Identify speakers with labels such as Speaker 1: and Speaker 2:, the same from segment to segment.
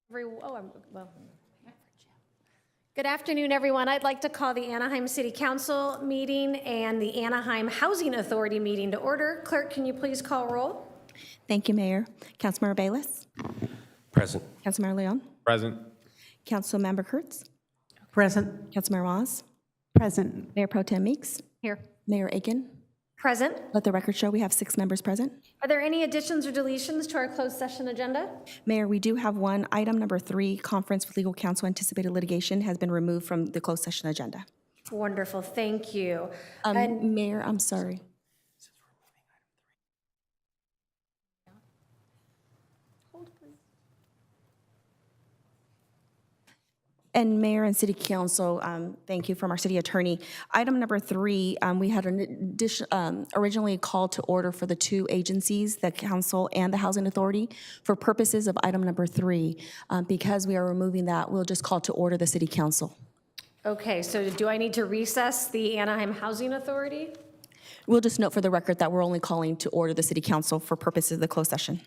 Speaker 1: Good afternoon, everyone. I'd like to call the Anaheim City Council meeting and the Anaheim Housing Authority meeting to order. Clerk, can you please call roll?
Speaker 2: Thank you, Mayor. Councilmember Bayless?
Speaker 3: Present.
Speaker 2: Councilmember Leon?
Speaker 3: Present.
Speaker 2: Councilmember Kurtz?
Speaker 4: Present.
Speaker 2: Councilmember Waz?
Speaker 4: Present.
Speaker 2: Mayor Pro Tem Meeks?
Speaker 1: Here.
Speaker 2: Mayor Aiken?
Speaker 1: Present.
Speaker 2: Let the record show we have 6 members present.
Speaker 1: Are there any additions or deletions to our closed session agenda?
Speaker 2: Mayor, we do have one. Item number 3, conference with legal counsel anticipated litigation, has been removed from the closed session agenda.
Speaker 1: Wonderful, thank you.
Speaker 2: Mayor, I'm sorry. And Mayor and City Council, thank you from our City Attorney. Item number 3, we had an addition, originally called to order for the 2 agencies, the Council and the Housing Authority. For purposes of item number 3, because we are removing that, we'll just call to order the City Council.
Speaker 1: Okay, so do I need to recess the Anaheim Housing Authority?
Speaker 2: We'll just note for the record that we're only calling to order the City Council for purposes of the closed session.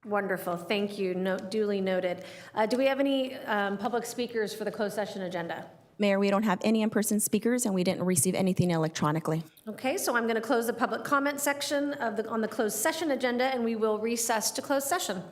Speaker 1: Wonderful, thank you. Duly noted. Do we have any public speakers for the closed session agenda?
Speaker 2: Mayor, we don't have any in-person speakers, and we didn't receive anything electronically.
Speaker 1: Okay, so I'm going to close the public comment section on the closed session agenda, and we will recess to closed session.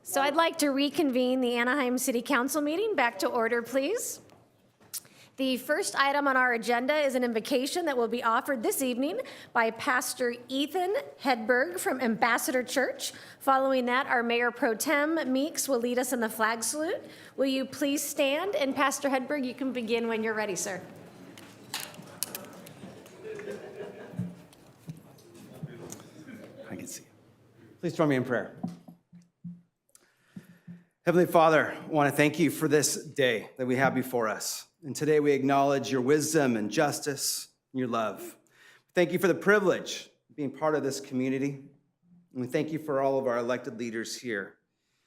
Speaker 1: So I'd like to reconvene the Anaheim City Council meeting. Back to order, please. The first item on our agenda is an invocation that will be offered this evening by Pastor Ethan Hedberg from Ambassador Church. Following that, our Mayor Pro Tem Meeks will lead us in the flag salute. Will you please stand? And Pastor Hedberg, you can begin when you're ready, sir.
Speaker 3: I can see you. Please join me in prayer. Heavenly Father, I want to thank you for this day that we have before us. And today we acknowledge your wisdom and justice and your love. Thank you for the privilege of being part of this community. And we thank you for all of our elected leaders here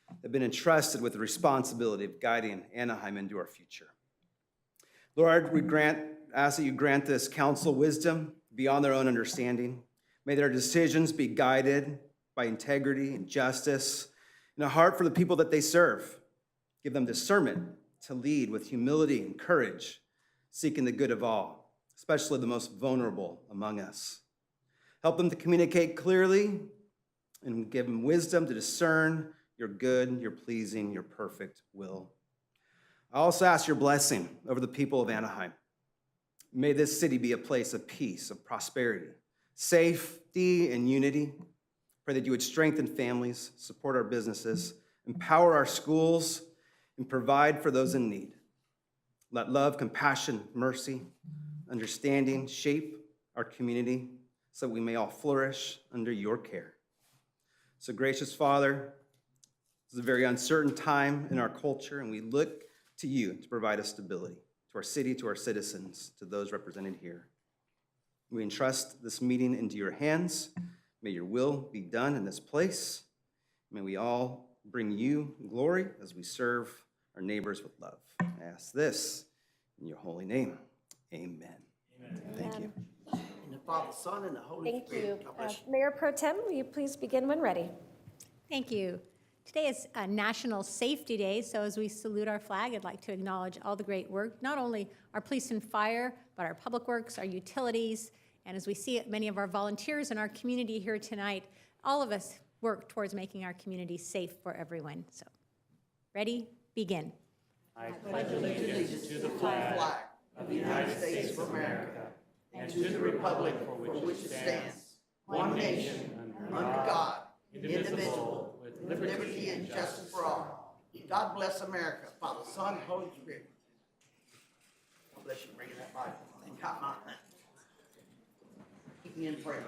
Speaker 3: that have been entrusted with the responsibility of guiding Anaheim into our future. Lord, we ask that you grant this council wisdom beyond their own understanding. May their decisions be guided by integrity and justice and a heart for the people that they serve. Give them discernment to lead with humility and courage, seeking the good of all, especially the most vulnerable among us. Help them to communicate clearly and give them wisdom to discern your good, your pleasing, your perfect will. I also ask your blessing over the people of Anaheim. May this city be a place of peace, of prosperity, safety, and unity. Pray that you would strengthen families, support our businesses, empower our schools, and provide for those in need. Let love, compassion, mercy, understanding shape our community so we may all flourish under your care. So, gracious Father, this is a very uncertain time in our culture, and we look to you to provide us stability, to our city, to our citizens, to those represented here. We entrust this meeting into your hands. May your will be done in this place. May we all bring you glory as we serve our neighbors with love. I ask this in your holy name. Amen. Amen. Thank you.
Speaker 5: In the Father, Son, and the Holy
Speaker 1: Thank
Speaker 5: Spirit.
Speaker 1: you.
Speaker 5: God bless you.
Speaker 1: Mayor Pro Tem, will you please begin when ready?
Speaker 6: Thank you. Today is a National Safety Day, so as we salute our flag, I'd like to acknowledge all the great work, not only our police and fire, but our public works, our utilities, and as we see many of our volunteers in our community here tonight, all of us work towards making our community safe for everyone. So, ready? Begin.
Speaker 5: Flag of the United States of America and to the republic for which it stands, one nation, under God, indivisible, with liberty and justice for all. God bless America, Father, Son, and Holy Spirit. God bless you for bringing that Bible. And God, keep me in prayer.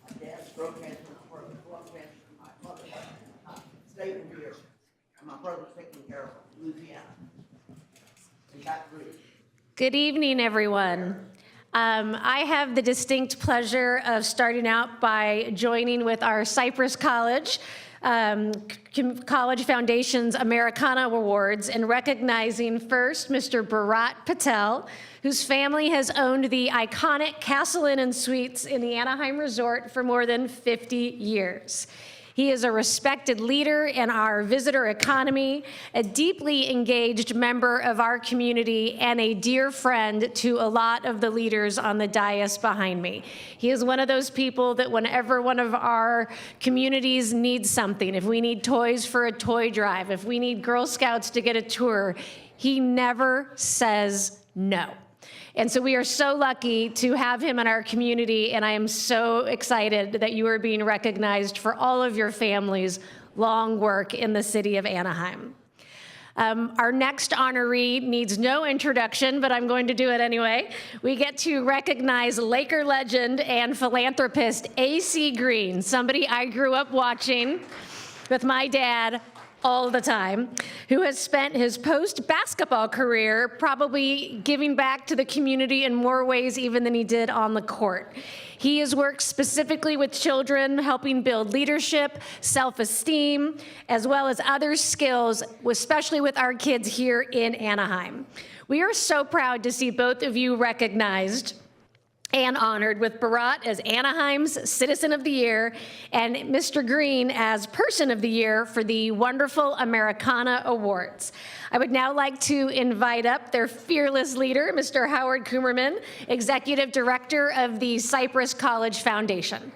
Speaker 5: My dad's throat cancer, my brother's blood cancer, my mother stayed in here, and my brother's taking care of Louisiana. And Baton Rouge.
Speaker 1: Good evening, everyone. I have the distinct pleasure of starting out by joining with our Cypress College College Foundation's Americana Awards and recognizing first Mr. Bharat Patel, whose family has owned the iconic Castle Inn and Suites in the Anaheim Resort for more than 50 years. He is a respected leader in our visitor economy, a deeply engaged member of our community, and a dear friend to a lot of the leaders on the dais behind me. He is one of those people that whenever one of our communities needs something, if we need toys for a toy drive, if we need Girl Scouts to get a tour, he never says no. And so we are so lucky to have him in our community, and I am so excited that you are being recognized for all of your family's long work in the city of Anaheim. Our next honoree needs no introduction, but I'm going to do it anyway. We get to recognize Laker legend and philanthropist A.C. Green, somebody I grew up watching with my dad all the time, who has spent his post-basketball career probably giving back to the community in more ways even than he did on the court. He has worked specifically with children, helping build leadership, self-esteem, as well as other skills, especially with our kids here in Anaheim. We are so proud to see both of you recognized and honored, with Bharat as Anaheim's Citizen of the Year and Mr. Green as Person of the Year for the wonderful Americana Awards. I would now like to invite up their fearless leader, Mr. Howard Coomerman, Executive Director of the Cypress College Foundation.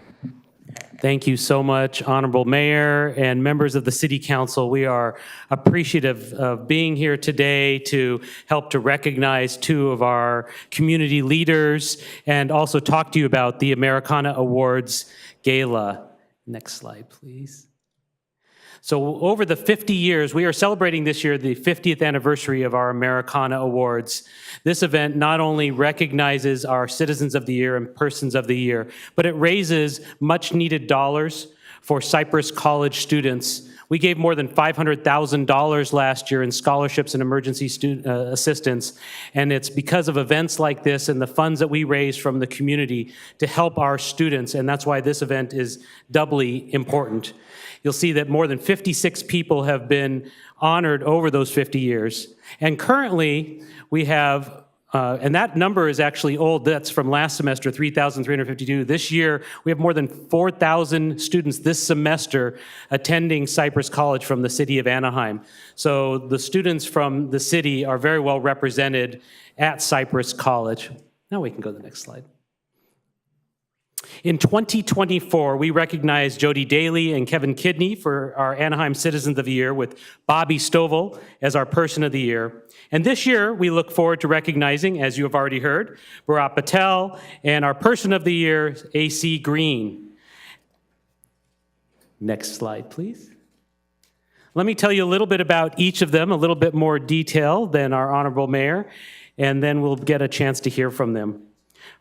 Speaker 7: Thank you so much, Honorable Mayor and members of the City Council. We are appreciative of being here today to help to recognize two of our community leaders and also talk to you about the Americana Awards Gala. Next slide, please. So over the 50 years, we are celebrating this year the 50th anniversary of our Americana Awards. This event not only recognizes our Citizens of the Year and Persons of the Year, but it raises much needed dollars for Cypress College students. We gave more than $500,000 last year in scholarships and emergency assistance, and it's because of events like this and the funds that we raise from the community to help our students, and that's why this event is doubly important. You'll see that more than 56 people have been honored over those 50 years. And currently, we have, and that number is actually old, that's from last semester, 3,352. This year, we have more than 4,000 students this semester attending Cypress College from the city of Anaheim. So the students from the city are very well represented at Cypress College. Now we can go to the next slide. In 2024, we recognized Jody Daly and Kevin Kidney for our Anaheim Citizens of the Year, with Bobby Stovall as our Person of the Year. And this year, we look forward to recognizing, as you have already heard, Bharat Patel and our Person of the Year, AC Green. Next slide, please. Let me tell you a little bit about each of them, a little bit more detail than our Honorable Mayor, and then we'll get a chance to hear from them.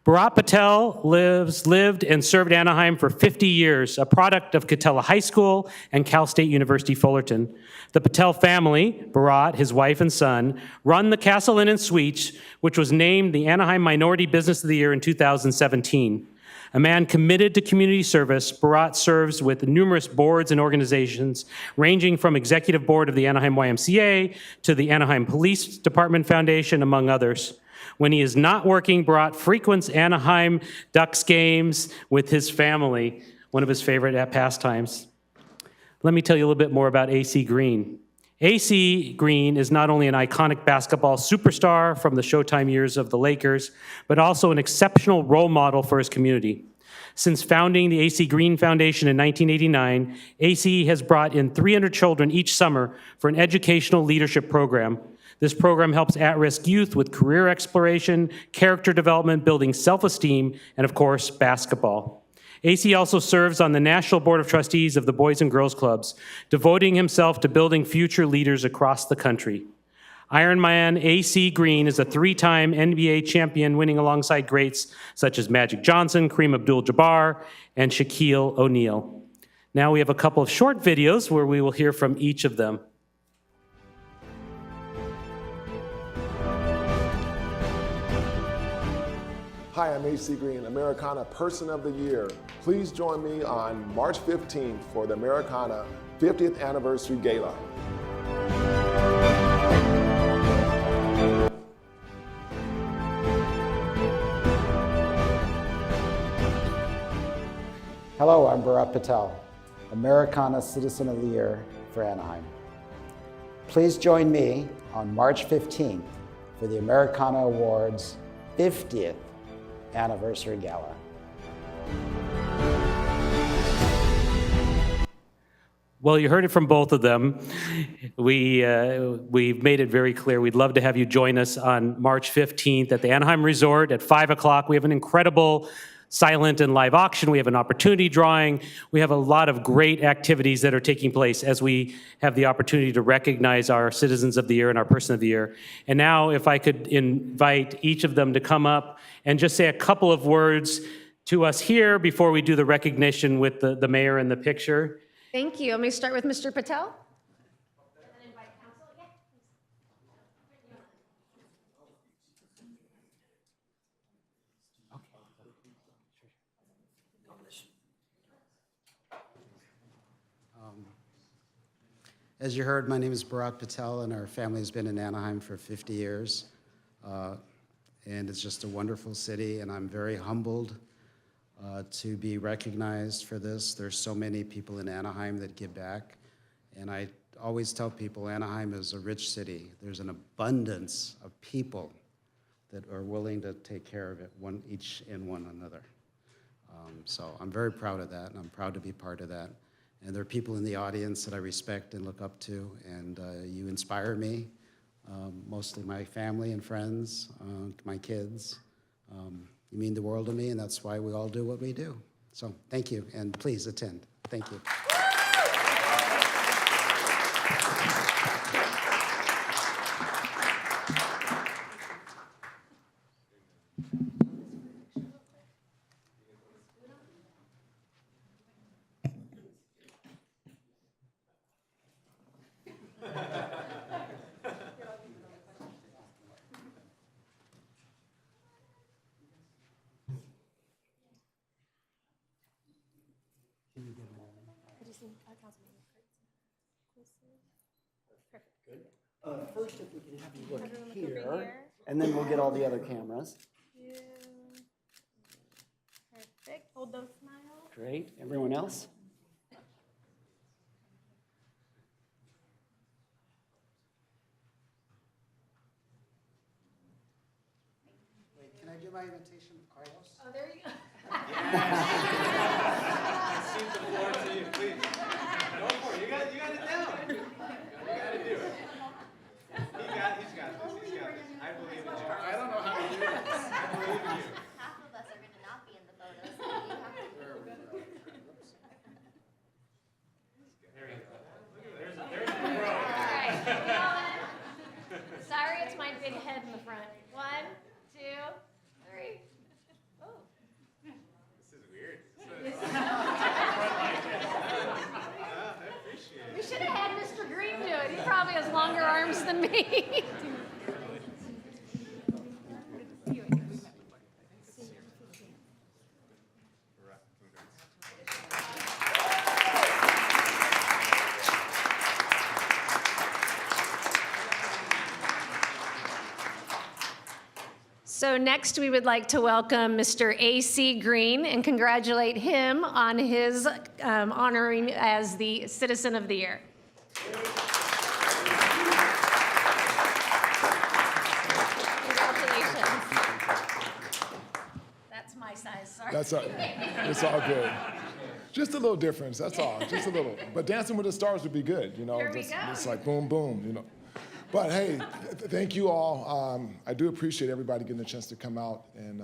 Speaker 7: Bharat Patel lived and served Anaheim for 50 years, a product of Catella High School and Cal State University Fullerton. The Patel family, Bharat, his wife and son, run the Castle Inn and Suites, which was named the Anaheim Minority Business of the Year in 2017. A man committed to community service, Bharat serves with numerous boards and organizations, ranging from executive board of the Anaheim YMCA to the Anaheim Police Department Foundation, among others. When he is not working, Bharat frequents Anaheim Ducks games with his family, one of his favorite pastimes. Let me tell you a little bit more about AC Green. AC Green is not only an iconic basketball superstar from the Showtime years of the Lakers, but also an exceptional role model for his community. Since founding the AC Green Foundation in 1989, AC has brought in 300 children each summer for an educational leadership program. This program helps at-risk youth with career exploration, character development, building self-esteem, and of course, basketball. AC also serves on the National Board of Trustees of the Boys and Girls Clubs, devoting himself to building future leaders across the country. Ironman AC Green is a 3-time NBA champion, winning alongside greats such as Magic Johnson, Kareem Abdul-Jabbar, and Shaquille O'Neal. Now we have a couple of short videos where we will hear from each of them.
Speaker 8: Hi, I'm AC Green, Americana Person of the Year. Please join me on March 15th for the Americana 50th Anniversary Gala.
Speaker 9: Hello, I'm Bharat Patel, Americana Citizen of the Year for Anaheim. Please join me on March 15th for the Americana Awards 50th Anniversary Gala.
Speaker 7: Well, you heard it from both of them. We've made it very clear. We'd love to have you join us on March 15th at the Anaheim Resort at 5 o'clock. We have an incredible silent and live auction. We have an opportunity drawing. We have a lot of great activities that are taking place as we have the opportunity to recognize our Citizens of the Year and our Person of the Year. And now if I could invite each of them to come up and just say a couple of words to us here before we do the recognition with the mayor in the picture.
Speaker 1: Thank you. Let me start with Mr. Patel.
Speaker 10: As you heard, my name is Bharat Patel, and our family has been in Anaheim for 50 years. And it's just a wonderful city, and I'm very humbled to be recognized for this. There's so many people in Anaheim that give back, and I always tell people Anaheim is a rich city. There's an abundance of people that are willing to take care of it, each and one another. So I'm very proud of that, and I'm proud to be part of that. And there are people in the audience that I respect and look up to, and you inspire me, mostly my family and friends, my kids. You mean the world to me, and that's why we all do what we do. So thank you, and please attend. Thank you.
Speaker 5: First, if we can have you look here, and then we'll get all the other cameras.
Speaker 1: Perfect. Hold those smiles.
Speaker 5: Great. Everyone else?
Speaker 10: Wait, can I do my invitation with Carlos?
Speaker 1: Oh, there you go.
Speaker 3: Cede the floor to you, please. Go for it. You got it down. You got to do it. He's got this. I believe in you. I don't know how to do this. I believe in you.
Speaker 11: Half of us are going to not be in the photos, so you have to.
Speaker 1: All right. Sorry, it's my big head in the front. 1, 2, 3. Oh.
Speaker 3: This is weird.
Speaker 1: We should have had Mr. Green do it. He probably has longer arms than me. So next, we would like to welcome Mr. A.C. Green and congratulate him on his honoring as the Citizen of the Year. Congratulations. That's my size, sorry.
Speaker 8: It's all good. Just a little difference, that's all, just a little. But Dancing with the Stars would be good, you know?
Speaker 1: Here we go.
Speaker 8: It's like boom, boom, you know? But hey, thank you all. I do appreciate everybody getting a chance to come out and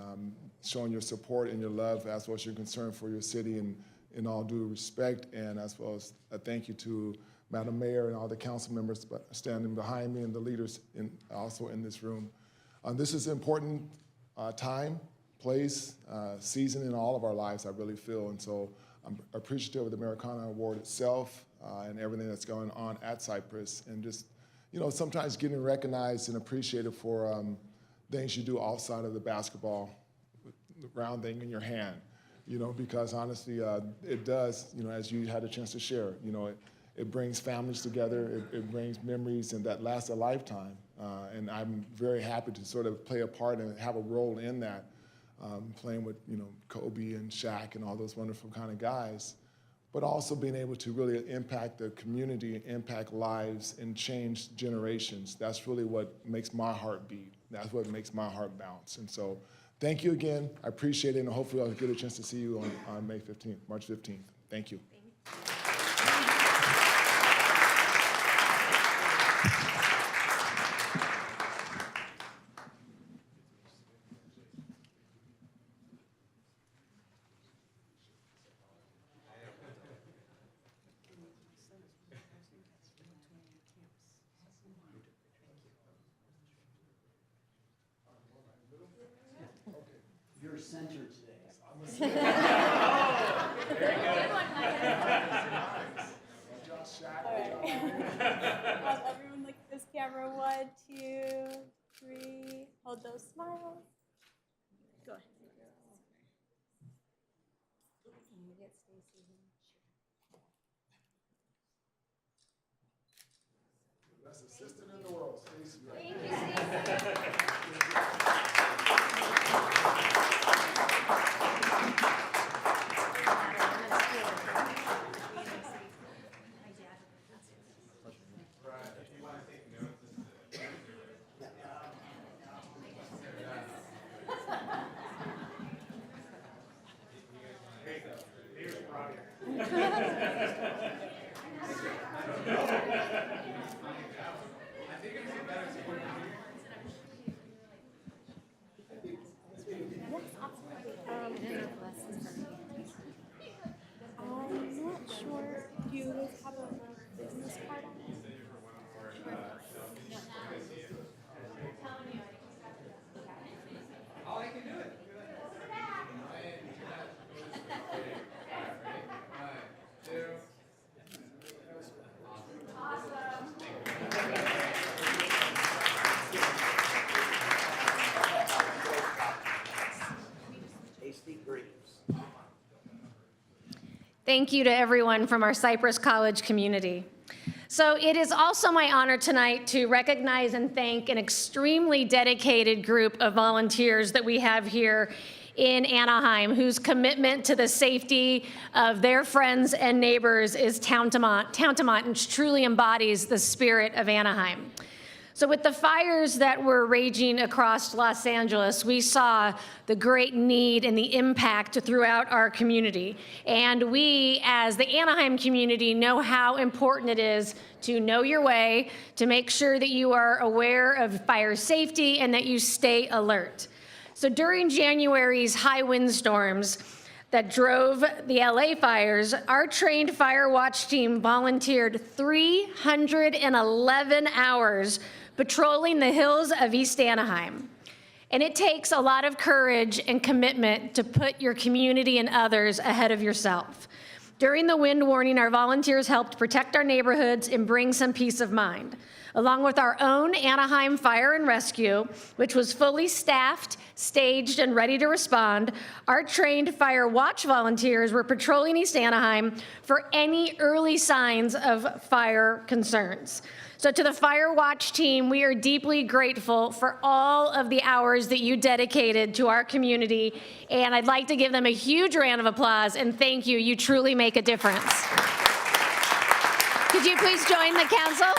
Speaker 8: showing your support and your love, as well as your concern for your city, and in all due respect, and as well as a thank you to Madam Mayor and all the council members standing behind me and the leaders also in this room. This is an important time, place, season in all of our lives, I really feel, and so I'm appreciative of the Americana Award itself and everything that's going on at Cypress, and just, you know, sometimes getting recognized and appreciated for things you do outside of the basketball round thing in your hand, you know, because honestly, it does, you know, as you had a chance to share, you know, it brings families together, it brings memories, and that lasts a lifetime. And I'm very happy to sort of play a part and have a role in that, playing with, you know, Kobe and Shaq and all those wonderful kind of guys, but also being able to really impact the community, impact lives, and change generations. That's really what makes my heart beat. That's what makes my heart bounce. And so thank you again. I appreciate it, and hopefully I'll get a chance to see you on May 15th, March 15th. Thank you.
Speaker 5: You're centered today.
Speaker 12: Everyone look at this camera. 1, 2, 3. Hold those smiles. Go ahead.
Speaker 8: Best assistant in the world, Stacey.
Speaker 12: I'm not sure. Do you guys have a business card on it?
Speaker 5: Tasty grapes.
Speaker 1: Thank you to everyone from our Cypress College community. So it is also my honor tonight to recognize and thank an extremely dedicated group of volunteers that we have here in Anaheim, whose commitment to the safety of their friends and neighbors is tantamount and truly embodies the spirit of Anaheim. So with the fires that were raging across Los Angeles, we saw the great need and the impact throughout our community. And we, as the Anaheim community, know how important it is to know your way, to make sure that you are aware of fire safety and that you stay alert. So during January's high windstorms that drove the LA fires, our trained fire watch team volunteered 311 hours patrolling the hills of East Anaheim. And it takes a lot of courage and commitment to put your community and others ahead of yourself. During the wind warning, our volunteers helped protect our neighborhoods and bring some peace of mind. Along with our own Anaheim Fire and Rescue, which was fully staffed, staged, and ready to respond, our trained fire watch volunteers were patrolling East Anaheim for any early signs of fire concerns. So to the Fire Watch team, we are deeply grateful for all of the hours that you dedicated to our community, and I'd like to give them a huge round of applause and thank you. You truly make a difference. Could you please join the council?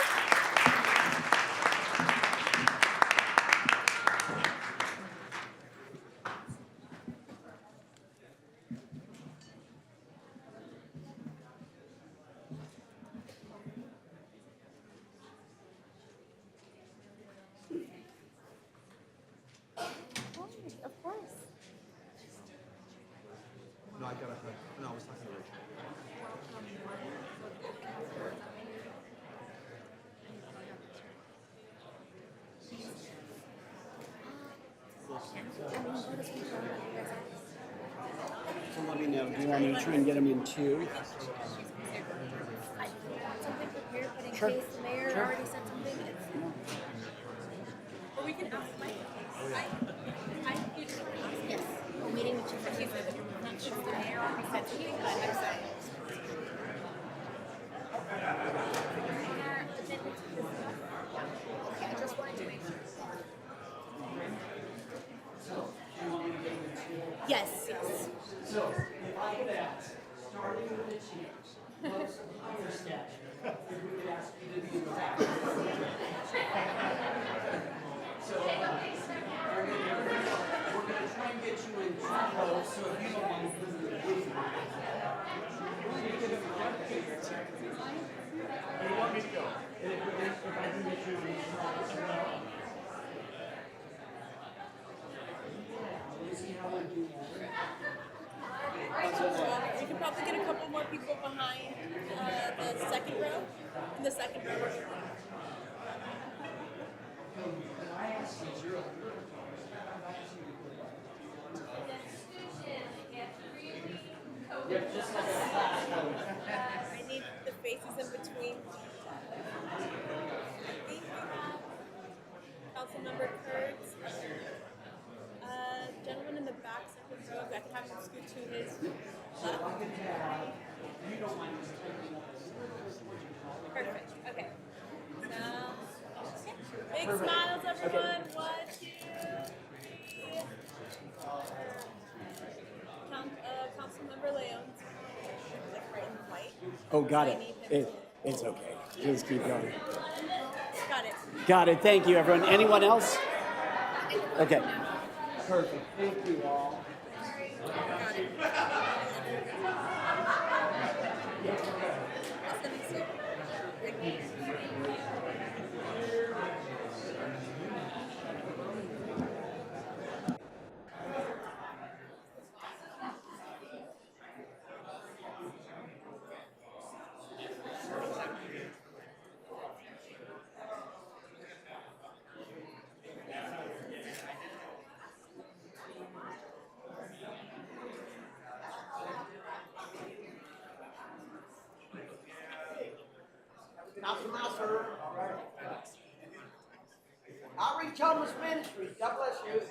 Speaker 12: Of course.
Speaker 3: No, I was talking to Rachel.
Speaker 5: So let me know. Do you want me to try and get them in two?
Speaker 12: Something prepared, but in
Speaker 5: Sure.
Speaker 12: case the mayor already said something, it's. Or we can ask Mike. Yes. We're meeting with you for Tuesday, but you're not sure if the mayor already said something, but I'm excited. Okay, I just wanted to make sure. Yes, yes.
Speaker 5: So, if I could ask, starting with the chiefs, most fire staff, if we could ask you to do that. So, we're gonna try and get you in two rows, so if you don't mind, please do it. Where do you want me to go? And if I can get you in two rows as well. Let's see how we're doing.
Speaker 12: We could probably get a couple more people behind the second row. In the second row. I need the faces in between. I think we have Councilmember Kurtz. Gentleman in the back, second row. I can have him scoot to his left. Perfect. Okay. Big smiles, everyone. 1, 2, 3. Councilmember Leon's like right in the white.
Speaker 5: Oh, got
Speaker 12: I
Speaker 5: it.
Speaker 12: need him.
Speaker 5: It's okay. Just keep going.
Speaker 12: Got it.
Speaker 5: Got it. Thank you, everyone. Anyone else? Okay. Perfect. Thank you all.
Speaker 12: Got it.
Speaker 5: Council Nasser. Outreach Homeless Ministries, God bless you.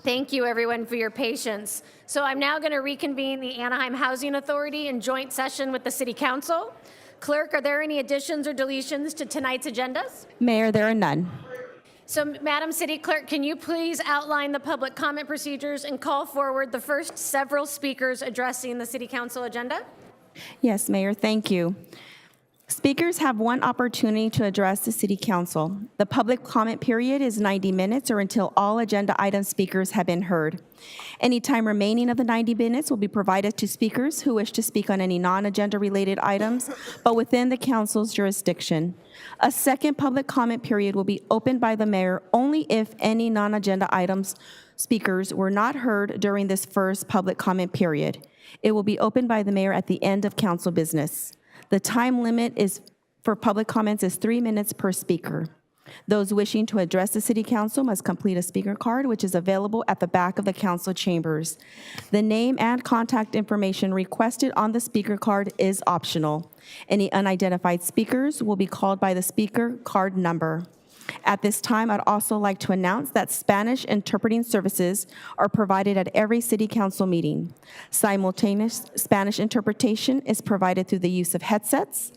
Speaker 1: Thank you, everyone, for your patience. So I'm now going to reconvene the Anaheim Housing Authority in joint session with the City Council. Clerk, are there any additions or deletions to tonight's agendas?
Speaker 2: Mayor, there are none.
Speaker 1: So, Madam City Clerk, can you please outline the public comment procedures and call forward the first several speakers addressing the City Council agenda?
Speaker 2: Yes, Mayor, thank you. Speakers have one opportunity to address the City Council. The public comment period is 90 minutes or until all agenda item speakers have been heard. Any time remaining of the 90 minutes will be provided to speakers who wish to speak on any non-agenda related items, but within the council's jurisdiction. A second public comment period will be opened by the mayor only if any non-agenda items speakers were not heard during this first public comment period. It will be opened by the mayor at the end of council business. The time limit for public comments is 3 minutes per speaker. Those wishing to address the City Council must complete a speaker card, which is available at the back of the council chambers. The name and contact information requested on the speaker card is optional. Any unidentified speakers will be called by the speaker card number. At this time, I'd also like to announce that Spanish interpreting services are provided at every City Council meeting. Simultaneous Spanish interpretation is provided through the use of headsets,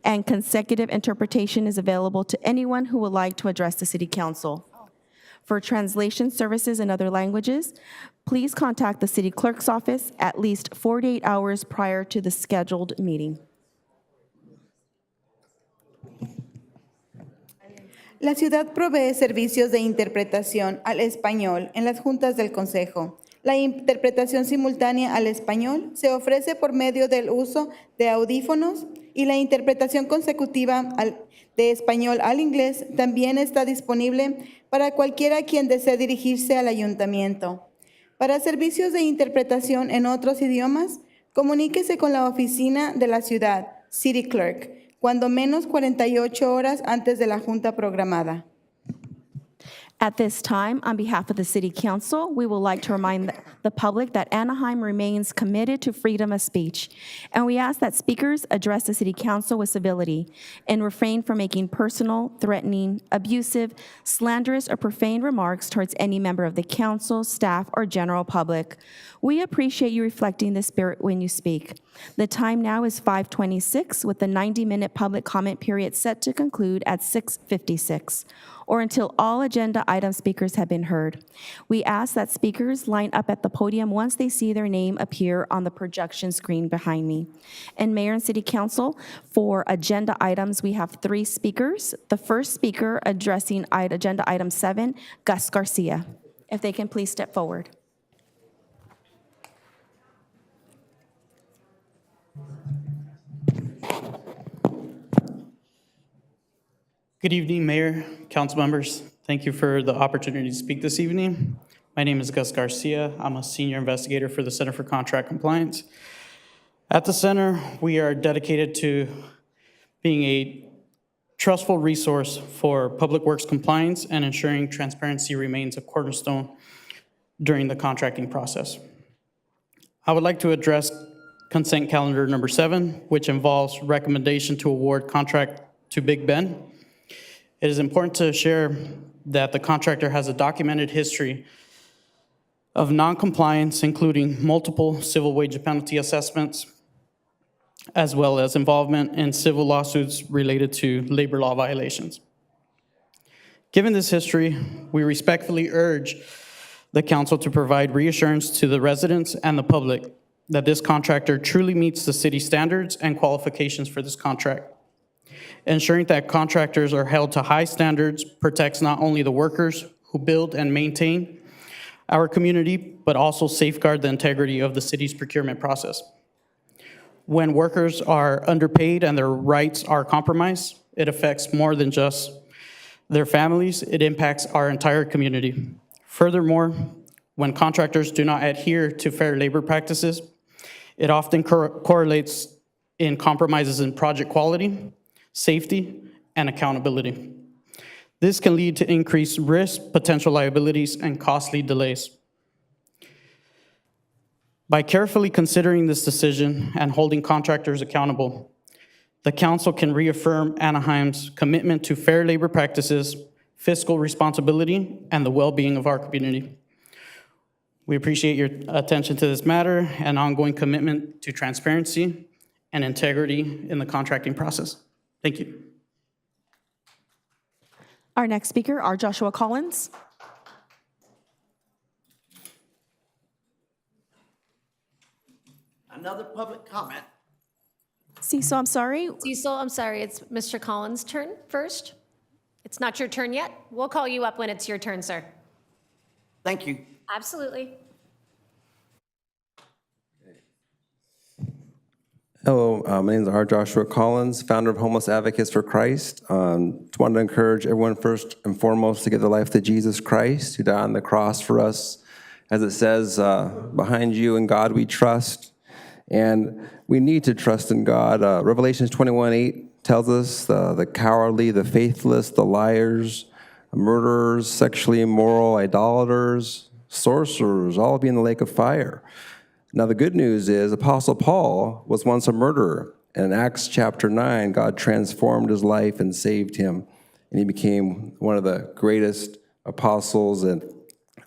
Speaker 2: and consecutive interpretation is available to anyone who would like to address the City Council. For translation services in other languages, please contact the City Clerk's office at least 48 hours prior to the scheduled meeting.
Speaker 13: La ciudad provee servicios de interpretación al español en las juntas del Consejo. La interpretación simultánea al español se ofrece por medio del uso de audífonos y la interpretación consecutiva de español al inglés también está disponible para cualquiera quien desee dirigirse al ayuntamiento. Para servicios de interpretación en otros idiomas, comuníquese con la oficina de la ciudad, City Clerk, cuando menos 48 horas antes de la junta programada.
Speaker 2: At this time, on behalf of the City Council, we would like to remind the public that Anaheim remains committed to freedom of speech, and we ask that speakers address the City Council with civility and refrain from making personal, threatening, abusive, slanderous, or profane remarks towards any member of the council, staff, or general public. We appreciate you reflecting this spirit when you speak. The time now is 5:26, with the 90-minute public comment period set to conclude at 6:56, or until all agenda item speakers have been heard. We ask that speakers line up at the podium once they see their name appear on the projection screen behind me. And Mayor and City Council, for agenda items, we have 3 speakers. The first speaker addressing agenda item 7, Gus Garcia. If they can please step forward.
Speaker 14: Good evening, Mayor, council members. Thank you for the opportunity to speak this evening. My name is Gus Garcia. I'm a senior investigator for the Center for Contract Compliance. At the center, we are dedicated to being a trustful resource for public works compliance and ensuring transparency remains a cornerstone during the contracting process. I would like to address consent calendar number 7, which involves recommendation to award contract to Big Ben. It is important to share that the contractor has a documented history of non-compliance, including multiple civil wage penalty assessments, as well as involvement in civil lawsuits related to labor law violations. Given this history, we respectfully urge the council to provide reassurance to the residents and the public that this contractor truly meets the city standards and qualifications for this contract. Ensuring that contractors are held to high standards protects not only the workers who build and maintain our community, but also safeguard the integrity of the city's procurement process. When workers are underpaid and their rights are compromised, it affects more than just their families, it impacts our entire community. Furthermore, when contractors do not adhere to fair labor practices, it often correlates in compromises in project quality, safety, and accountability. This can lead to increased risk, potential liabilities, and costly delays. By carefully considering this decision and holding contractors accountable, the council can reaffirm Anaheim's commitment to fair labor practices, fiscal responsibility, and the well-being of our community. We appreciate your attention to this matter and ongoing commitment to transparency and integrity in the contracting process. Thank you.
Speaker 2: Our next speaker, R. Joshua Collins.
Speaker 5: Another public comment.
Speaker 2: Cecil, I'm sorry.
Speaker 1: Cecil, I'm sorry, it's Mr. Collins' turn first. It's not your turn yet. We'll call you up when it's your turn, sir.
Speaker 5: Thank you.
Speaker 1: Absolutely.
Speaker 15: Hello, my name is R. Joshua Collins, founder of Homeless Advocates for Christ. Just wanted to encourage everyone first and foremost to give their life to Jesus Christ, who died on the cross for us. As it says, behind you in God we trust. And we need to trust in God. Revelations 21:8 tells us the cowardly, the faithless, the liars, murderers, sexually immoral, idolaters, sorcerers, all be in the lake of fire. Now, the good news is Apostle Paul was once a murderer. And in Acts chapter 9, God transformed his life and saved him. And he became one of the greatest apostles and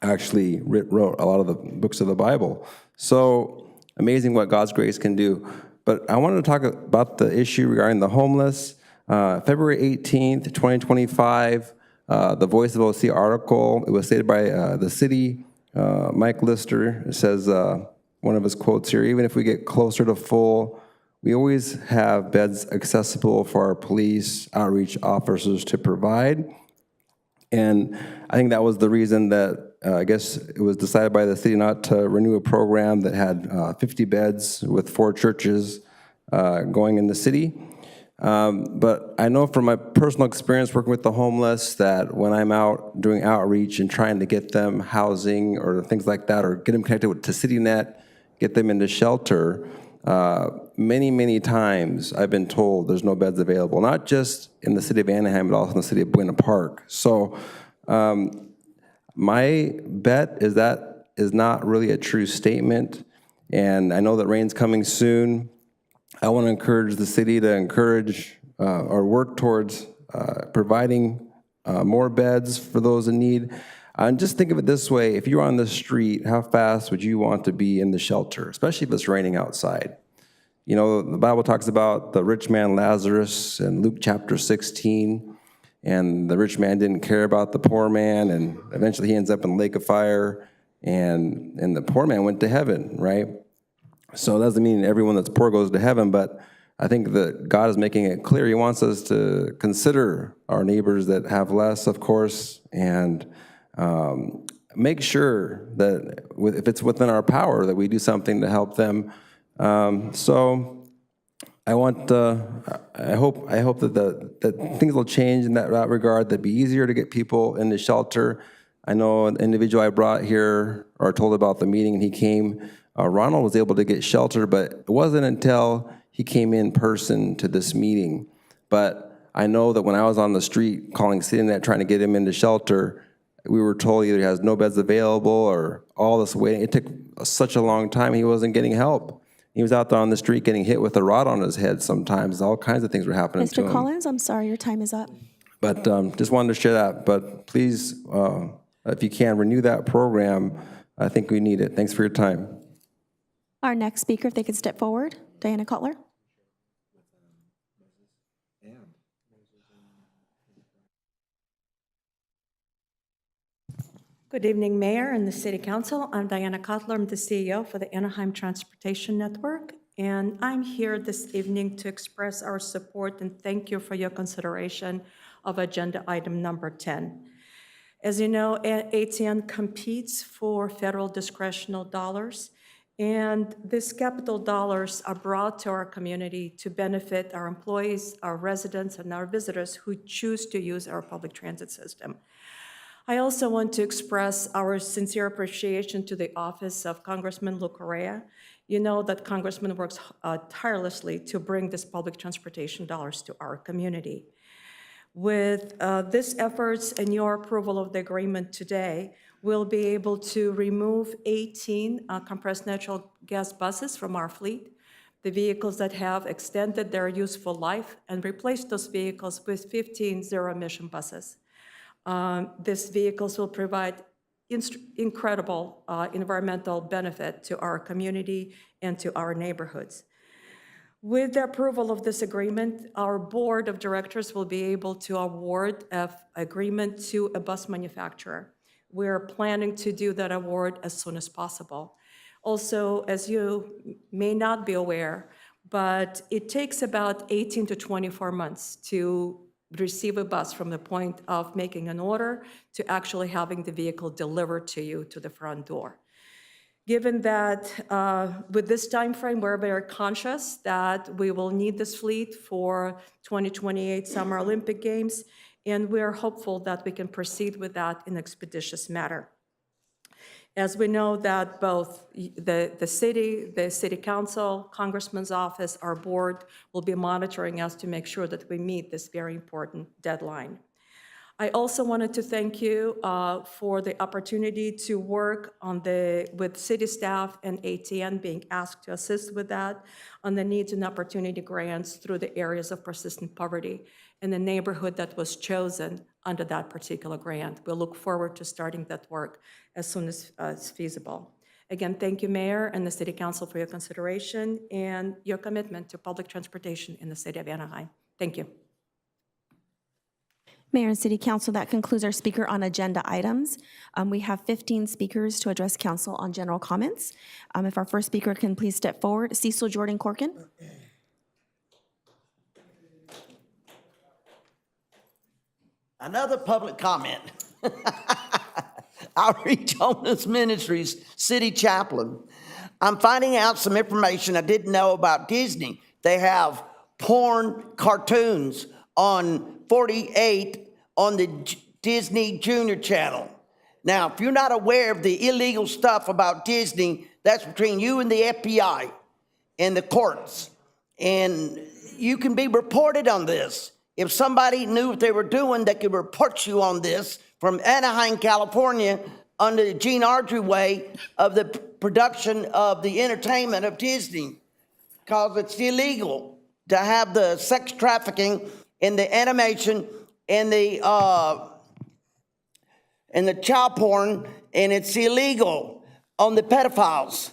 Speaker 15: actually wrote a lot of the books of the Bible. So amazing what God's grace can do. But I wanted to talk about the issue regarding the homeless. February 18th, 2025, the Voice of OC article, it was stated by the city, Mike Lister. It says, one of his quotes here, even if we get closer to full, we always have beds accessible for our police outreach officers to provide. And I think that was the reason that I guess it was decided by the city not to renew a program that had 50 beds with 4 churches going in the city. But I know from my personal experience working with the homeless that when I'm out doing outreach and trying to get them housing or things like that, or get them connected to CityNet, get them into shelter, many times I've been told there's no beds available, not just in the city of Anaheim, but also in the city of Buena Park. So my bet is that is not really a true statement. And I know that rain's coming soon. I want to encourage the city to encourage or work towards providing more beds for those in need. And just think of it this way, if you're on the street, how fast would you want to be in the shelter, especially if it's raining outside? You know, the Bible talks about the rich man Lazarus in Luke chapter 16, and the rich man didn't care about the poor man, and eventually he ends up in the lake of fire, and the poor man went to heaven, right? So it doesn't mean everyone that's poor goes to heaven, but I think that God is making it clear. He wants us to consider our neighbors that have less, of course, and make sure that if it's within our power that we do something to help them. So I want, I hope that things will change in that regard, that'd be easier to get people into shelter. I know an individual I brought here or told about the meeting and he came, Ronald was able to get shelter, but it wasn't until he came in person to this meeting. But I know that when I was on the street calling CityNet trying to get him into shelter, we were told either he has no beds available or all this waiting. It took such a long time, he wasn't getting help. He was out there on the street getting hit with a rod on his head sometimes. All kinds of things were happening to him.
Speaker 2: Mr. Collins, I'm sorry, your time is up.
Speaker 15: But just wanted to share that. But please, if you can, renew that program. I think we need it. Thanks for your time.
Speaker 2: Our next speaker, if they could step forward, Diana Cutler.
Speaker 16: Good evening, Mayor and the City Council. I'm Diana Cutler. I'm the CEO for the Anaheim Transportation Network, and I'm here this evening to express our support and thank you for your consideration of agenda item number 10. As you know, ATN competes for federal discretional dollars, and these capital dollars are brought to our community to benefit our employees, our residents, and our visitors who choose to use our public transit system. I also want to express our sincere appreciation to the office of Congressman Lou Correa. You know that Congressman works tirelessly to bring this public transportation dollars to our community. With these efforts and your approval of the agreement today, we'll be able to remove 18 compressed natural gas buses from our fleet, the vehicles that have extended their useful life, and replace those vehicles with 15 zero-emission buses. These vehicles will provide incredible environmental benefit to our community and to our neighborhoods. With the approval of this agreement, our board of directors will be able to award an agreement to a bus manufacturer. We're planning to do that award as soon as possible. Also, as you may not be aware, but it takes about 18 to 24 months to receive a bus from the point of making an order to actually having the vehicle delivered to you to the front door. Given that with this time frame, we're very conscious that we will need this fleet for 2028 Summer Olympic Games, and we are hopeful that we can proceed with that in an expeditious manner. As we know that both the city council, congressman's office, our board will be monitoring us to make sure that we meet this very important deadline. I also wanted to thank you for the opportunity to work with city staff and ATN being asked to assist with that on the needs and opportunity grants through the areas of persistent poverty in the neighborhood that was chosen under that particular grant. We'll look forward to starting that work as soon as feasible. Again, thank you, Mayor and the City Council, for your consideration and your commitment to public transportation in the city of Anaheim. Thank you.
Speaker 2: Mayor and City Council, that concludes our speaker on agenda items. We have 15 speakers to address council on general comments. If our first speaker can please step forward, Cecil Jordan Corkin.
Speaker 5: Another public comment. Outreach Homeless Ministries City Chaplain. I'm finding out some information I didn't know about Disney. They have porn cartoons on 48 on the Disney Junior channel. Now, if you're not aware of the illegal stuff about Disney, that's between you and the FBI and the courts. And you can be reported on this. If somebody knew what they were doing, they could report you on this from Anaheim, California, under the Gene Audrey way of the production of the entertainment of Disney, because it's illegal to have the sex trafficking in the animation and the child porn, and it's illegal on the pedophiles.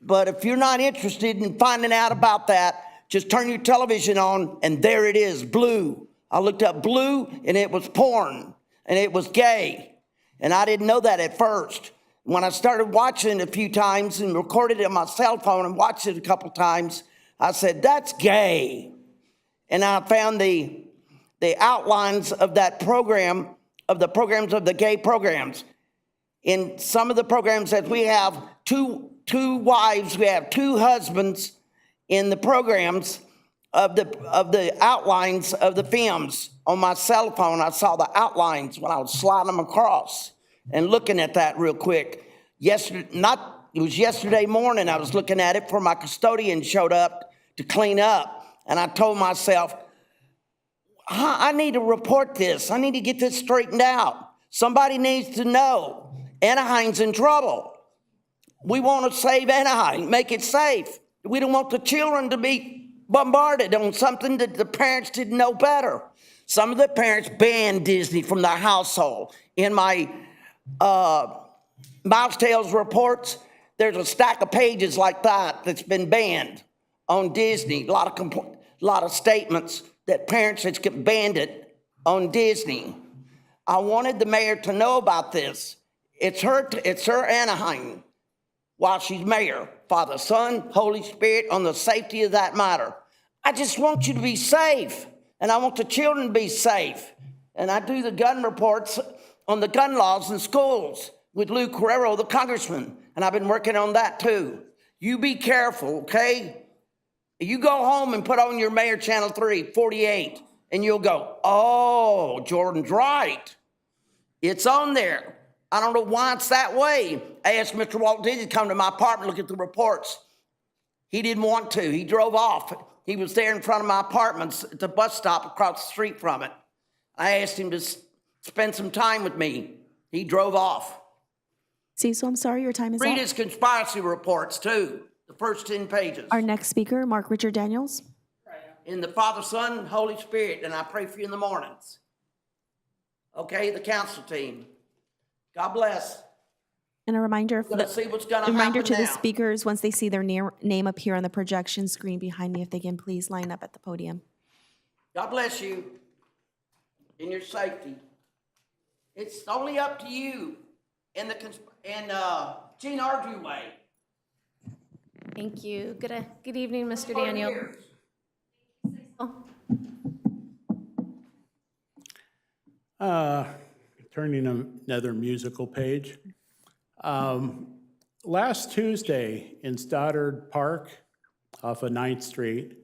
Speaker 5: But if you're not interested in finding out about that, just turn your television on, and there it is, Blue. I looked up Blue, and it was porn, and it was gay. And I didn't know that at first. When I started watching it a few times and recorded it on my cell phone and watched it a couple times, I said, that's gay. And I found the outlines of that program, of the programs of the gay programs. In some of the programs that we have two wives, we have two husbands in the programs of the outlines of the films. On my cell phone, I saw the outlines when I was sliding them across and looking at that real quick. It was yesterday morning I was looking at it before my custodian showed up to clean up. And I told myself, I need to report this. I need to get this straightened out. Somebody needs to know. Anaheim's in trouble. We want to save Anaheim, make it safe. We don't want the children to be bombarded on something that the parents didn't know better. Some of the parents banned Disney from their household. In my Mouse Tales reports, there's a stack of pages like that that's been banned on Disney. A lot of statements that parents had banned it on Disney. I wanted the mayor to know about this. It's her Anaheim while she's mayor. Father, Son, Holy Spirit, on the safety of that matter. I just want you to be safe, and I want the children to be safe. And I do the gun reports on the gun laws in schools with Lou Carrero, the congressman, and I've been working on that too. You be careful, okay? You go home and put on your Mayor Channel 3, 48, and you'll go, oh, Jordan's right. It's on there. I don't know why it's that way. I asked Mr. Walt Disney to come to my apartment, look at the reports. He didn't want to. He drove off. He was there in front of my apartment at the bus stop across the street from it. I asked him to spend some time with me. He drove off.
Speaker 2: Cecil, I'm sorry, your time is
Speaker 5: Read
Speaker 2: up.
Speaker 5: his conspiracy reports too, the first 10 pages.
Speaker 2: Our next speaker, Mark Richard Daniels.
Speaker 5: In the Father, Son, and Holy Spirit, and I pray for you in the mornings. Okay, the council team. God bless.
Speaker 2: And a reminder,
Speaker 5: Let's see what's gonna
Speaker 2: reminder
Speaker 5: happen
Speaker 2: to the
Speaker 5: now.
Speaker 2: speakers, once they see their name appear on the projection screen behind me, if they can please line up at the podium.
Speaker 5: God bless you in your safety. It's only up to you in the Gene Argue way.
Speaker 1: Thank you. Good evening, Mr. Daniel.
Speaker 17: Turning another musical page. Last Tuesday in Stoddard Park off of 9th Street,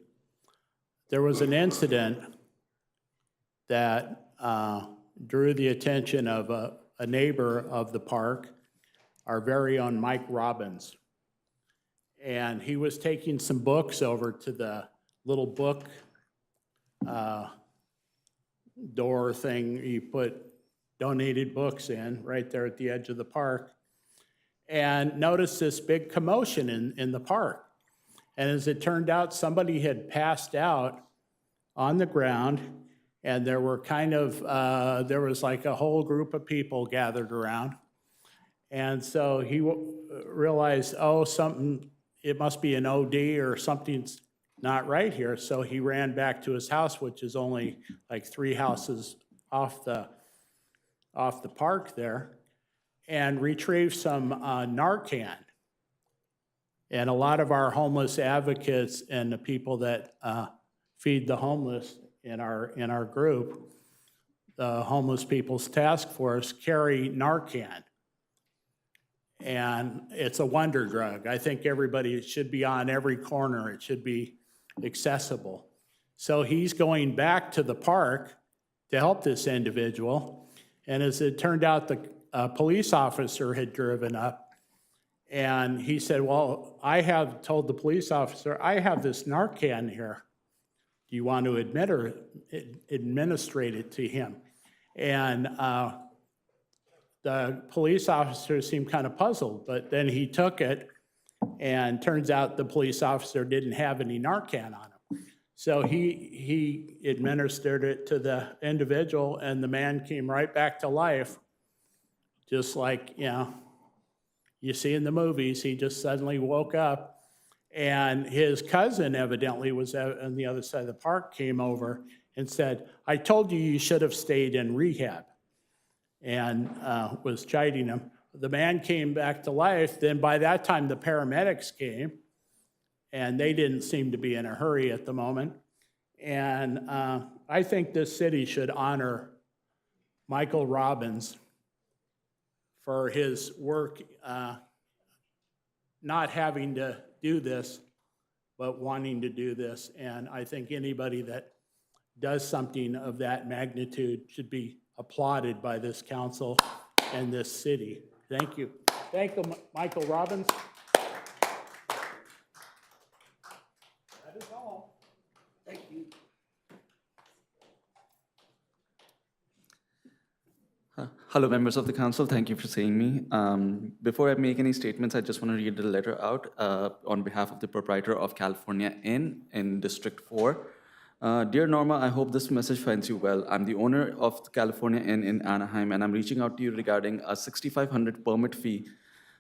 Speaker 17: there was an incident that drew the attention of a neighbor of the park, our very own Mike Robbins. And he was taking some books over to the little book door thing you put donated books in right there at the edge of the park, and noticed this big commotion in the park. And as it turned out, somebody had passed out on the ground, and there were there was like a whole group of people gathered around. And so he realized, oh, it must be an OD or something's not right here. So he ran back to his house, which is only like 3 houses off the park there, and retrieved some Narcan. And a lot of our homeless advocates and the people that feed the homeless in our group, the Homeless People's Task Force, carry Narcan. And it's a wonder drug. I think it should be on every corner. It should be accessible. So he's going back to the park to help this individual. And as it turned out, the police officer had driven up, and he said, well, told the police officer, I have this Narcan here. Do you want to administrate it to him? And the police officer seemed kind of puzzled, but then he took it, and turns out the police officer didn't have any Narcan on him. So he administered it to the individual, and the man came right back to life, just like, you see in the movies. He just suddenly woke up, and his cousin evidently was on the other side of the park, came over and said, I told you should have stayed in rehab, and was chiding him. The man came back to life. Then by that time, the paramedics came, and they didn't seem to be in a hurry at the moment. And I think this city should honor Michael Robbins for his work, not having to do this, but wanting to do this. And I think anybody that does something of that magnitude should be applauded by this council and this city. Thank you. Thank you, Michael Robbins. That is all.
Speaker 5: Thank you.
Speaker 18: Hello, members of the council. Thank you for seeing me. Before I make any statements, I just want to read a letter out on behalf of the proprietor of California Inn in District 4. Dear Norma, I hope this message finds you well. I'm the owner of the California Inn in Anaheim, and I'm reaching out to you regarding a $6,500 permit fee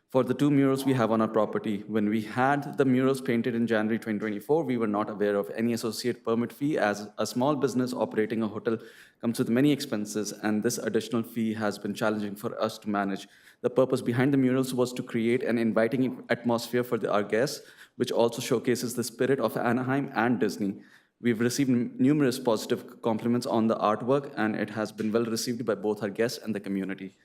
Speaker 18: for the 2 murals we have on our property. When we had the murals painted in January 2024, we were not aware of any associate permit fee, as a small business operating a hotel comes with many expenses, and this additional fee has been challenging for us to manage. The purpose behind the murals was to create an inviting atmosphere for our guests, which also showcases the spirit of Anaheim and Disney. We've received numerous positive compliments on the artwork, and it has been well received by both our guests and the community.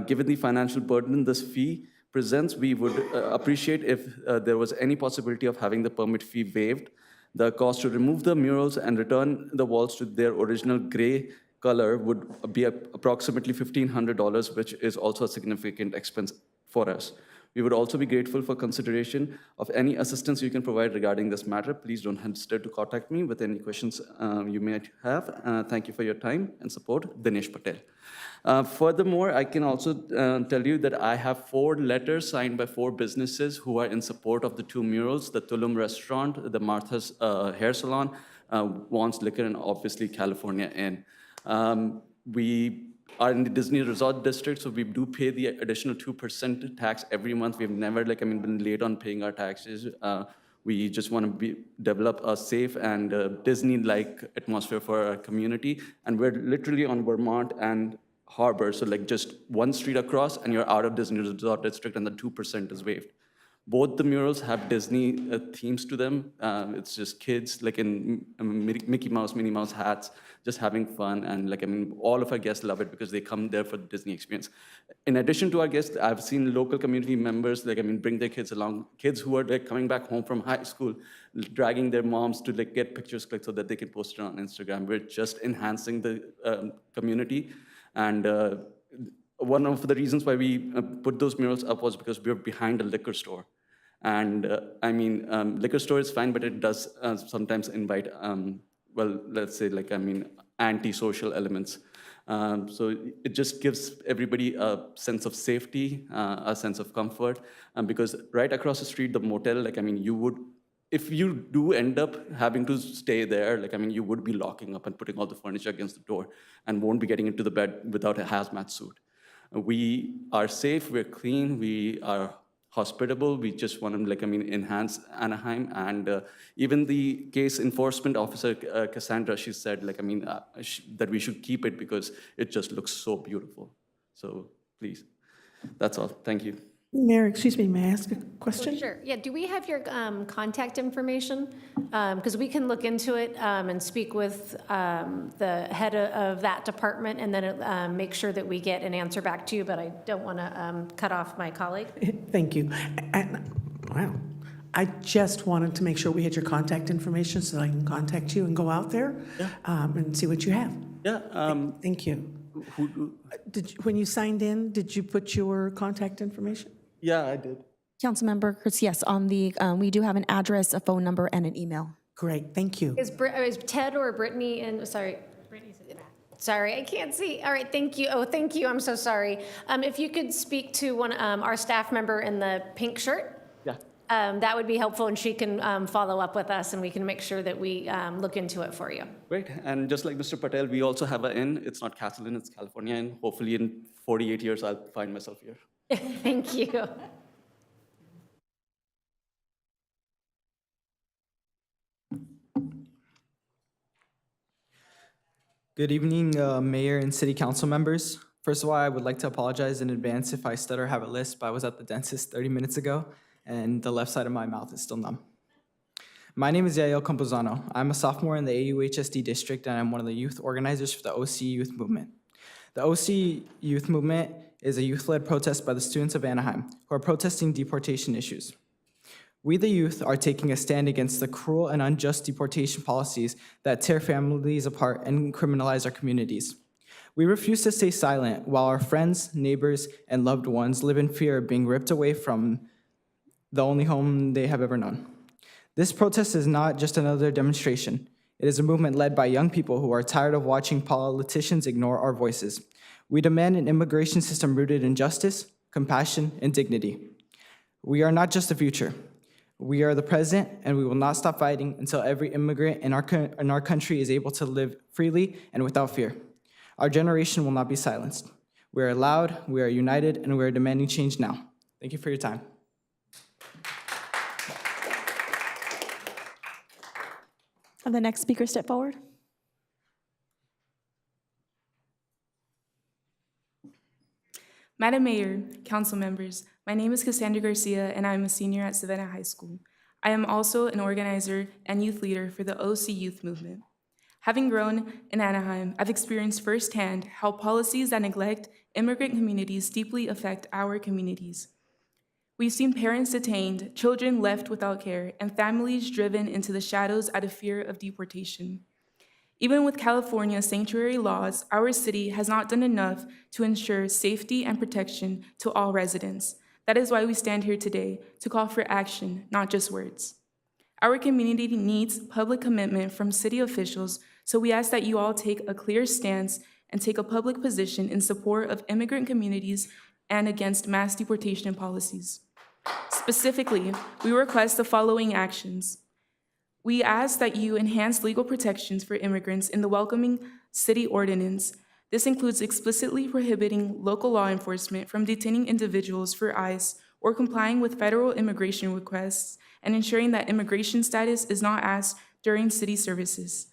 Speaker 18: Given the financial burden this fee presents, we would appreciate if there was any possibility of having the permit fee waived. The cost to remove the murals and return the walls to their original gray color would be approximately $1,500, which is also a significant expense for us. We would also be grateful for consideration of any assistance you can provide regarding this matter. Please don't hesitate to contact me with any questions you may have. Thank you for your time and support. Dinesh Patel. Furthermore, I can also tell you that I have 4 letters signed by 4 businesses who are in support of the 2 murals, the Tulum Restaurant, the Martha's Hair Salon, Vaughn's Liquor, and obviously California Inn. We are in the Disney Resort District, so we do pay the additional 2% tax every month. We've never, been late on paying our taxes. We just want to develop a safe and Disney-like atmosphere for our community. And we're literally on Vermont and Harbor, so just one street across and you're out of Disney Resort District and the 2% is waived. Both the murals have Disney themes to them. It's just kids in Mickey Mouse, Minnie Mouse hats, just having fun. And all of our guests love it because they come there for the Disney experience. In addition to our guests, I've seen local community members, bring their kids along, kids who are coming back home from high school, dragging their moms to get pictures clicked so that they can post it on Instagram. We're just enhancing the community. And one of the reasons why we put those murals up was because we were behind a liquor store. And liquor store is fine, but it does sometimes invite, let's say anti-social elements. So it just gives everybody a sense of safety, a sense of comfort, because right across the street, the motel, you would, if you do end up having to stay there, you would be locking up and putting all the furniture against the door and won't be getting into the bed without a hazmat suit. We are safe, we're clean, we are hospitable. We just want to enhance Anaheim. And even the case enforcement officer, Cassandra, she said that we should keep it because it just looks so beautiful. So please, that's all. Thank you.
Speaker 4: Mayor, excuse me, may I ask a question?
Speaker 1: Oh, sure. Yeah, do we have your contact information? Because we can look into it and speak with the head of that department and then make sure that we get an answer back to you, but I don't want to cut off my colleague.
Speaker 4: Thank you. Wow. I just wanted to make sure we had your contact information so I can contact you and go out there and see what you have.
Speaker 18: Yeah.
Speaker 4: Thank you. When you signed in, did you put your contact information?
Speaker 18: Yeah, I did.
Speaker 2: Councilmember Kurtz, yes, on the, we do have an address, a phone number, and an email.
Speaker 4: Great, thank you.
Speaker 1: Is Ted or Brittany in? Sorry. Brittany's in the back. Sorry, I can't see. All right, thank you. Oh, thank you. I'm so sorry. If you could speak to our staff member in the pink shirt.
Speaker 18: Yeah.
Speaker 1: That would be helpful, and she can follow up with us, and we can make sure that we look into it for you.
Speaker 18: Great. And just like Mr. Patel, we also have an inn. It's not Castle Inn, it's California Inn. Hopefully in 48 years, I'll find myself here.
Speaker 1: Thank you.
Speaker 19: Good evening, Mayor and City Council members. First of all, I would like to apologize in advance if I stutter, have a lisp. I was at the dentist 30 minutes ago, and the left side of my mouth is still numb. My name is Yael Campuzano. I'm a sophomore in the AUHSD district, and I'm one of the youth organizers for the OC Youth Movement. The OC Youth Movement is a youth-led protest by the students of Anaheim who are protesting deportation issues. We, the youth, are taking a stand against the cruel and unjust deportation policies that tear families apart and criminalize our communities. We refuse to stay silent while our friends, neighbors, and loved ones live in fear of being ripped away from the only home they have ever known. This protest is not just another demonstration. It is a movement led by young people who are tired of watching politicians ignore our voices. We demand an immigration system rooted in justice, compassion, and dignity. We are not just the future. We are the present, and we will not stop fighting until every immigrant in our country is able to live freely and without fear. Our generation will not be silenced. We are loud, we are united, and we are demanding change now. Thank you for your time.
Speaker 2: And the next speaker step forward.
Speaker 20: Madam Mayor, council members, my name is Cassandra Garcia, and I am a senior at Savannah High School. I am also an organizer and youth leader for the OC Youth Movement. Having grown in Anaheim, I've experienced firsthand how policies that neglect immigrant communities deeply affect our communities. We've seen parents detained, children left without care, and families driven into the shadows out of fear of deportation. Even with California's sanctuary laws, our city has not done enough to ensure safety and protection to all residents. That is why we stand here today, to call for action, not just words. Our community needs public commitment from city officials, so we ask that you all take a clear stance and take a public position in support of immigrant communities and against mass deportation policies. Specifically, we request the following actions. We ask that you enhance legal protections for immigrants in the welcoming city ordinance. This includes explicitly prohibiting local law enforcement from detaining individuals for ICE or complying with federal immigration requests, and ensuring that immigration status is not asked during city services,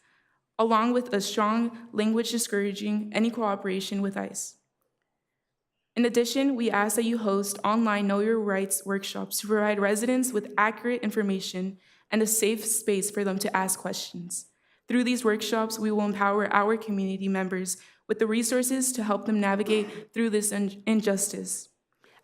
Speaker 20: along with a strong language discouraging any cooperation with ICE. In addition, we ask that you host online Know Your Rights workshops to provide residents with accurate information and a safe space for them to ask questions. Through these workshops, we will empower our community members with the resources to help them navigate through this injustice.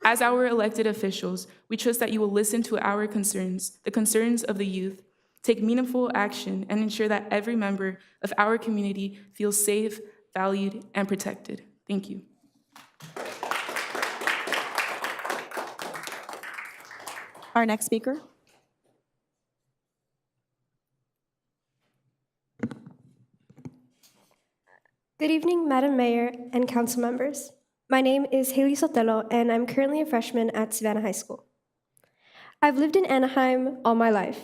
Speaker 20: As our elected officials, we trust that you will listen to our concerns, the concerns of the youth, take meaningful action, and ensure that every member of our community feels safe, valued, and protected. Thank you.
Speaker 2: Our next speaker.
Speaker 21: Good evening, Madam Mayor and council members. My name is Haley Sotelo, and I'm currently a freshman at Savannah High School. I've lived in Anaheim all my life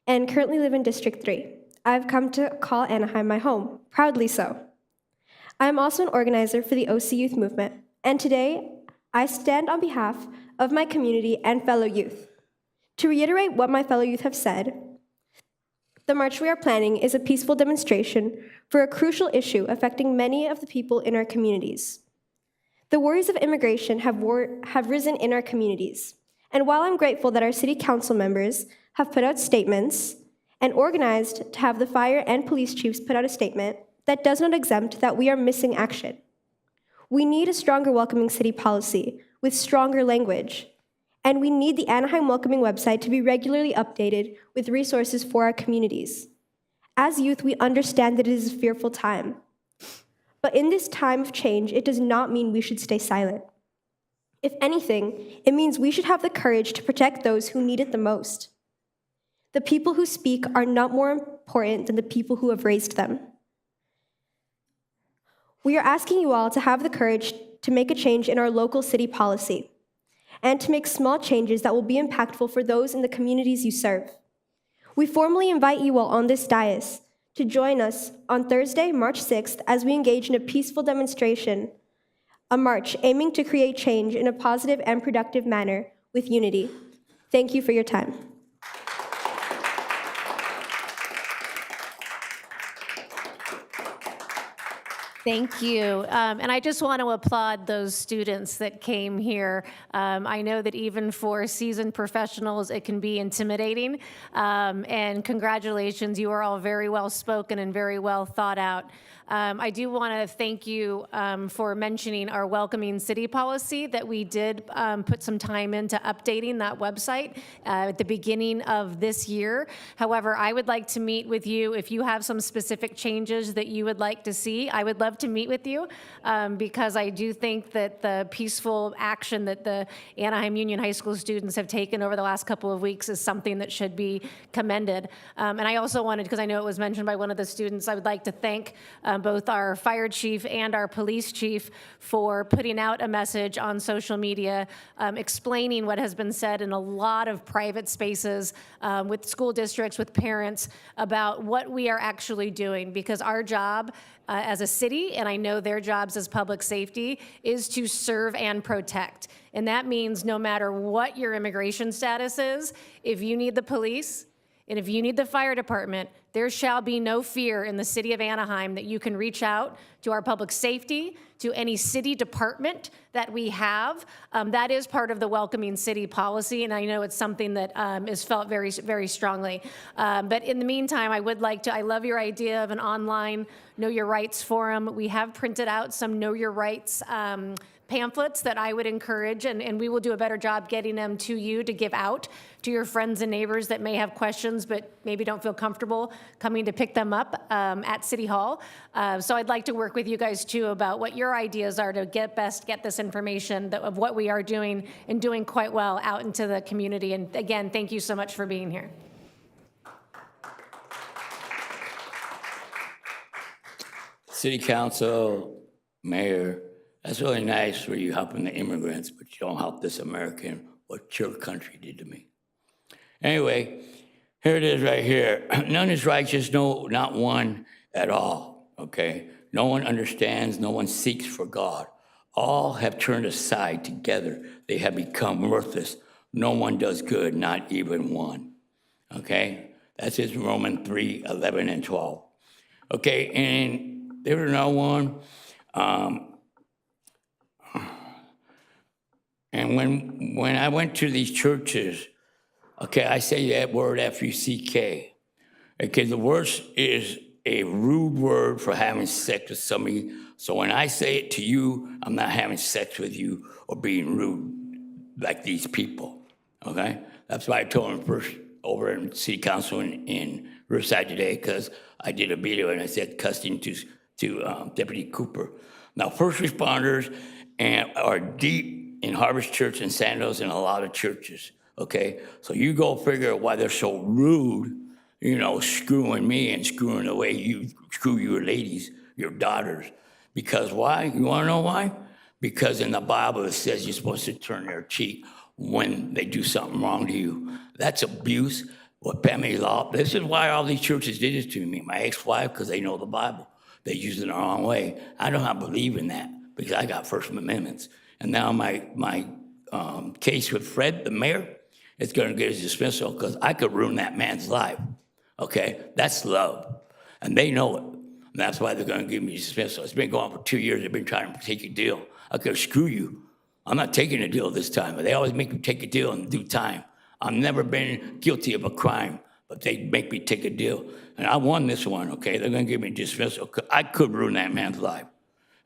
Speaker 21: and currently live in District 3. I've come to call Anaheim my home, proudly so. I'm also an organizer for the OC Youth Movement, and today I stand on behalf of my community and fellow youth. To reiterate what my fellow youth have said, the march we are planning is a peaceful demonstration for a crucial issue affecting many of the people in our communities. The worries of immigration have risen in our communities, and while I'm grateful that our city council members have put out statements and organized to have the fire and police chiefs put out a statement, that does not exempt that we are missing action. We need a stronger welcoming city policy with stronger language, and we need the Anaheim Welcoming website to be regularly updated with resources for our communities. As youth, we understand that it is a fearful time. But in this time of change, it does not mean we should stay silent. If anything, it means we should have the courage to protect those who need it the most. The people who speak are not more important than the people who have raised them. We are asking you all to have the courage to make a change in our local city policy and to make small changes that will be impactful for those in the communities you serve. We formally invite you all on this dais to join us on Thursday, March 6th, as we engage in a peaceful demonstration, a march aiming to create change in a positive and productive manner with unity. Thank you for your time.
Speaker 1: Thank you. And I just want to applaud those students that came here. I know that even for seasoned professionals, it can be intimidating. And congratulations, you are all very well spoken and very well thought out. I do want to thank you for mentioning our welcoming city policy that we did put some time into updating that website at the beginning of this year. However, I would like to meet with you if you have some specific changes that you would like to see. I would love to meet with you because I do think that the peaceful action that the Anaheim Union High School students have taken over the last couple of weeks is something that should be commended. And I also wanted, because I know it was mentioned by one of the students, I would like to thank both our fire chief and our police chief for putting out a message on social media explaining what has been said in a lot of private spaces with school districts, with parents, about what we are actually doing, because our job as a city, and I know their jobs as public safety, is to serve and protect. And that means no matter what your immigration status is, if you need the police, and if you need the fire department, there shall be no fear in the city of Anaheim that you can reach out to our public safety, to any city department that we have. That is part of the welcoming city policy, and I know it's something that is felt very, very strongly. But in the meantime, I would like to, I love your idea of an online Know Your Rights forum. We have printed out some Know Your Rights pamphlets that I would encourage, and we will do a better job getting them to you to give out to your friends and neighbors that may have questions but maybe don't feel comfortable coming to pick them up at City Hall. So I'd like to work with you guys too about what your ideas are to get this information of what we are doing and doing quite well out into the community. And again, thank you so much for being here.
Speaker 6: City Council, Mayor, that's really nice where you're helping the immigrants, but you don't help this American, what your country did to me. Anyway, here it is right here. None is righteous, no, not one at all, okay? No one understands, no one seeks for God. All have turned aside together. They have become worthless. No one does good, not even one, okay? That's in Romans 3, 11 and 12. Okay, and there was no one. And when I went to these churches, okay, I say that word F-U-C-K. Okay, the word is a rude word for having sex with somebody. So when I say it to you, I'm not having sex with you or being rude like these people, okay? That's why I told them first over in City Council in Riverside today, because I did a video and I said cussing to Deputy Cooper. Now, first responders are deep in Harvest Church and Sandals and a lot of churches, okay? So you go figure out why they're so rude, you know, screwing me and screwing the way you screw your ladies, your daughters. Because why? You wanna know why? Because in the Bible it says you're supposed to turn their cheek when they do something wrong to you. That's abuse. What family law? This is why all these churches did this to me. My ex-wife, because they know the Bible. They use it the wrong way. I don't believe in that because I got First Amendments. And now my case with Fred, the mayor, is going to get his dismissal because I could ruin that man's life. Okay, that's love, and they know it. And that's why they're going to give me dismissal. It's been going on for 2 years. They've been trying to take a deal. I could screw you. I'm not taking a deal this time, but they always make me take a deal in due time. I've never been guilty of a crime, but they make me take a deal. And I won this one, okay? They're gonna give me dismissal. I could ruin that man's life,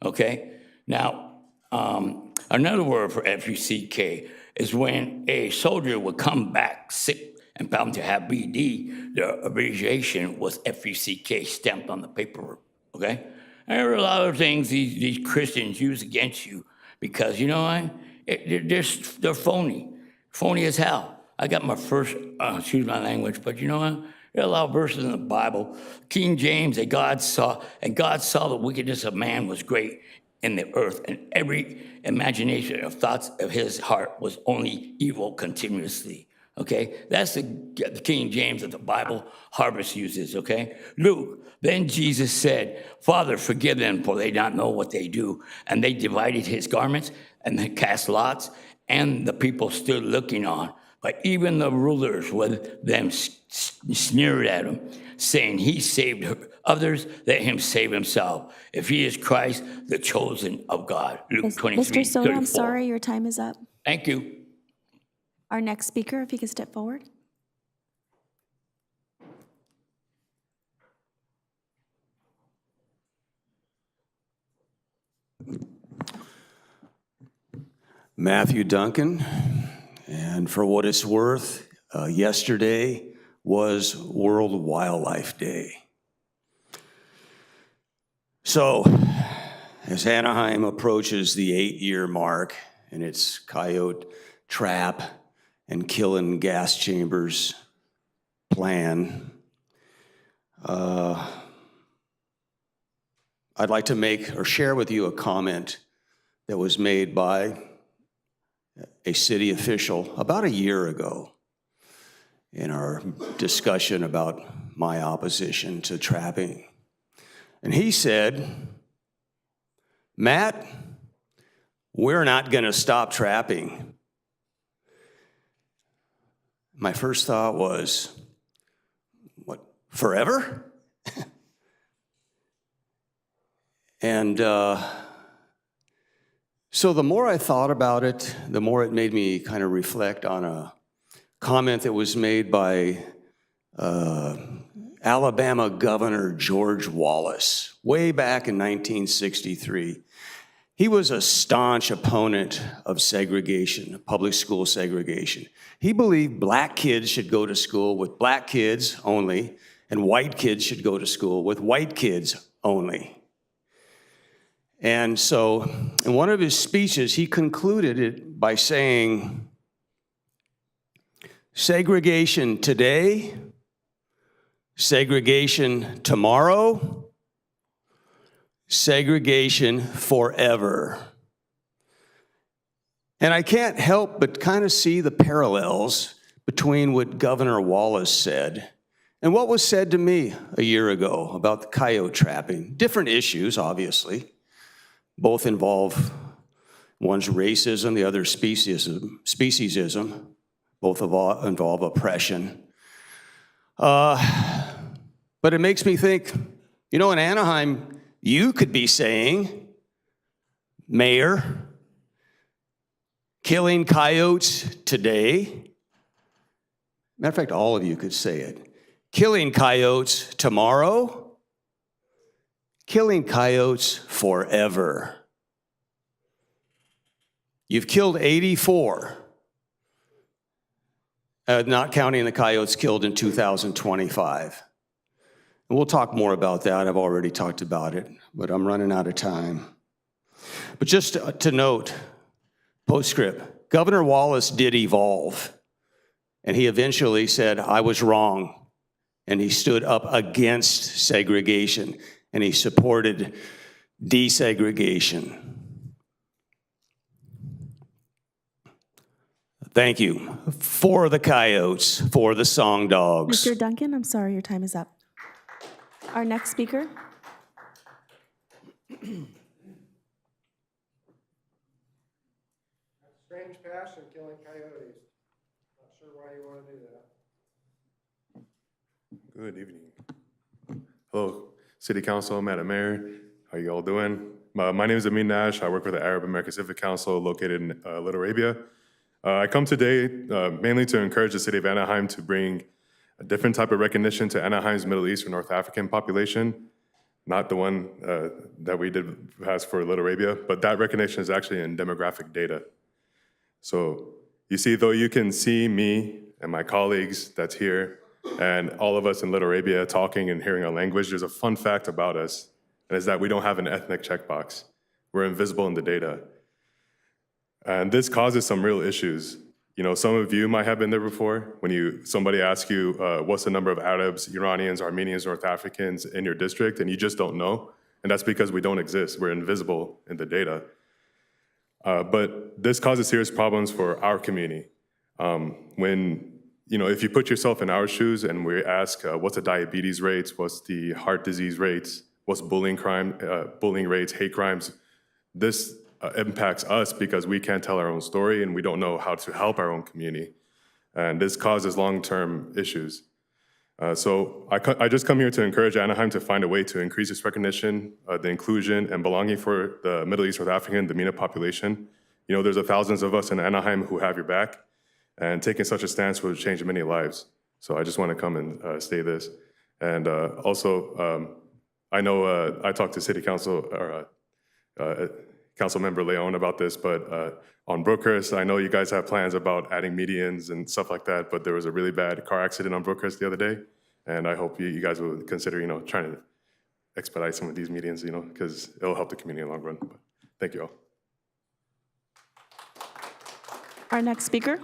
Speaker 6: okay? Now, another word for F-U-C-K is when a soldier would come back sick and found to have BD, the abbreviation was F-U-C-K stamped on the paperwork, okay? And there are a lot of things these Christians use against you because, you know what? They're phony as hell. I got my first, excuse my language, but you know what? There are a lot of verses in the Bible. King James, and God saw the wickedness of man was great in the earth, and every imagination of thoughts of his heart was only evil continuously. Okay, that's the King James that the Bible Harvest uses. Okay, Luke. Then Jesus said, "Father, forgive them, for they don't know what they do." And they divided his garments and they cast lots, and the people stood looking on. But even the rulers with them sneered at him, saying, "He saved others, let him save himself. If he is Christ, the chosen of God." Luke 23,
Speaker 2: Mr. Soto,
Speaker 6: 34.
Speaker 2: I'm sorry, your time is up.
Speaker 6: Thank you.
Speaker 2: Our next speaker, if he could step forward.
Speaker 22: Matthew Duncan, and for what it's worth, yesterday was World Wildlife Day. So, as Anaheim approaches the 8-year mark in its coyote trap and killing gas chambers plan, I'd like to make or share with you a comment that was made by a city official about a year ago in our discussion about my opposition to trapping. And he said, "Matt, we're not going to stop trapping." My first thought was, what, forever? And so the more I thought about it, the more it made me kind of reflect on a comment that was made by Alabama Governor George Wallace way back in 1963. He was a staunch opponent of segregation, public school segregation. He believed black kids should go to school with black kids only, and white kids should go to school with white kids only. And so in one of his speeches, he concluded it by saying, segregation today, segregation tomorrow, segregation forever. And I can't help but kind of see the parallels between what Governor Wallace said and what was said to me a year ago about the coyote trapping. Different issues, obviously. Both involve, one's racism, the other speciesism. Both involve oppression. But it makes me think, in Anaheim, you could be saying, Mayor, killing coyotes today. Matter of fact, all of you could say it. Killing coyotes tomorrow, killing coyotes forever. You've killed 84, not counting the coyotes killed in 2025. And we'll talk more about that. I've already talked about it, but I'm running out of time. But just to note, postscript, Governor Wallace did evolve, and he eventually said, I was wrong. And he stood up against segregation, and he supported desegregation. Thank you. For the coyotes, for the song dogs.
Speaker 2: Mr. Duncan, I'm sorry, your time is up. Our next speaker.
Speaker 7: Strange passion, killing coyotes. Not sure why you want to do that.
Speaker 9: Good evening. Hello, City Council, Madam Mayor. How you all doing? My name is Amin Nash. I work with the Arab American Civic Council located in Little Arabia. I come today mainly to encourage the city of Anaheim to bring a different type of recognition to Anaheim's Middle East or North African population, not the one that we did pass for Little Arabia, but that recognition is actually in demographic data. So you see, though you can see me and my colleagues that's here and all of us in Little Arabia talking and hearing our language, there's a fun fact about us, and it's that we don't have an ethnic checkbox. We're invisible in the data. And this causes some real issues. Some of you might have been there before when somebody asks you, what's the number of Arabs, Iranians, Armenians, North Africans in your district, and you just don't know. And that's because we don't exist. We're invisible in the data. But this causes serious problems for our community. If you put yourself in our shoes and we ask, what's the diabetes rates, what's the heart disease rates, what's bullying rates, hate crimes, this impacts us because we can't tell our own story and we don't know how to help our own community. And this causes long-term issues. So I just come here to encourage Anaheim to find a way to increase its recognition, the inclusion and belonging for the Middle East, North African, the MENA population. There's thousands of us in Anaheim who have your back, and taking such a stance would change many lives. So I just want to come and say this. And also, I know I talked to City Council or Council Member Leon about this, but on Brookhurst, I know you guys have plans about adding medians and stuff like that, but there was a really bad car accident on Brookhurst the other day, and I hope you guys will consider, trying to expedite some of these medians, because it'll help the community in the long run. But thank you all.
Speaker 2: Our next speaker.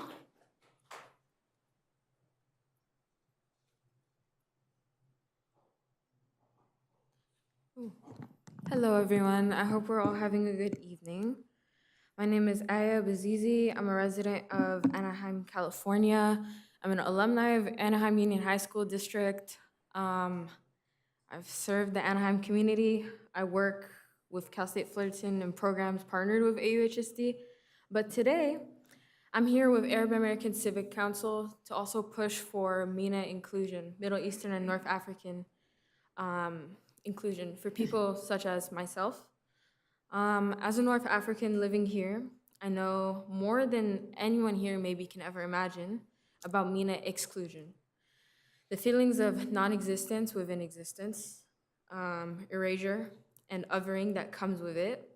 Speaker 23: Hello, everyone. I hope we're all having a good evening. My name is Aya Bazizi. I'm a resident of Anaheim, California. I'm an alumni of Anaheim Union High School District. I've served the Anaheim community. I work with Cal State Fullerton and programs partnered with AUHSD. But today, I'm here with Arab American Civic Council to also push for MENA inclusion, Middle Eastern and North African inclusion for people such as myself. As a North African living here, I know more than anyone here maybe can ever imagine about MENA exclusion. The feelings of non-existence within existence, erasure, and othering that comes with it.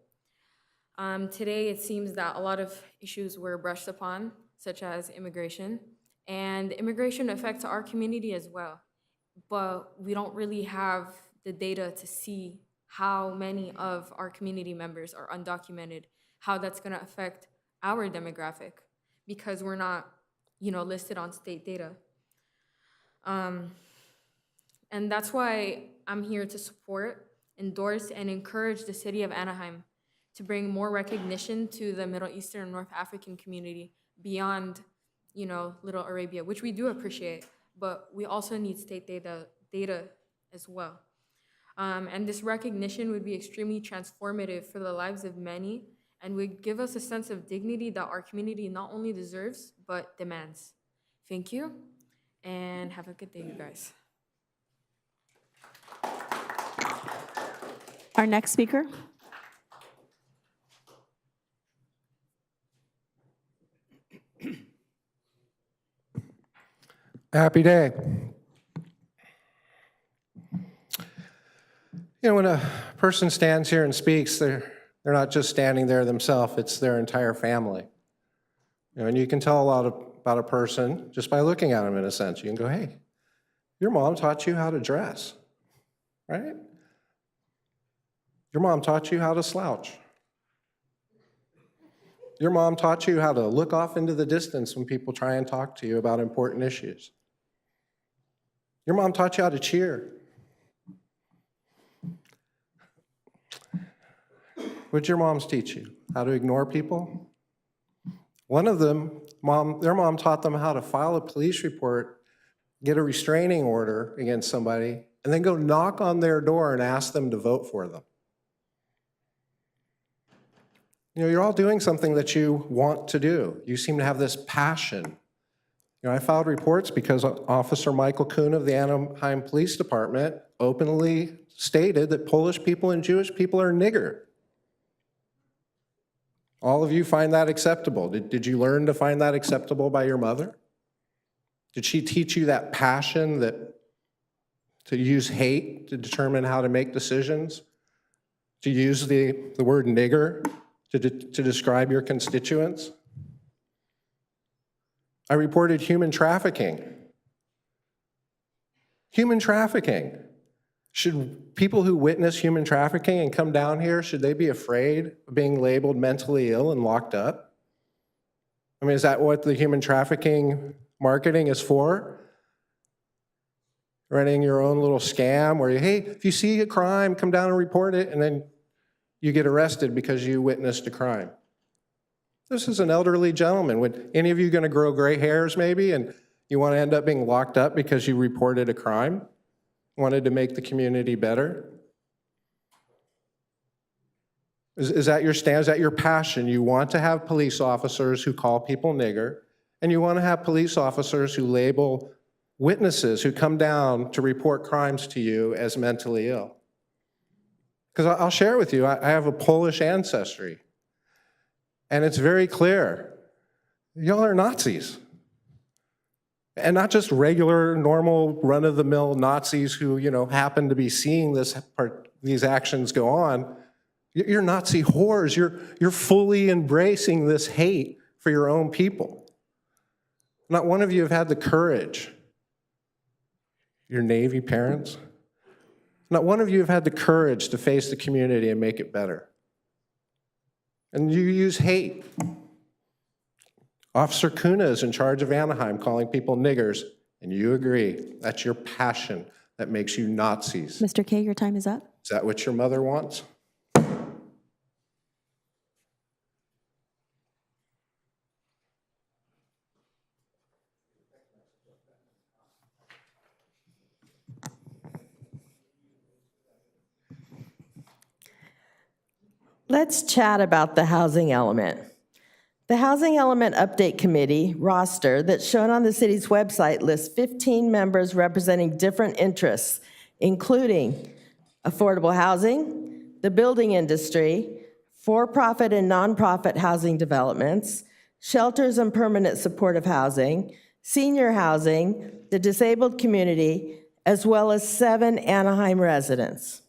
Speaker 23: Today, it seems that a lot of issues were brushed upon, such as immigration, and immigration affects our community as well. but we don't really have the data to see how many of our community members are undocumented, how that's going to affect our demographic, because we're not, listed on state data. And that's why I'm here to support, endorse, and encourage the city of Anaheim to bring more recognition to the Middle Eastern and North African community beyond, Little Arabia, which we do appreciate, but we also need state data as well. And this recognition would be extremely transformative for the lives of many and would give us a sense of dignity that our community not only deserves, but demands. Thank you, and have a good day, you guys.
Speaker 8: Our next speaker.
Speaker 7: Happy day. When a person stands here and speaks, they're not just standing there themselves, it's their entire family. And you can tell a lot about a person just by looking at them, in a sense. You can go, hey, your mom taught you how to dress, right? Your mom taught you how to slouch. Your mom taught you how to look off into the distance when people try and talk to you about important issues. Your mom taught you how to cheer. What did your moms teach you? How to ignore people? One of them, their mom taught them how to file a police report, get a restraining order against somebody, and then go knock on their door and ask them to vote for them. You're all doing something that you want to do. You seem to have this passion. I filed reports because Officer Michael Kuhn of the Anaheim Police Department openly stated that Polish people and Jewish people are nigger. All of you find that acceptable. Did you learn to find that acceptable by your mother? Did she teach you that passion to use hate to determine how to make decisions? To use the word nigger to describe your constituents? I reported human trafficking. Human trafficking. Should people who witness human trafficking and come down here, should they be afraid of being labeled mentally ill and locked up? I mean, is that what the human trafficking marketing is for? Running your own little scam where, hey, if you see a crime, come down and report it, and then you get arrested because you witnessed a crime. This is an elderly gentleman. Would any of you going to grow gray hairs maybe, and you want to end up being locked up because you reported a crime? Wanted to make the community better? Is that your stand? Is that your passion? You want to have police officers who call people nigger, and you want to have police officers who label witnesses who come down to report crimes to you as mentally ill. Because I'll share with you, I have a Polish ancestry, and it's very clear, y'all are Nazis. And not just regular, normal, run-of-the-mill Nazis who, happen to be seeing these actions go on. You're Nazi whores. You're fully embracing this hate for your own people. Not one of you have had the courage, your Navy parents, not one of you have had the courage to face the community and make it better. And you use hate. Officer Kuna is in charge of Anaheim calling people niggers, and you agree. That's your passion that makes you Nazis.
Speaker 8: Mr. K, your time is up.
Speaker 7: Is that what your mother wants?
Speaker 10: Let's chat about the housing element. The Housing Element Update Committee roster that's shown on the city's website lists 15 members representing different interests, including affordable housing, the building industry, for-profit and nonprofit housing developments, shelters and permanent supportive housing, senior housing, the disabled community, as well as 7 Anaheim residents.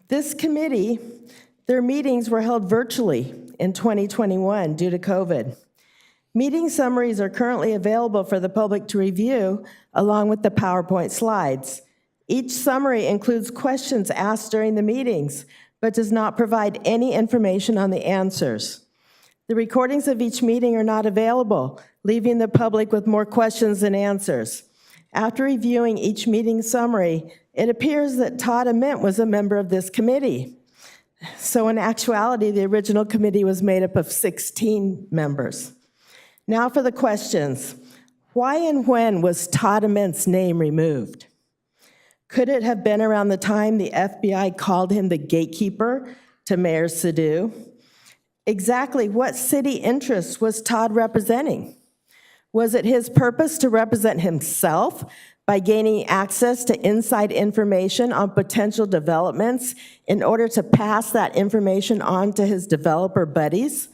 Speaker 10: This committee, their meetings were held virtually in 2021 due to COVID. Meeting summaries are currently available for the public to review, along with the PowerPoint slides. Each summary includes questions asked during the meetings, but does not provide any information on the answers. The recordings of each meeting are not available, leaving the public with more questions than answers. After reviewing each meeting summary, it appears that Todd Ament was a member of this committee. So in actuality, the original committee was made up of 16 members. Now for the questions. Why and when was Todd Ament's name removed? Could it have been around the time the FBI called him the gatekeeper to Mayor Sadu? Exactly what city interests was Todd representing? Was it his purpose to represent himself by gaining access to inside information on potential developments in order to pass that information on to his developer buddies?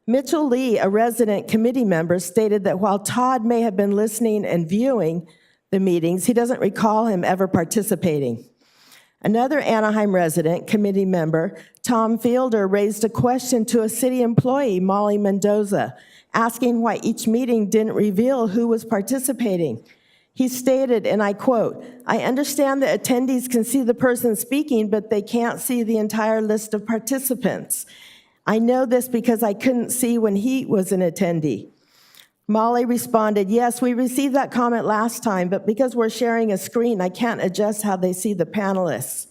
Speaker 10: Mitchell Lee, a resident committee member, stated that while Todd may have been listening and viewing the meetings, he doesn't recall him ever participating. Another Anaheim resident committee member, Tom Fielder, raised a question to a city employee, Molly Mendoza, asking why each meeting didn't reveal who was participating. He stated, and I quote, "I understand that attendees can see the person speaking, but they can't see the entire list of participants. I know this because I couldn't see when he was an attendee." Molly responded, "Yes, we received that comment last time, but because we're sharing a screen, I can't adjust how they see the panelists."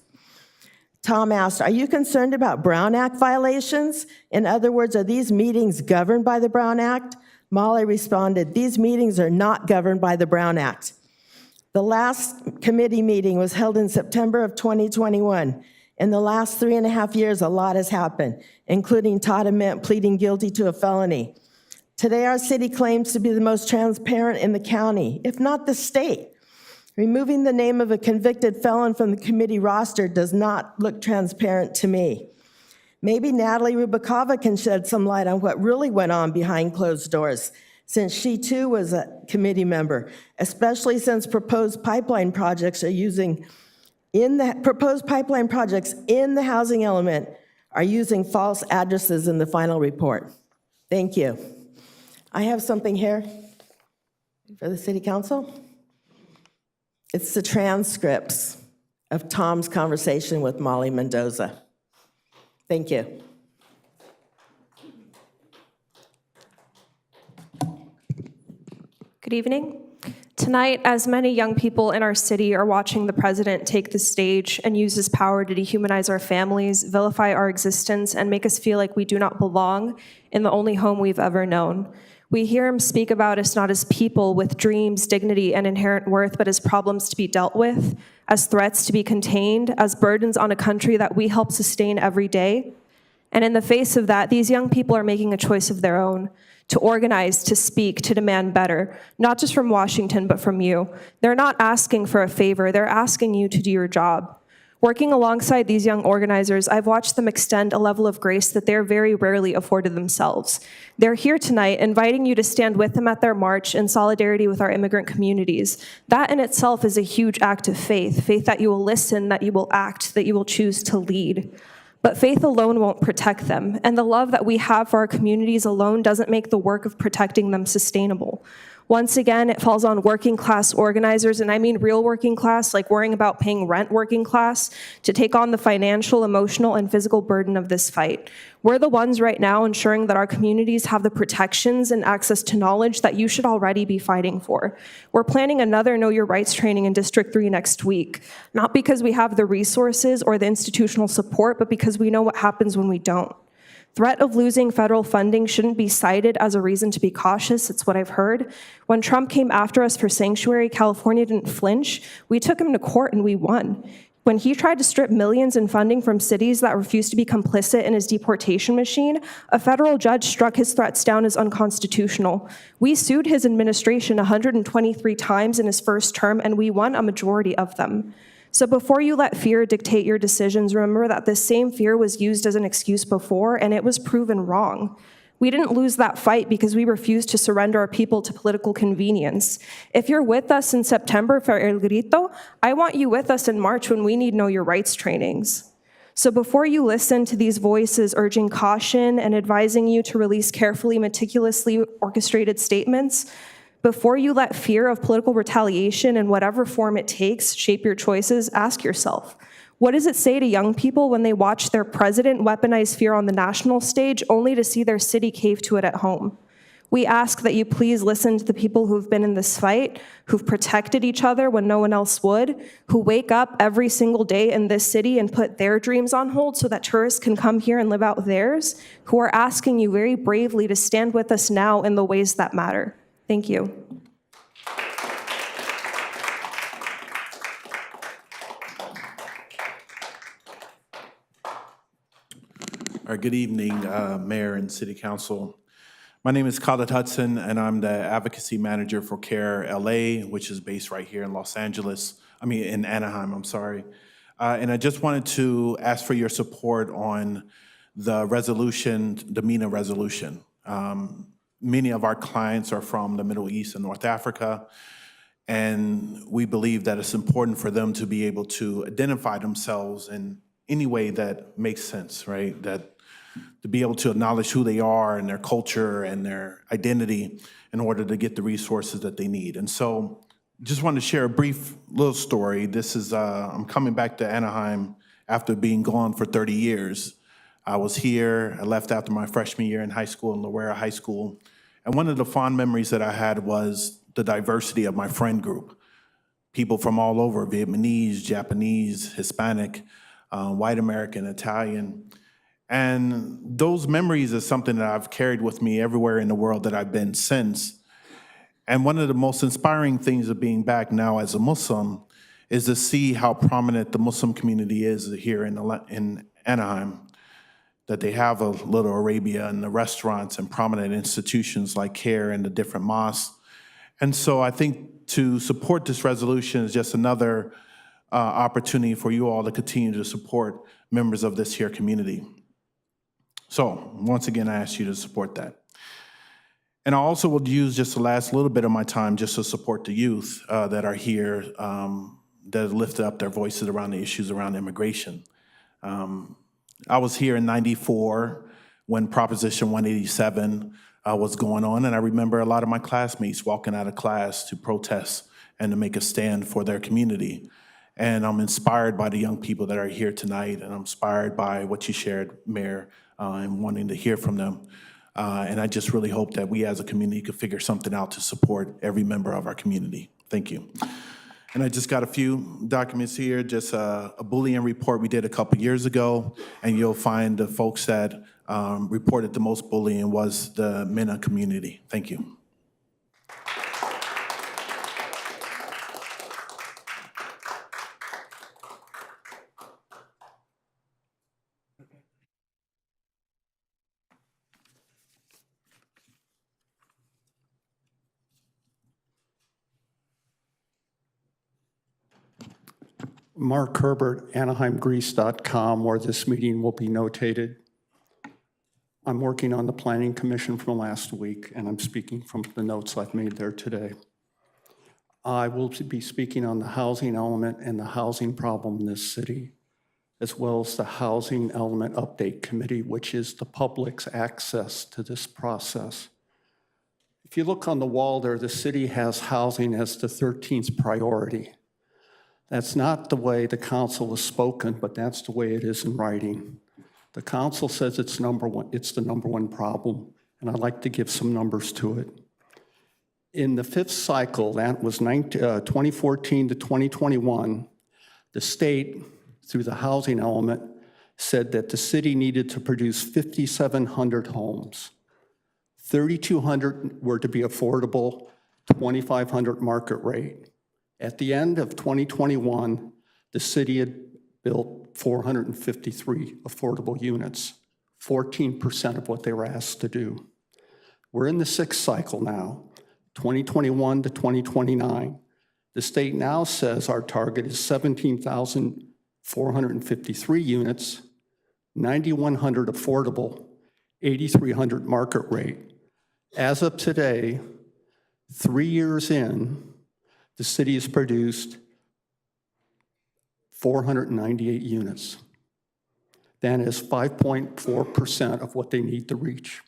Speaker 10: Tom asked, "Are you concerned about Brown Act violations? In other words, are these meetings governed by the Brown Act?" Molly responded, "These meetings are not governed by the Brown Act." The last committee meeting was held in September of 2021. In the last 3.5 years, a lot has happened, including Todd Ament pleading guilty to a felony. Today, our city claims to be the most transparent in the county, if not the state. Removing the name of a convicted felon from the committee roster does not look transparent to me. Maybe Natalie Rubakova can shed some light on what really went on behind closed doors, since she too was a committee member, especially since proposed pipeline projects in the housing element are using false addresses in the final report. Thank you. I have something here for the city council. It's the transcripts of Tom's conversation with Molly Mendoza. Thank you.
Speaker 3: Good evening. Tonight, as many young people in our city are watching the president take the stage and use his power to dehumanize our families, vilify our existence, and make us feel like we do not belong in the only home we've ever known. We hear him speak about us not as people with dreams, dignity, and inherent worth, but as problems to be dealt with, as threats to be contained, as burdens on a country that we help sustain every day. And in the face of that, these young people are making a choice of their own, to organize, to speak, to demand better, not just from Washington, but from you. They're not asking for a favor, they're asking you to do your job. Working alongside these young organizers, I've watched them extend a level of grace that they're very rarely afforded themselves. They're here tonight inviting you to stand with them at their march in solidarity with our immigrant communities. That in itself is a huge act of faith, faith that you will listen, that you will act, that you will choose to lead. But faith alone won't protect them, and the love that we have for our communities alone doesn't make the work of protecting them sustainable. Once again, it falls on working class organizers, and I mean real working class, like worrying about paying rent working class, to take on the financial, emotional, and physical burden of this fight. We're the ones right now ensuring that our communities have the protections and access to knowledge that you should already be fighting for. We're planning another Know Your Rights training in District 3 next week, not because we have the resources or the institutional support, but because we know what happens when we don't. Threat of losing federal funding shouldn't be cited as a reason to be cautious. It's what I've heard. When Trump came after us for sanctuary, California didn't flinch. We took him to court and we won. When he tried to strip millions in funding from cities that refused to be complicit in his deportation machine, a federal judge struck his threats down as unconstitutional. We sued his administration 123 times in his first term, and we won a majority of them. So before you let fear dictate your decisions, remember that this same fear was used as an excuse before, and it was proven wrong. We didn't lose that fight because we refused to surrender our people to political convenience. If you're with us in September for El Grito, I want you with us in March when we need Know Your Rights trainings. So before you listen to these voices urging caution and advising you to release carefully, meticulously orchestrated statements, before you let fear of political retaliation in whatever form it takes shape your choices, ask yourself, what does it say to young people when they watch their president weaponize fear on the national stage only to see their city cave to it at home? We ask that you please listen to the people who've been in this fight, who've protected each other when no one else would, who wake up every single day in this city and put their dreams on hold so that tourists can come here and live out theirs, who are asking you very bravely to stand with us now in the ways that matter. Thank you.
Speaker 8: All right, good evening, Mayor and City Council. My name is Khaled Hudson, and I'm the Advocacy Manager for CARE LA, which is based right here in in Anaheim, I'm sorry. And I just wanted to ask for your support on the resolution, the MENA resolution. Many of our clients are from the Middle East and North Africa, and we believe that it's important for them to be able to identify themselves in any way that makes sense, right? That to be able to acknowledge who they are and their culture and their identity in order to get the resources that they need. And so just wanted to share a brief little story. This is, I'm coming back to Anaheim after being gone for 30 years. I was here, I left after my freshman year in high school in Loera High School. And one of the fond memories that I had was the diversity of my friend group. People from all over, Vietnamese, Japanese, Hispanic, white American, Italian. And those memories is something that I've carried with me everywhere in the world that I've been since. And one of the most inspiring things of being back now as a Muslim is to see how prominent the Muslim community is here in Anaheim, that they have a Little Arabia and the restaurants and prominent institutions like CARE and the different mosques. And so I think to support this resolution is just another opportunity for you all to continue to support members of this here community. So once again, I ask you to support that. And I also will use just the last little bit of my time just to support the youth that are here, that have lifted up their voices around the issues around immigration. I was here in '94 when Proposition 187 was going on, and I remember a lot of my classmates walking out of class to protest and to make a stand for their community. And I'm inspired by the young people that are here tonight, and I'm inspired by what you shared, Mayor, and wanting to hear from them. And I just really hope that we as a community could figure something out to support every member of our community. Thank you. And I just got a few documents here, just a bullying report we did a couple years ago, and you'll find the folks that reported the most bullying was the MENA community. Thank you.
Speaker 11: Mark Herbert, AnaheimGreece.com, where this meeting will be notated. I'm working on the Planning Commission from last week, and I'm speaking from the notes I've made there today. I will be speaking on the housing element and the housing problem in this city, as well as the Housing Element Update Committee, which is the public's access to this process. If you look on the wall there, the city has housing as the 13th priority. That's not the way the council has spoken, but that's the way it is in writing. The council says it's the number one problem, and I'd like to give some numbers to it. In the fifth cycle, that was 2014 to 2021, the state, through the housing element, said that the city needed to produce 5,700 homes. 3,200 were to be affordable, 2,500 market rate. At the end of 2021, the city had built 453 affordable units, 14% of what they were asked to do. We're in the sixth cycle now, 2021 to 2029. The state now says our target is 17,453 units, 9,100 affordable, 8,300 market rate. As of today, 3 years in, the city has produced 498 units. That is 5.4% of what they need to reach.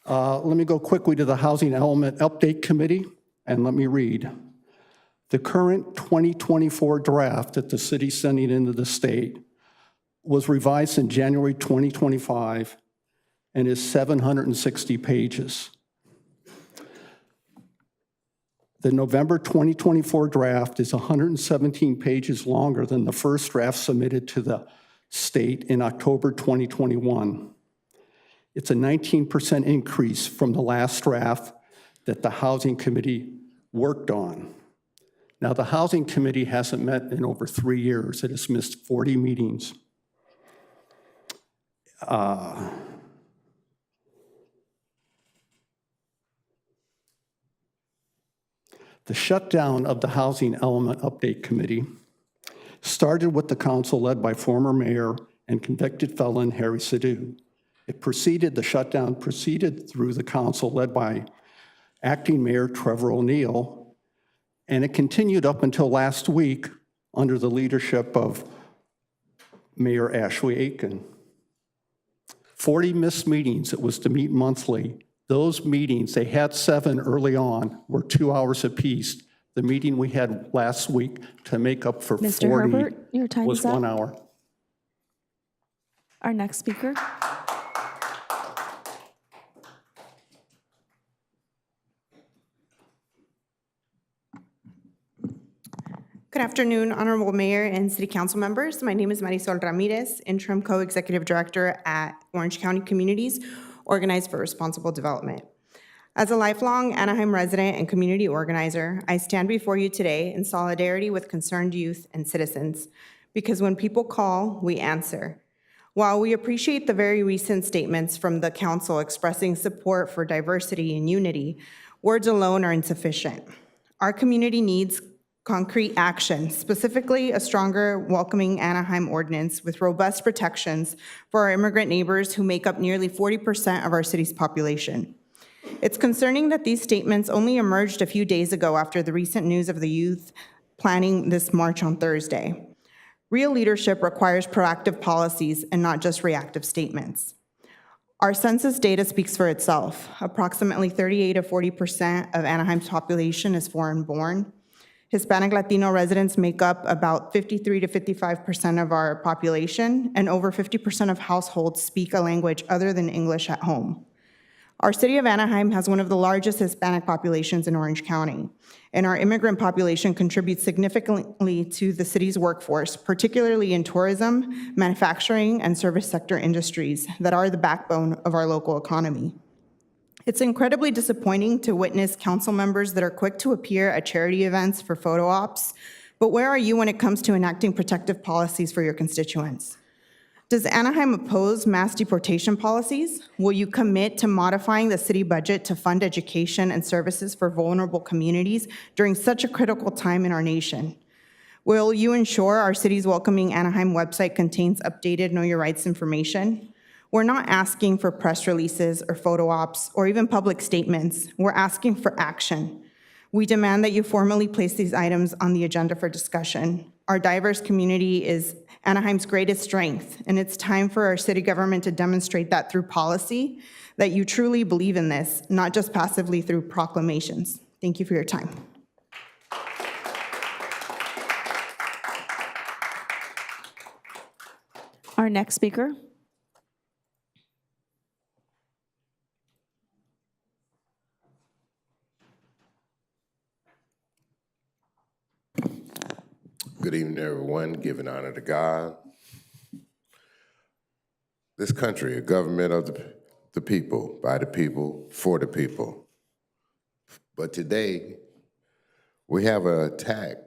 Speaker 11: Let me go quickly to the Housing Element Update Committee, and let me read. The current 2024 draft that the city's sending into the state was revised in January 2025 and is 760 pages. The November 2024 draft is 117 pages longer than the first draft submitted to the state in October 2021. It's a 19% increase from the last draft that the Housing Committee worked on. Now, the Housing Committee hasn't met in over 3 years. It has missed 40 meetings. The shutdown of the Housing Element Update Committee started with the council led by former mayor and convicted felon Harry Sidhu. The shutdown proceeded through the council led by acting mayor Trevor O'Neill, and it continued up until last week under the leadership of Mayor Ashley Aiken. 40 missed meetings. It was to meet monthly. Those meetings, they had 7 early on, were 2 hours apiece. The meeting we had last week to make up for
Speaker 2: Mr.
Speaker 11: 40
Speaker 2: Herbert, your time
Speaker 11: was
Speaker 2: is up.
Speaker 11: 1 hour.
Speaker 2: Our next speaker.
Speaker 12: Good afternoon, Honorable Mayor and City Council members. My name is Marisol Ramirez, Interim Co-Executive Director at Orange County Communities, Organized for Responsible Development. As a lifelong Anaheim resident and community organizer, I stand before you today in solidarity with concerned youth and citizens, because when people call, we answer. While we appreciate the very recent statements from the Council expressing support for diversity and unity, words alone are insufficient. Our community needs concrete action, specifically a stronger welcoming Anaheim ordinance with robust protections for our immigrant neighbors who make up nearly 40% of our city's population. It's concerning that these statements only emerged a few days ago after the recent news of the youth planning this march on Thursday. Real leadership requires proactive policies and not just reactive statements. Our census data speaks for itself. Approximately 38 to 40% of Anaheim's population is foreign-born. Hispanic Latino residents make up about 53 to 55% of our population, and over 50% of households speak a language other than English at home. Our city of Anaheim has one of the largest Hispanic populations in Orange County, and our immigrant population contributes significantly to the city's workforce, particularly in tourism, manufacturing, and service sector industries that are the backbone of our local economy. It's incredibly disappointing to witness council members that are quick to appear at charity events for photo ops, but where are you when it comes to enacting protective policies for your constituents? Does Anaheim oppose mass deportation policies? Will you commit to modifying the city budget to fund education and services for vulnerable communities during such a critical time in our nation? Will you ensure our city's Welcoming Anaheim website contains updated Know Your Rights information? We're not asking for press releases or photo ops or even public statements. We're asking for action. We demand that you formally place these items on the agenda for discussion. Our diverse community is Anaheim's greatest strength, and it's time for our city government to demonstrate that through policy, that you truly believe in this, not just passively through proclamations. Thank you for your time.
Speaker 2: Our next speaker.
Speaker 13: Good evening, everyone. Giving honor to God. This country, a government of the people, by the people, for the people. But today, we have an attack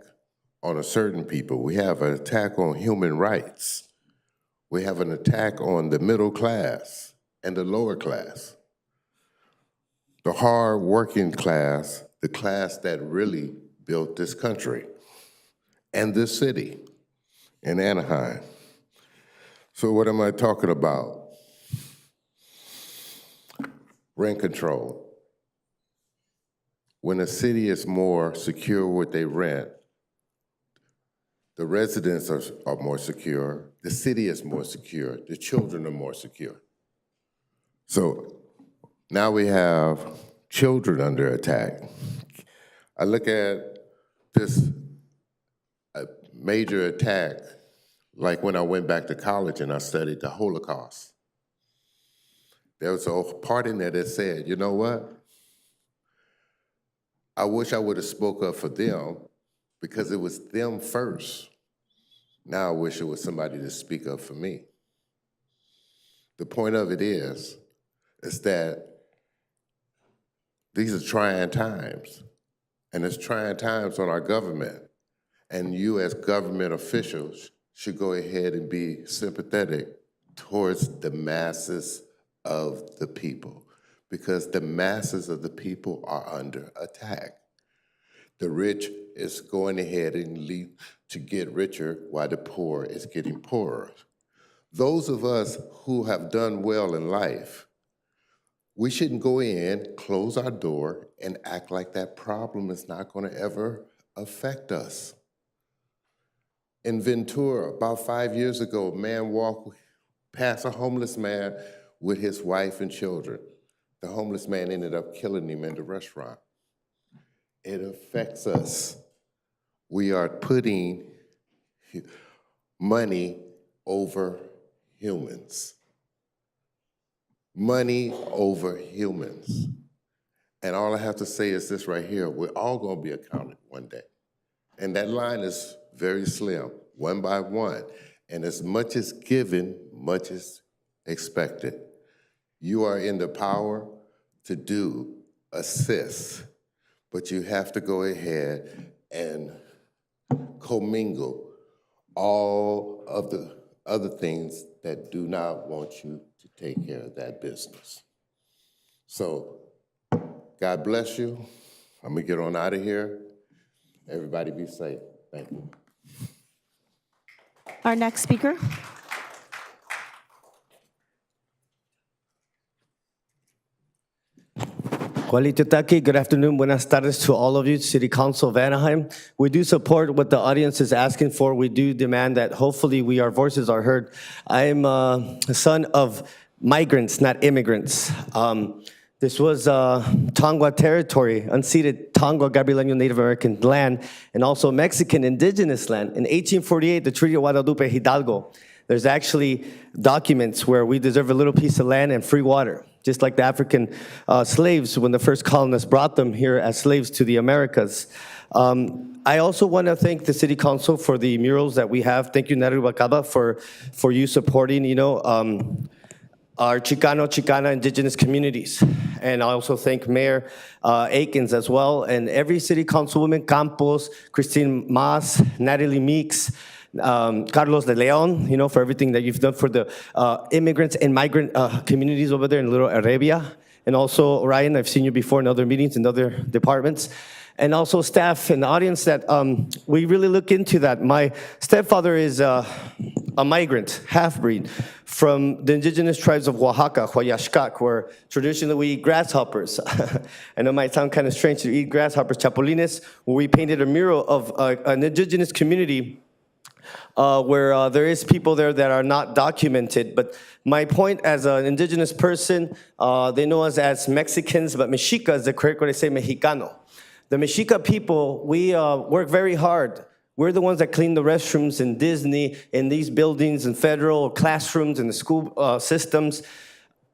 Speaker 13: on a certain people. We have an attack on human rights. We have an attack on the middle class and the lower class. The hard working class, the class that really built this country and this city in Anaheim. So what am I talking about? Rent control. When a city is more secure with their rent, The residents are more secure. The city is more secure. The children are more secure. So now we have children under attack. I look at this major attack like when I went back to college and I studied the Holocaust. There was a part in there that said, you know what? I wish I would have spoke up for them because it was them first. Now I wish it was somebody to speak up for me. The point of it is that these are trying times, and it's trying times on our government. And you as government officials should go ahead and be sympathetic towards the masses of the people, because the masses of the people are under attack. The rich is going ahead and lead to get richer while the poor is getting poorer. Those of us who have done well in life, we shouldn't go in, close our door, and act like that problem is not going to ever affect us. In Ventura, about 5 years ago, a man walked past a homeless man with his wife and children. The homeless man ended up killing him in the restaurant. It affects us. We are putting money over humans. Money over humans. And all I have to say is this right here, we're all gonna be accounted one day. And that line is very slim, one by one. And as much is given, much is expected. You are in the power to do, assist, but you have to go ahead and commingle all of the other things that do not want you to take care of that business. So, God bless you. I'm gonna get on out of here. Everybody be safe. Thank you.
Speaker 2: Our next speaker.
Speaker 14: Good afternoon, buenas tardes to all of you, City Council of Anaheim. We do support what the audience is asking for. We do demand that hopefully our voices are heard. I am a son of migrants, not immigrants. This was Tongva territory, unceded Tongva Gabrielino Native American land, and also Mexican indigenous land. In 1848, the Treaty of Guadalupe Hidalgo, there's actually documents where we deserve a little piece of land and free water, just like the African slaves when the first colonists brought them here as slaves to the Americas. I also want to thank the City Council for the murals that we have. Thank you, Natalie Bacaba, for you supporting, our Chicana indigenous communities. And I also thank Mayor Akins as well, and every City Councilwoman, Campos, Christine Mas, Natalie Meeks, Carlos de Leon, for everything that you've done for the immigrants and migrant communities over there in Little Arabia. And also, Ryan, I've seen you before in other meetings in other departments. And also staff and the audience that we really look into that. My stepfather is a migrant, half-breed, from the indigenous tribes of Oaxaca, Huayashcac, where traditionally we eat grasshoppers. I know it might sound kind of strange to eat grasshoppers, chapulines, where we painted a mural of an indigenous community where there is people there that are not documented. But my point as an indigenous person, they know us as Mexicans, but Mexica is the correct way to say Mexicano. The Mexica people, we work very hard. We're the ones that clean the restrooms in Disney, in these buildings, in federal classrooms, in the school systems.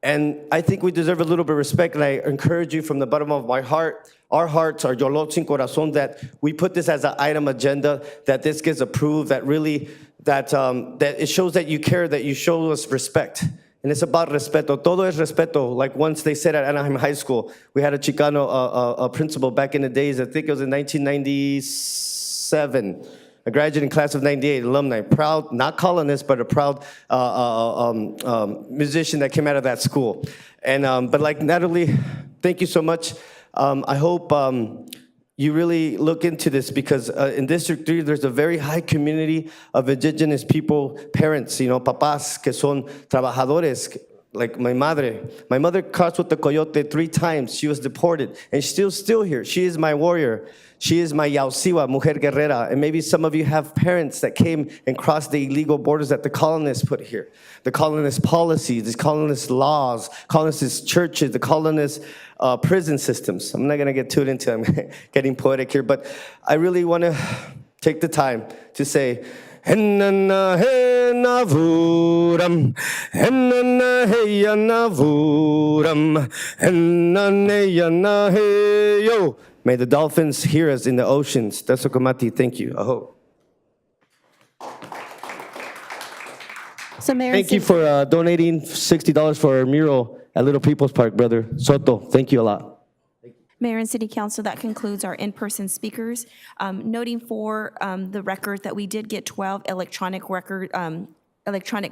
Speaker 14: And I think we deserve a little bit of respect, and I encourage you from the bottom of my heart, our hearts, our Yolotzin Corazon, that we put this as an item agenda, that this gets approved, that really, that it shows that you care, that you show us respect. And it's about respeto. Todo es respeto. Like once they said at Anaheim High School, we had a Chicano a principal back in the days, I think it was in 1997, a graduating class of 98, alumni, proud, not colonist, but a proud musician that came out of that school. And but like Natalie, thank you so much. I hope you really look into this, because in District 3, there's a very high community of indigenous people, parents, papás que son trabajadores, Like my mother crossed with the coyote 3 times. She was deported, and she's still here. She is my warrior. She is my Yausiwa, mujer guerrera. And maybe some of you have parents that came and crossed the illegal borders that the colonists put here. The colonist policies, the colonist laws, colonist churches, the colonist prison systems. I'm not gonna get too into it. I'm getting poetic here, but I really wanna take the time to say, Henna he navuram, henna he navuram, henna he yo. May the dolphins hear us in the oceans. Tesokomati, thank you. Aho.
Speaker 2: So Mayor,
Speaker 14: Thank you for donating $60 for our mural at Little People's Park, Brother Soto. Thank you a lot.
Speaker 2: Mayor and City Council, that concludes our in-person speakers. Noting for the record that we did get 12 electronic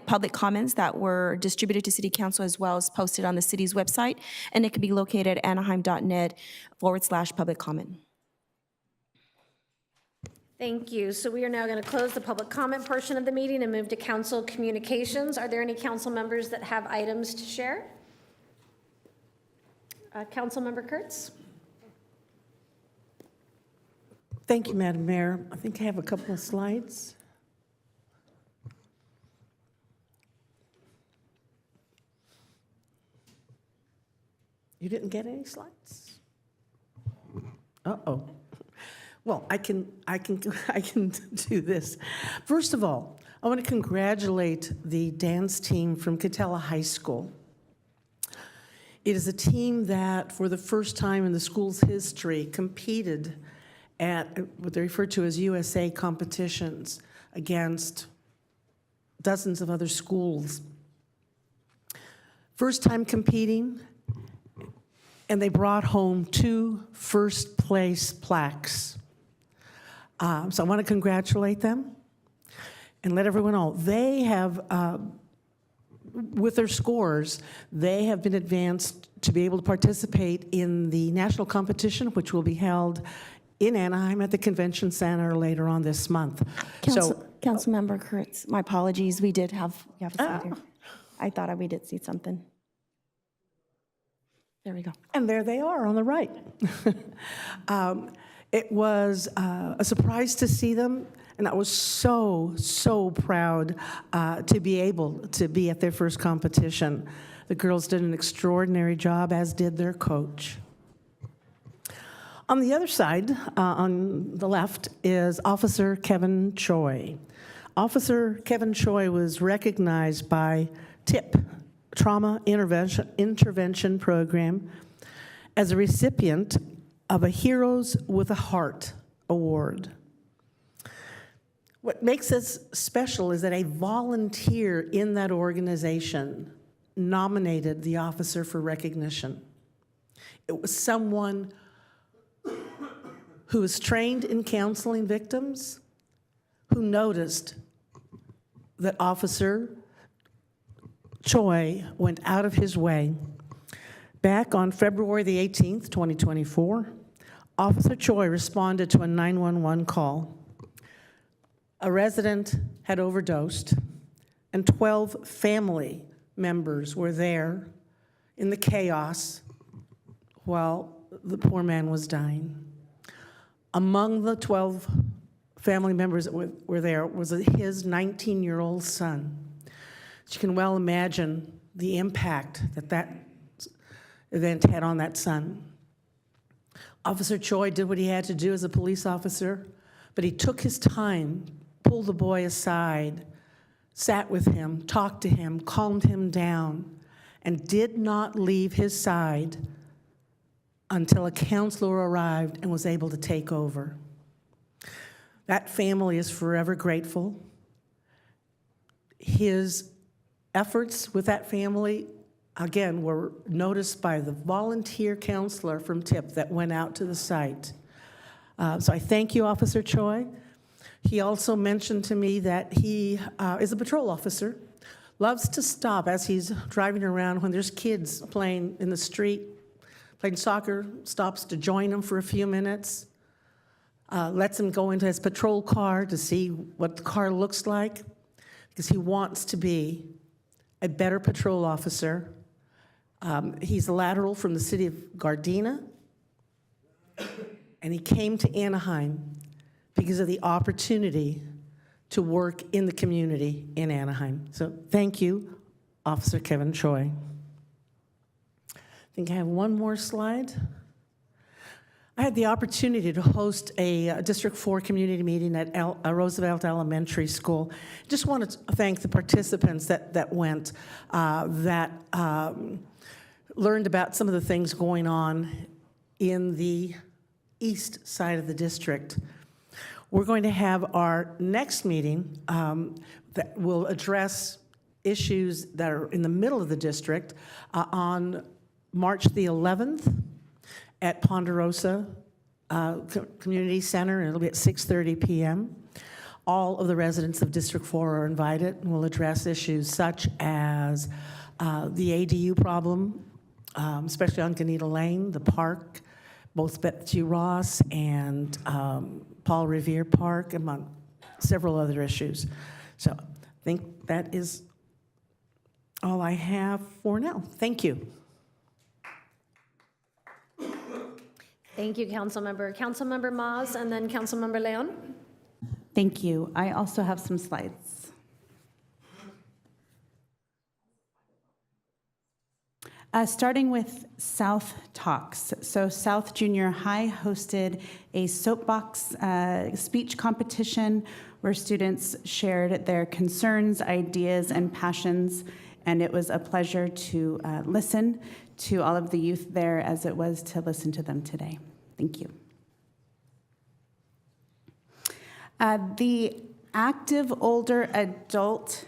Speaker 2: public comments that were distributed to City Council as well as posted on the city's website, and it can be located at anaheim.net/public comment.
Speaker 1: Thank you. So we are now going to close the public comment portion of the meeting and move to council communications. Are there any council members that have items to share? Councilmember Kurtz?
Speaker 4: Thank you, Madam Mayor. I think I have a couple of slides. You didn't get any slides? Uh-oh. Well, I can do this. First of all, I want to congratulate the dance team from Catella High School. It is a team that, for the first time in the school's history, competed at what they refer to as USA competitions against dozens of other schools. First time competing, and they brought home 2 first-place plaques. So I want to congratulate them and let everyone know they have, with their scores, they have been advanced to be able to participate in the national competition, which will be held in Anaheim at the Convention Center later on this month.
Speaker 2: Councilmember Kurtz, my apologies. We did have, you have a slide here. I thought we did see something. There we go.
Speaker 4: And there they are on the right. It was a surprise to see them, and I was so proud to be able to be at their first competition. The girls did an extraordinary job, as did their coach. On the other side, on the left, is Officer Kevin Choi. Officer Kevin Choi was recognized by TIP, Trauma Intervention Program, as a recipient of a Heroes with a Heart award. What makes this special is that a volunteer in that organization nominated the officer for recognition. It was someone who was trained in counseling victims, who noticed that Officer Choi went out of his way. Back on February the 18th, 2024, Officer Choi responded to a 911 call. A resident had overdosed, and 12 family members were there in the chaos while the poor man was dying. Among the 12 family members that were there was his 19-year-old son. You can well imagine the impact that that event had on that son. Officer Choi did what he had to do as a police officer, but he took his time, pulled the boy aside, sat with him, talked to him, calmed him down, and did not leave his side until a counselor arrived and was able to take over. That family is forever grateful. His efforts with that family, again, were noticed by the volunteer counselor from TIP that went out to the site. So I thank you, Officer Choi. He also mentioned to me that he is a patrol officer, loves to stop as he's driving around when there's kids playing in the street, playing soccer, stops to join them for a few minutes, lets him go into his patrol car to see what the car looks like, because he wants to be a better patrol officer. He's a lateral from the city of Gardena, and he came to Anaheim because of the opportunity to work in the community in Anaheim. So thank you, Officer Kevin Choi. I think I have one more slide. I had the opportunity to host a District 4 community meeting at Roosevelt Elementary School. Just want to thank the participants that went, learned about some of the things going on in the east side of the district. We're going to have our next meeting that will address issues that are in the middle of the district on March the 11th at Ponderosa Community Center, and it'll be at 6:30 p.m. All of the residents of District 4 are invited, and we'll address issues such as the ADU problem, especially on Ganita Lane, the park, both Betsy Ross and Paul Revere Park, among several other issues. So I think that is all I have for now. Thank you.
Speaker 1: Thank you, Councilmember. Councilmember Maz and then Councilmember Leon.
Speaker 15: Thank you. I also have some slides. Starting with South Talks. So South Junior High hosted a soapbox speech competition where students shared their concerns, ideas, and passions, and it was a pleasure to listen to all of the youth there as it was to listen to them today. Thank you. The active older adult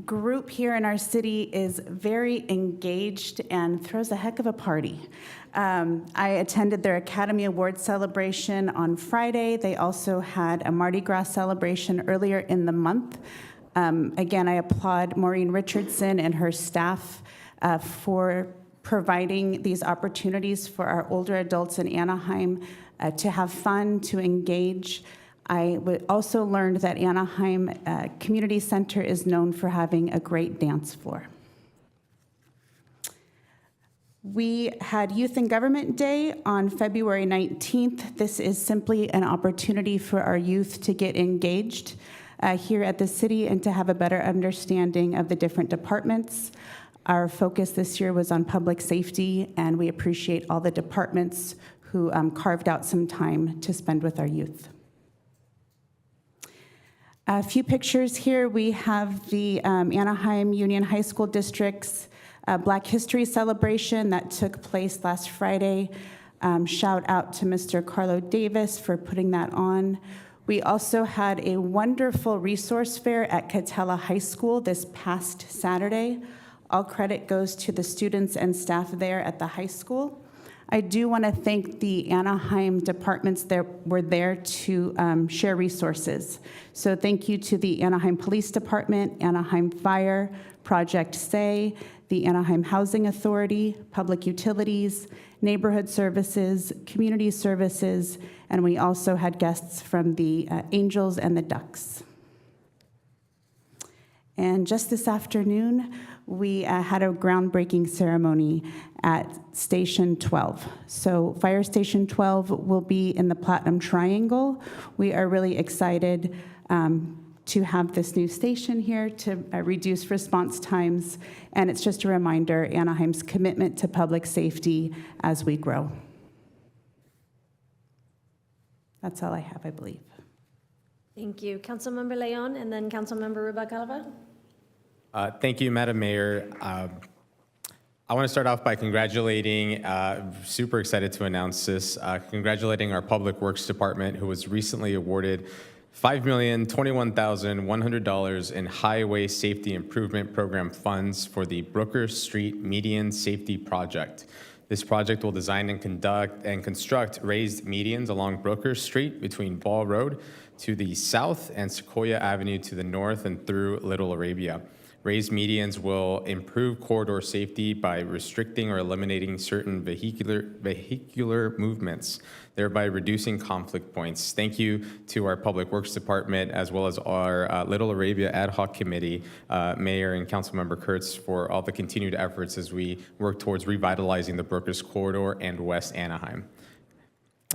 Speaker 15: group here in our city is very engaged and throws a heck of a party. I attended their Academy Awards celebration on Friday. They also had a Mardi Gras celebration earlier in the month. Again, I applaud Maureen Richardson and her staff for providing these opportunities for our older adults in Anaheim to have fun, to engage. I also learned that Anaheim Community Center is known for having a great dance floor. We had Youth and Government Day on February 19th. This is simply an opportunity for our youth to get engaged here at the city and to have a better understanding of the different departments. Our focus this year was on public safety, and we appreciate all the departments who carved out some time to spend with our youth. A few pictures here. We have the Anaheim Union High School District's Black History Celebration that took place last Friday. Shout out to Mr. Carlo Davis for putting that on. We also had a wonderful resource fair at Catella High School this past Saturday. All credit goes to the students and staff there at the high school. I do want to thank the Anaheim departments that were there to share resources. So thank you to the Anaheim Police Department, Anaheim Fire, Project SAY, the Anaheim Housing Authority, Public Utilities, Neighborhood Services, Community Services, and we also had guests from the Angels and the Ducks. And just this afternoon, we had a groundbreaking ceremony at Station 12. So Fire Station 12 will be in the Platinum Triangle. We are really excited to have this new station here to reduce response times. And it's just a reminder, Anaheim's commitment to public safety as we grow. That's all I have, I believe.
Speaker 1: Thank you. Councilmember Leon and then Councilmember Rubalcaba.
Speaker 16: Thank you, Madam Mayor. I want to start off by congratulating, super excited to announce this, congratulating our Public Works Department, who was recently awarded $5,021,100 in Highway Safety Improvement Program funds for the Brooker Street Median Safety Project. This project will design and construct raised medians along Brooker Street between Ball Road to the south and Sequoia Avenue to the north and through Little Arabia. Raised medians will improve corridor safety by restricting or eliminating certain vehicular movements, thereby reducing conflict points. Thank you to our Public Works Department, as well as our Little Arabia Ad Hoc Committee, Mayor and Councilmember Kurtz, for all the continued efforts as we work towards revitalizing the Brookers Corridor and West Anaheim.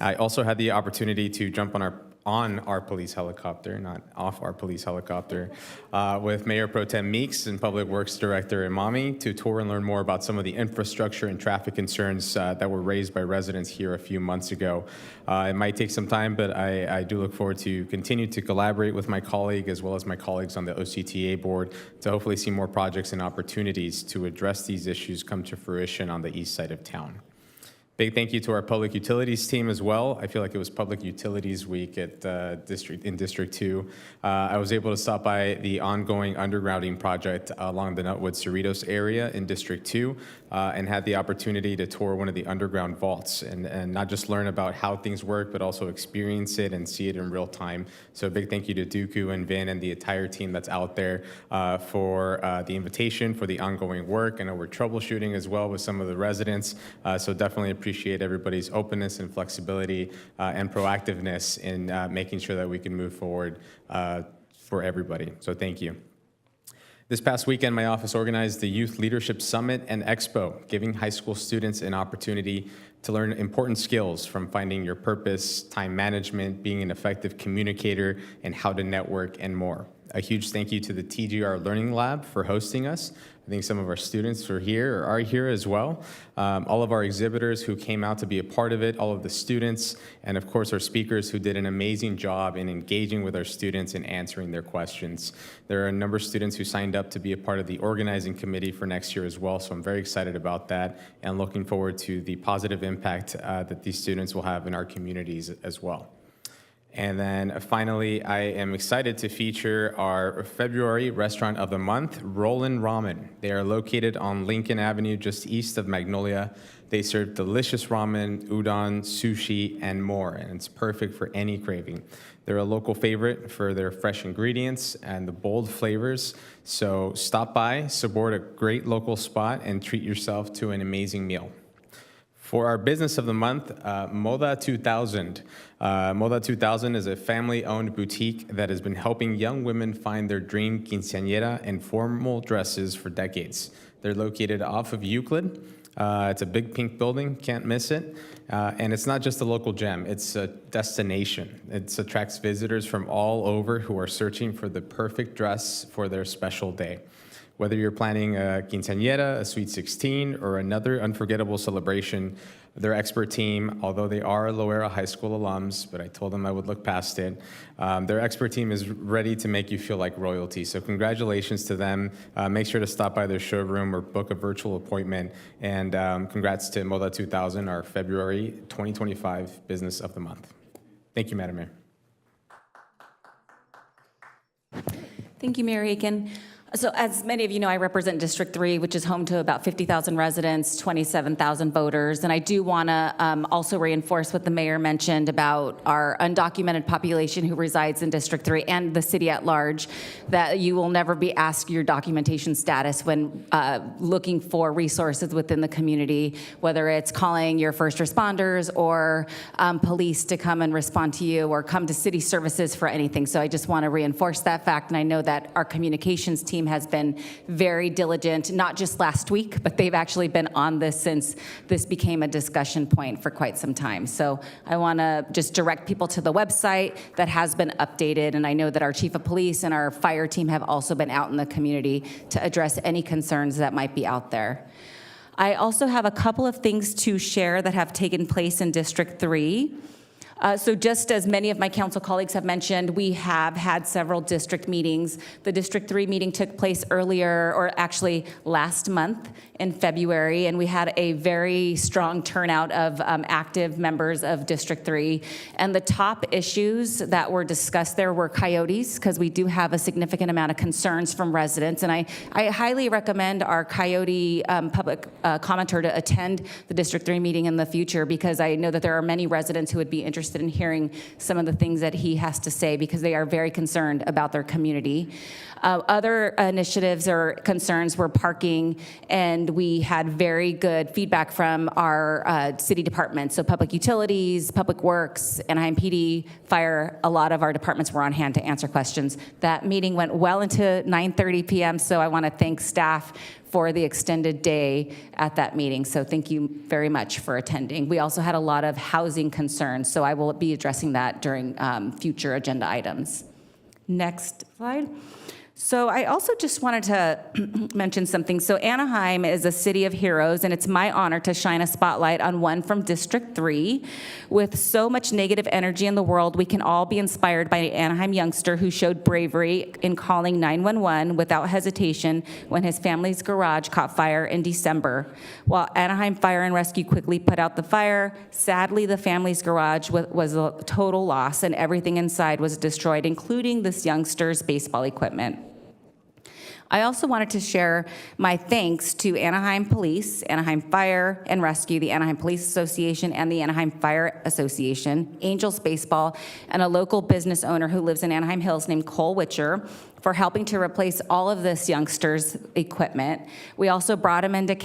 Speaker 16: I also had the opportunity to jump on our police helicopter, not off our police helicopter, with Mayor Pro Tem Meeks and Public Works Director Imami to tour and learn more about some of the infrastructure and traffic concerns that were raised by residents here a few months ago. It might take some time, but I do look forward to continue to collaborate with my colleague as well as my colleagues on the OCTA board to hopefully see more projects and opportunities to address these issues come to fruition on the east side of town. Big thank you to our public utilities team as well. I feel like it was Public Utilities Week at District 2. I was able to stop by the ongoing undergrounding project along the Nutwood Cerritos area in District 2 and had the opportunity to tour one of the underground vaults and not just learn about how things work, but also experience it and see it in real time. So a big thank you to Dooku and Vin and the entire team that's out there for the invitation, for the ongoing work. I know we're troubleshooting as well with some of the residents, so definitely appreciate everybody's openness and flexibility and proactiveness in making sure that we can move forward for everybody. So thank you. This past weekend, my office organized the Youth Leadership Summit and Expo, giving high school students an opportunity to learn important skills from finding your purpose, time management, being an effective communicator, and how to network and more. A huge thank you to the TGR Learning Lab for hosting us. I think some of our students are here as well. All of our exhibitors who came out to be a part of it, all of the students, and of course our speakers who did an amazing job in engaging with our students and answering their questions. There are a number of students who signed up to be a part of the organizing committee for next year as well, so I'm very excited about that and looking forward to the positive impact that these students will have in our communities as well. And then finally, I am excited to feature our February Restaurant of the Month, Rollin' Ramen. They are located on Lincoln Avenue, just east of Magnolia. They serve delicious ramen, udon, sushi, and more, and it's perfect for any craving. They're a local favorite for their fresh ingredients and the bold flavors. So stop by, support a great local spot, and treat yourself to an amazing meal. For our business of the month, Moda 2000. Moda 2000 is a family-owned boutique that has been helping young women find their dream quinceañera and formal dresses for decades. They're located off of Euclid. It's a big pink building, can't miss it. And it's not just a local gem, it's a destination. It attracts visitors from all over who are searching for the perfect dress for their special day. Whether you're planning a quinceañera, a sweet 16, or another unforgettable celebration, their expert team, although they are Loera High School alums, but I told them I would look past it, their expert team is ready to make you feel like royalty. So congratulations to them. Make sure to stop by their showroom or book a virtual appointment. And congrats to Moda 2000, our February 2025 Business of the Month. Thank you, Madam Mayor.
Speaker 5: Thank you, Mayor Aiken. So as many of you know, I represent District 3, which is home to about 50,000 residents, 27,000 voters. And I do want to also reinforce what the mayor mentioned about our undocumented population who resides in District 3 and the city at large, that you will never be asked your documentation status when looking for resources within the community, whether it's calling your first responders or police to come and respond to you or come to city services for anything. So I just want to reinforce that fact. And I know that our communications team has been very diligent, not just last week, but they've actually been on this since this became a discussion point for quite some time. So I want to just direct people to the website that has been updated, and I know that our chief of police and our fire team have also been out in the community to address any concerns that might be out there. I also have a couple of things to share that have taken place in District 3. So just as many of my council colleagues have mentioned, we have had several district meetings. The District 3 meeting took place earlier, or actually last month in February, and we had a very strong turnout of active members of District 3. And the top issues that were discussed there were coyotes, because we do have a significant amount of concerns from residents. And I highly recommend our coyote public commenter to attend the District 3 meeting in the future, because I know that there are many residents who would be interested interested in hearing some of the things that he has to say because they are very concerned about their community. Other initiatives or concerns were parking, and we had very good feedback from our city departments. So public utilities, public works, Anaheim PD, fire, a lot of our departments were on hand to answer questions. That meeting went well into 9:30 p.m., so I want to thank staff for the extended day at that meeting. So thank you very much for attending. We also had a lot of housing concerns, so I will be addressing that during future agenda items. Next slide. So I also just wanted to mention something. So Anaheim is a city of heroes, and it's my honor to shine a spotlight on one from District 3. With so much negative energy in the world, we can all be inspired by an Anaheim youngster who showed bravery in calling 911 without hesitation when his family's garage caught fire in December. While Anaheim Fire and Rescue quickly put out the fire, sadly the family's garage was a total loss, and everything inside was destroyed, including this youngster's baseball equipment. I also wanted to share my thanks to Anaheim Police, Anaheim Fire and Rescue, the Anaheim Police Association, and the Anaheim Fire Association, Angels Baseball, and a local business owner who lives in Anaheim Hills named Cole Witcher for helping to replace all of this youngster's equipment. We also brought him into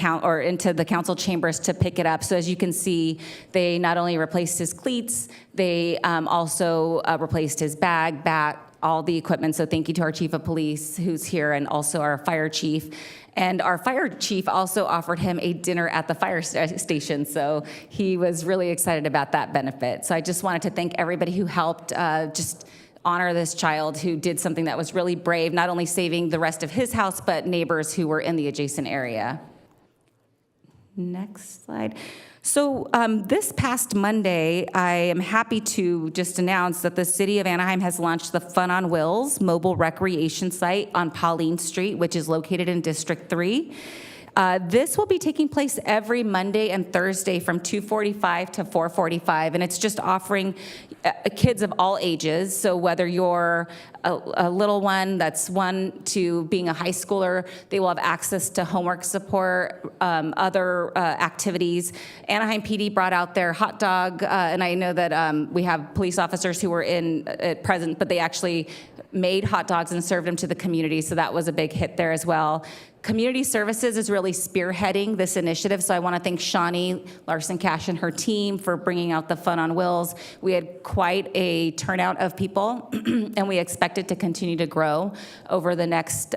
Speaker 5: the council chambers to pick it up. So as you can see, they not only replaced his cleats, they also replaced his bag, bat, all the equipment. So thank you to our chief of police who's here, and also our fire chief. And our fire chief also offered him a dinner at the fire station. So he was really excited about that benefit. So I just wanted to thank everybody who helped just honor this child who did something that was really brave, not only saving the rest of his house, but neighbors who were in the adjacent area. Next slide. So this past Monday, I am happy to just announce that the City of Anaheim has launched the Fun on Wheels mobile recreation site on Pauline Street, which is located in District 3. This will be taking place every Monday and Thursday from 2:45 to 4:45, and it's just offering kids of all ages. So whether you're a little one that's 1 to being a high schooler, they will have access to homework support, other activities. Anaheim PD brought out their hot dog, and I know that we have police officers who were present, but they actually made hot dogs and served them to the community, so that was a big hit there as well. Community Services is really spearheading this initiative, so I want to thank Shawnee Larson-Cash and her team for bringing out the Fun on Wheels. We had quite a turnout of people, and we expect it to continue to grow over the next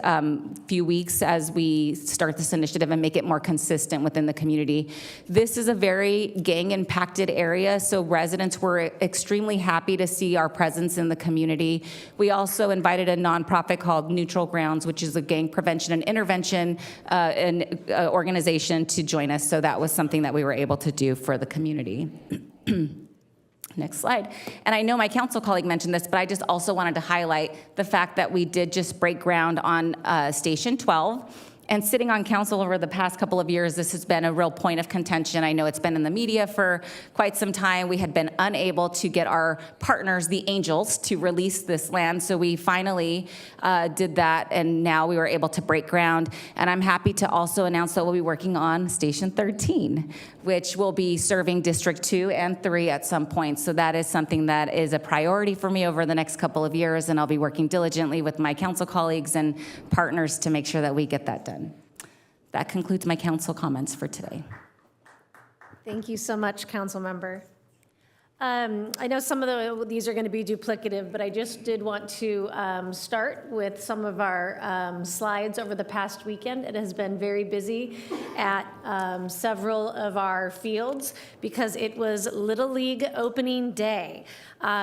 Speaker 5: few weeks as we start this initiative and make it more consistent within the community. This is a very gang-impacted area, so residents were extremely happy to see our presence in the community. We also invited a nonprofit called Neutral Grounds, which is a gang prevention and intervention organization, to join us. So that was something that we were able to do for the community. Next slide. And I know my council colleague mentioned this, but I just also wanted to highlight the fact that we did just break ground on Station 12. And sitting on council over the past couple of years, this has been a real point of contention. I know it's been in the media for quite some time. We had been unable to get our partners, the Angels, to release this land. So we finally did that, and now we were able to break ground. And I'm happy to also announce that we'll be working on Station 13, which will be serving District 2 and 3 at some point. So that is something that is a priority for me over the next couple of years, and I'll be working diligently with my council colleagues and partners to make sure that we get that done. That concludes my council comments for today.
Speaker 1: Thank you so much, council member. I know some of these are going to be duplicative, but I just did want to start with some of our slides over the past weekend. It has been very busy at several of our fields because it was Little League opening day.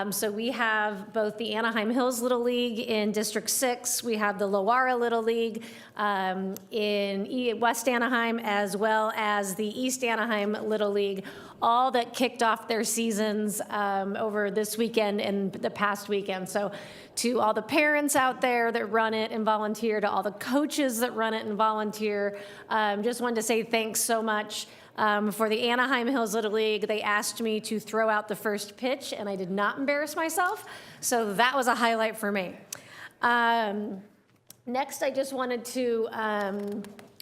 Speaker 1: So we have both the Anaheim Hills Little League in District 6, we have the Lowara Little League in West Anaheim, as well as the East Anaheim Little League, all that kicked off their seasons over this weekend and the past weekend. So to all the parents out there that run it and volunteer, to all the coaches that run it and volunteer, just wanted to say thanks so much. For the Anaheim Hills Little League, they asked me to throw out the first pitch, and I did not embarrass myself, so that was a highlight for me. Next, I just wanted to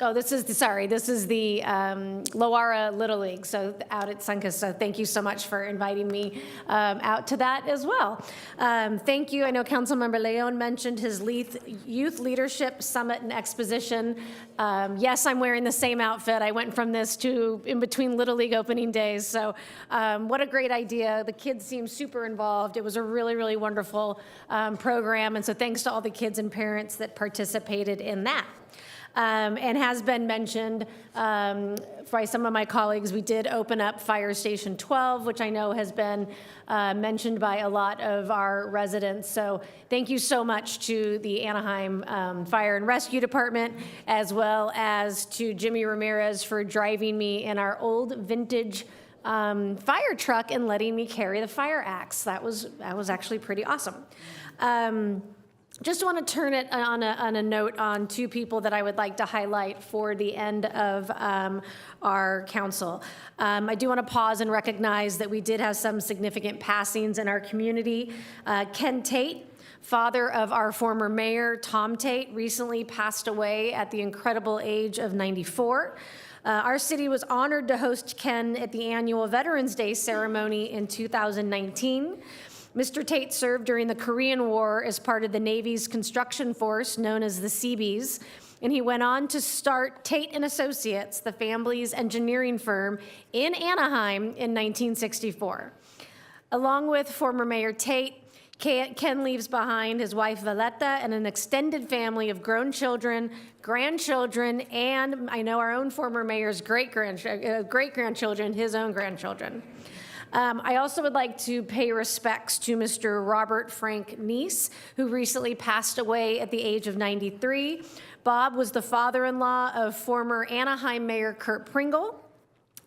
Speaker 1: Oh, this is the Loara Little League, so out at Sunkus. So thank you so much for inviting me out to that as well. Thank you. I know Councilmember Leon mentioned his Youth Leadership Summit and Exposition. Yes, I'm wearing the same outfit. I went from this to in between Little League opening days. So what a great idea. The kids seem super involved. It was a really, really wonderful program. And so thanks to all the kids and parents that participated in that. And has been mentioned by some of my colleagues, we did open up Fire Station 12, which I know has been mentioned by a lot of our residents. So thank you so much to the Anaheim Fire and Rescue Department, as well as to Jimmy Ramirez for driving me in our old vintage fire truck and letting me carry the fire axe. That was actually pretty awesome. Just want to turn it on a note on two people that I would like to highlight for the end of our council. I do want to pause and recognize that we did have some significant passings in our community. Ken Tate, father of our former mayor, Tom Tate, recently passed away at the incredible age of 94. Our city was honored to host Ken at the annual Veterans Day ceremony in 2019. Mr. Tate served during the Korean War as part of the Navy's construction force known as the Seabees, and he went on to start Tate & Associates, the family's engineering firm, in Anaheim in 1964. Along with former Mayor Tate, Ken leaves behind his wife Valletta and an extended family of grown children, grandchildren, and I know our own former mayor's great-grandchildren, his own grandchildren. I also would like to pay respects to Mr. Robert Frank Neese, who recently passed away at the age of 93. Bob was the father-in-law of former Anaheim Mayor Kurt Pringle.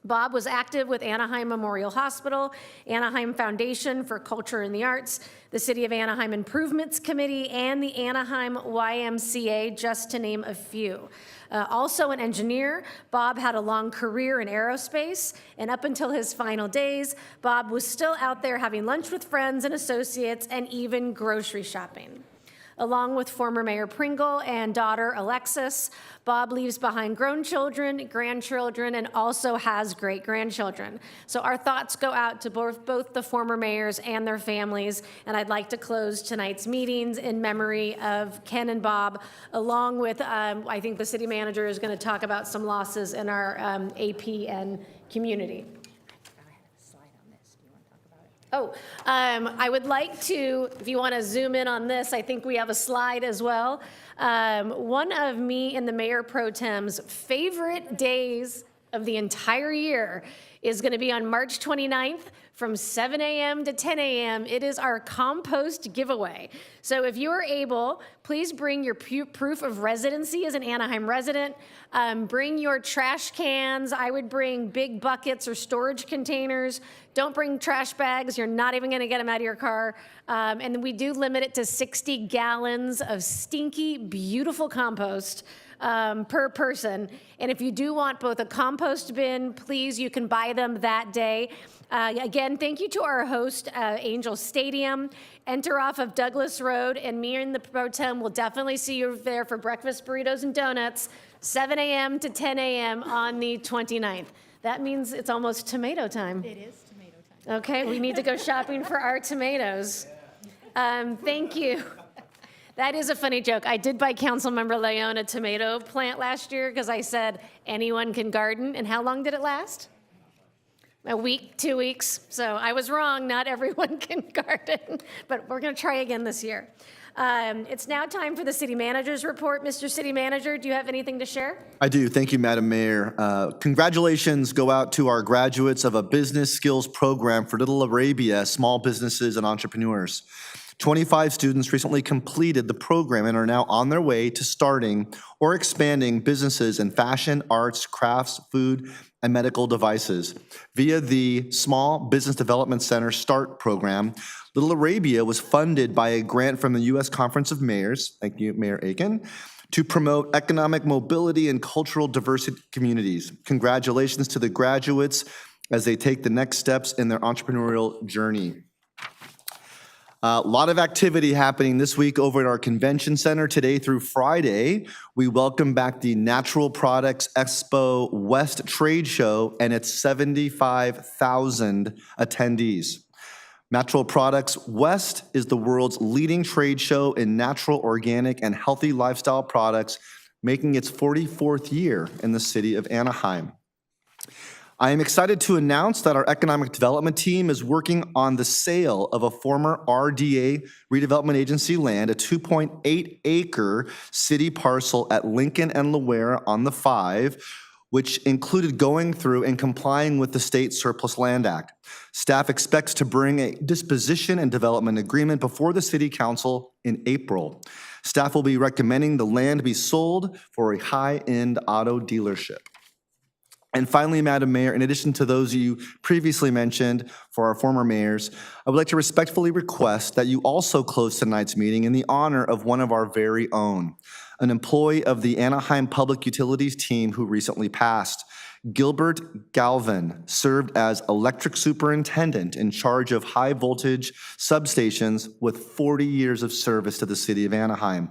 Speaker 1: Bob was active with Anaheim Memorial Hospital, Anaheim Foundation for Culture and the Arts, the City of Anaheim Improvements Committee, and the Anaheim YMCA, just to name a few. Also an engineer, Bob had a long career in aerospace, and up until his final days, Bob was still out there having lunch with friends and associates and even grocery shopping. Along with former Mayor Pringle and daughter Alexis, Bob leaves behind grown children, grandchildren, and also has great-grandchildren. So our thoughts go out to both the former mayors and their families, and I'd like to close tonight's meetings in memory of Ken and Bob, along with, I think the city manager is going to talk about some losses in our APN community. Oh, I would like to, if you want to zoom in on this, I think we have a slide as well. One of me and the Mayor Pro Tem's favorite days of the entire year is going to be on March 29th from 7 a.m. to 10 a.m. It is our compost giveaway. So if you're able, please bring your proof of residency as an Anaheim resident. Bring your trash cans. I would bring big buckets or storage containers. Don't bring trash bags. You're not even going to get them out of your car. And we do limit it to 60 gallons of stinky, beautiful compost per person. And if you do want both a compost bin, please, you can buy them that day. Again, thank you to our host, Angel Stadium. Enter off of Douglas Road, and me and the Pro Tem will definitely see you there for breakfast, burritos, and donuts, 7 a.m. to 10 a.m. on the 29th. That means it's almost tomato time.
Speaker 17: It is tomato time.
Speaker 1: Okay, we need to go shopping for our tomatoes. Thank you. That is a funny joke. I did buy Councilmember Leon a tomato plant last year because I said anyone can garden. And how long did it last? A week, 2 weeks. So I was wrong. Not everyone can garden, but we're going to try again this year. It's now time for the city manager's report. Mr. City Manager, do you have anything to share?
Speaker 18: I do. Thank you, Madam Mayor. Congratulations go out to our graduates of a business skills program for Little Arabia small businesses and entrepreneurs. 25 students recently completed the program and are now on their way to starting or expanding businesses in fashion, arts, crafts, food, and medical devices. Via the Small Business Development Center START program, Little Arabia was funded by a grant from the U.S. Conference of Mayors, thank you, Mayor Aiken, to promote economic mobility and cultural diversity communities. Congratulations to the graduates as they take the next steps in their entrepreneurial journey. A lot of activity happening this week over at our convention center today through Friday. We welcome back the Natural Products Expo West Trade Show and its 75,000 attendees. Natural Products West is the world's leading trade show in natural, organic, and healthy lifestyle products, making its 44th year in the city of Anaheim. I am excited to announce that our economic development team is working on the sale of a former RDA redevelopment agency land, a 2.8-acre city parcel at Lincoln and Loera on the 5, which included going through and complying with the State Surplus Land Act. Staff expects to bring a disposition and development agreement before the City Council in April. Staff will be recommending the land be sold for a high-end auto dealership. And finally, Madam Mayor, in addition to those you previously mentioned for our former mayors, I would like to respectfully request that you also close tonight's meeting in the honor of one of our very own, an employee of the Anaheim Public Utilities team who recently passed. Gilbert Galvin served as electric superintendent in charge of high voltage substations with 40 years of service to the city of Anaheim.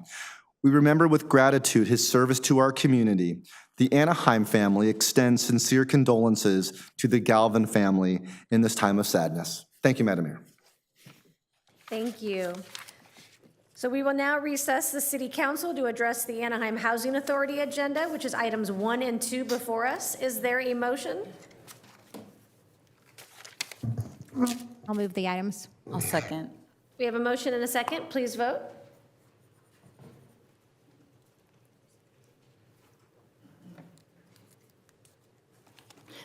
Speaker 18: We remember with gratitude his service to our community. The Anaheim family extends sincere condolences to the Galvin family in this time of sadness. Thank you, Madam Mayor.
Speaker 1: Thank you. So we will now recess the City Council to address the Anaheim Housing Authority agenda, which is items 1 and 2 before us. Is there a motion?
Speaker 17: I'll move the items.
Speaker 5: I'll second.
Speaker 1: We have a motion and a second. Please vote.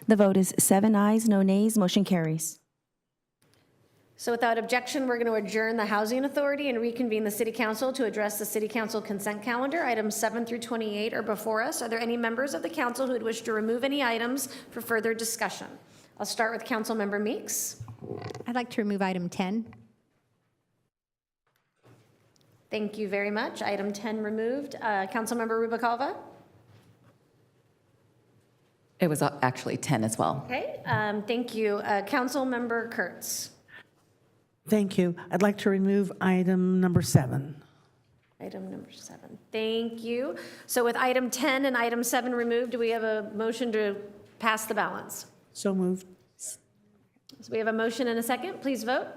Speaker 2: The vote is 7 ayes, no nays, motion carries.
Speaker 1: So without objection, we're going to adjourn the Housing Authority and reconvene the City Council to address the City Council consent calendar. Items 7 through 28 are before us. Are there any members of the council who would wish to remove any items for further discussion? I'll start with Councilmember Meeks.
Speaker 17: I'd like to remove item 10.
Speaker 1: Thank you very much. Item 10 removed. Councilmember Rubicalva.
Speaker 5: It was actually 10 as well.
Speaker 1: Okay, thank you. Councilmember Kurtz.
Speaker 4: Thank you. I'd like to remove item number 7.
Speaker 1: Item number 7. Thank you. So with item 10 and item 7 removed, do we have a motion to pass the balance?
Speaker 4: So moved.
Speaker 1: So we have a motion and a second. Please vote.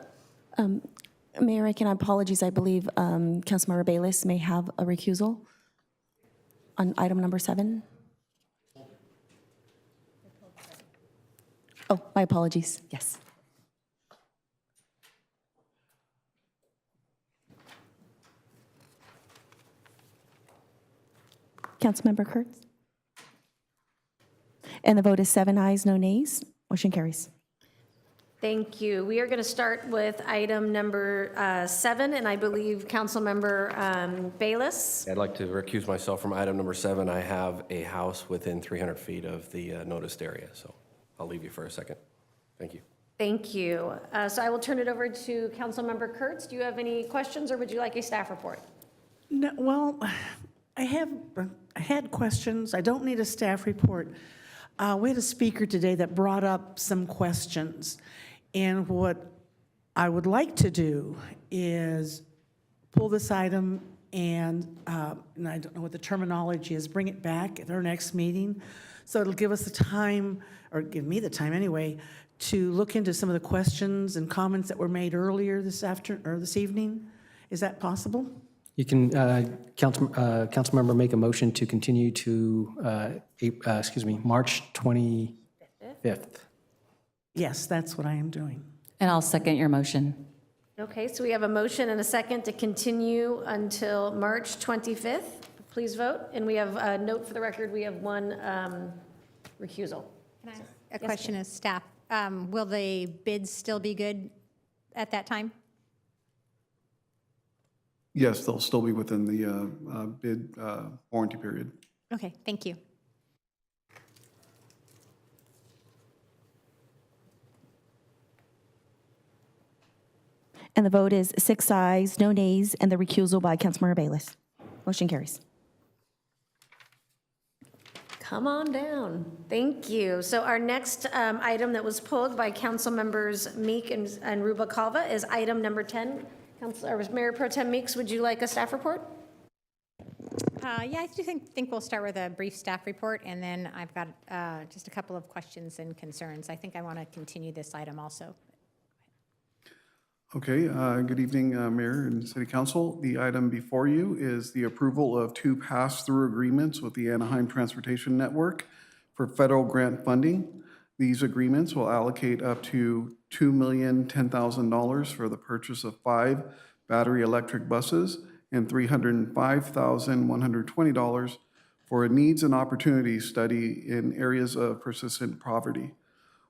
Speaker 2: Mayor, I can apologize. I believe Councilmember Bayless may have a recusal on item number 7. Oh, my apologies.
Speaker 5: Yes.
Speaker 2: Councilmember Kurtz? And the vote is 7 ayes, no nays. Motion carries.
Speaker 1: Thank you. We are going to start with item number 7, and I believe Councilmember Bayless.
Speaker 19: I'd like to recuse myself from item number 7. I have a house within 300 feet of the noticed area, so I'll leave you for a second. Thank you.
Speaker 1: Thank you. So I will turn it over to Councilmember Kurtz. Do you have any questions, or would you like a staff report?
Speaker 4: No, well, I had questions. I don't need a staff report. We had a speaker today that brought up some questions. And what I would like to do is pull this item and I don't know what the terminology is, bring it back at our next meeting. So it'll give us the time, or give me the time anyway, to look into some of the questions and comments that were made earlier this evening. Is that possible?
Speaker 20: You can, Councilmember, make a motion to continue to, March 25th.
Speaker 4: Yes, that's what I am doing.
Speaker 5: And I'll second your motion.
Speaker 1: Okay, so we have a motion and a second to continue until March 25th. Please vote. And we have a note for the record, we have one recusal.
Speaker 17: Can I ask a question of staff? Will the bids still be good at that time?
Speaker 11: Yes, they'll still be within the bid warranty period.
Speaker 17: Okay, thank you.
Speaker 2: And the vote is 6 ayes, no nays, and the recusal by Councilmember Bayless. Motion carries.
Speaker 1: Come on down. Thank you. So our next item that was pulled by Council Members Meek and Rubicalva is item number 10. Mayor Pro Tem Meeks, would you like a staff report?
Speaker 17: Yeah, I do think we'll start with a brief staff report, and then I've got just a couple of questions and concerns. I think I want to continue this item also.
Speaker 6: Okay, good evening, Mayor and City Council. The item before you is the approval of 2 pass-through agreements with the Anaheim Transportation Network for federal grant funding. These agreements will allocate up to $2,010,000 for the purchase of 5 battery electric buses and $305,120 for a needs and opportunities study in areas of persistent poverty,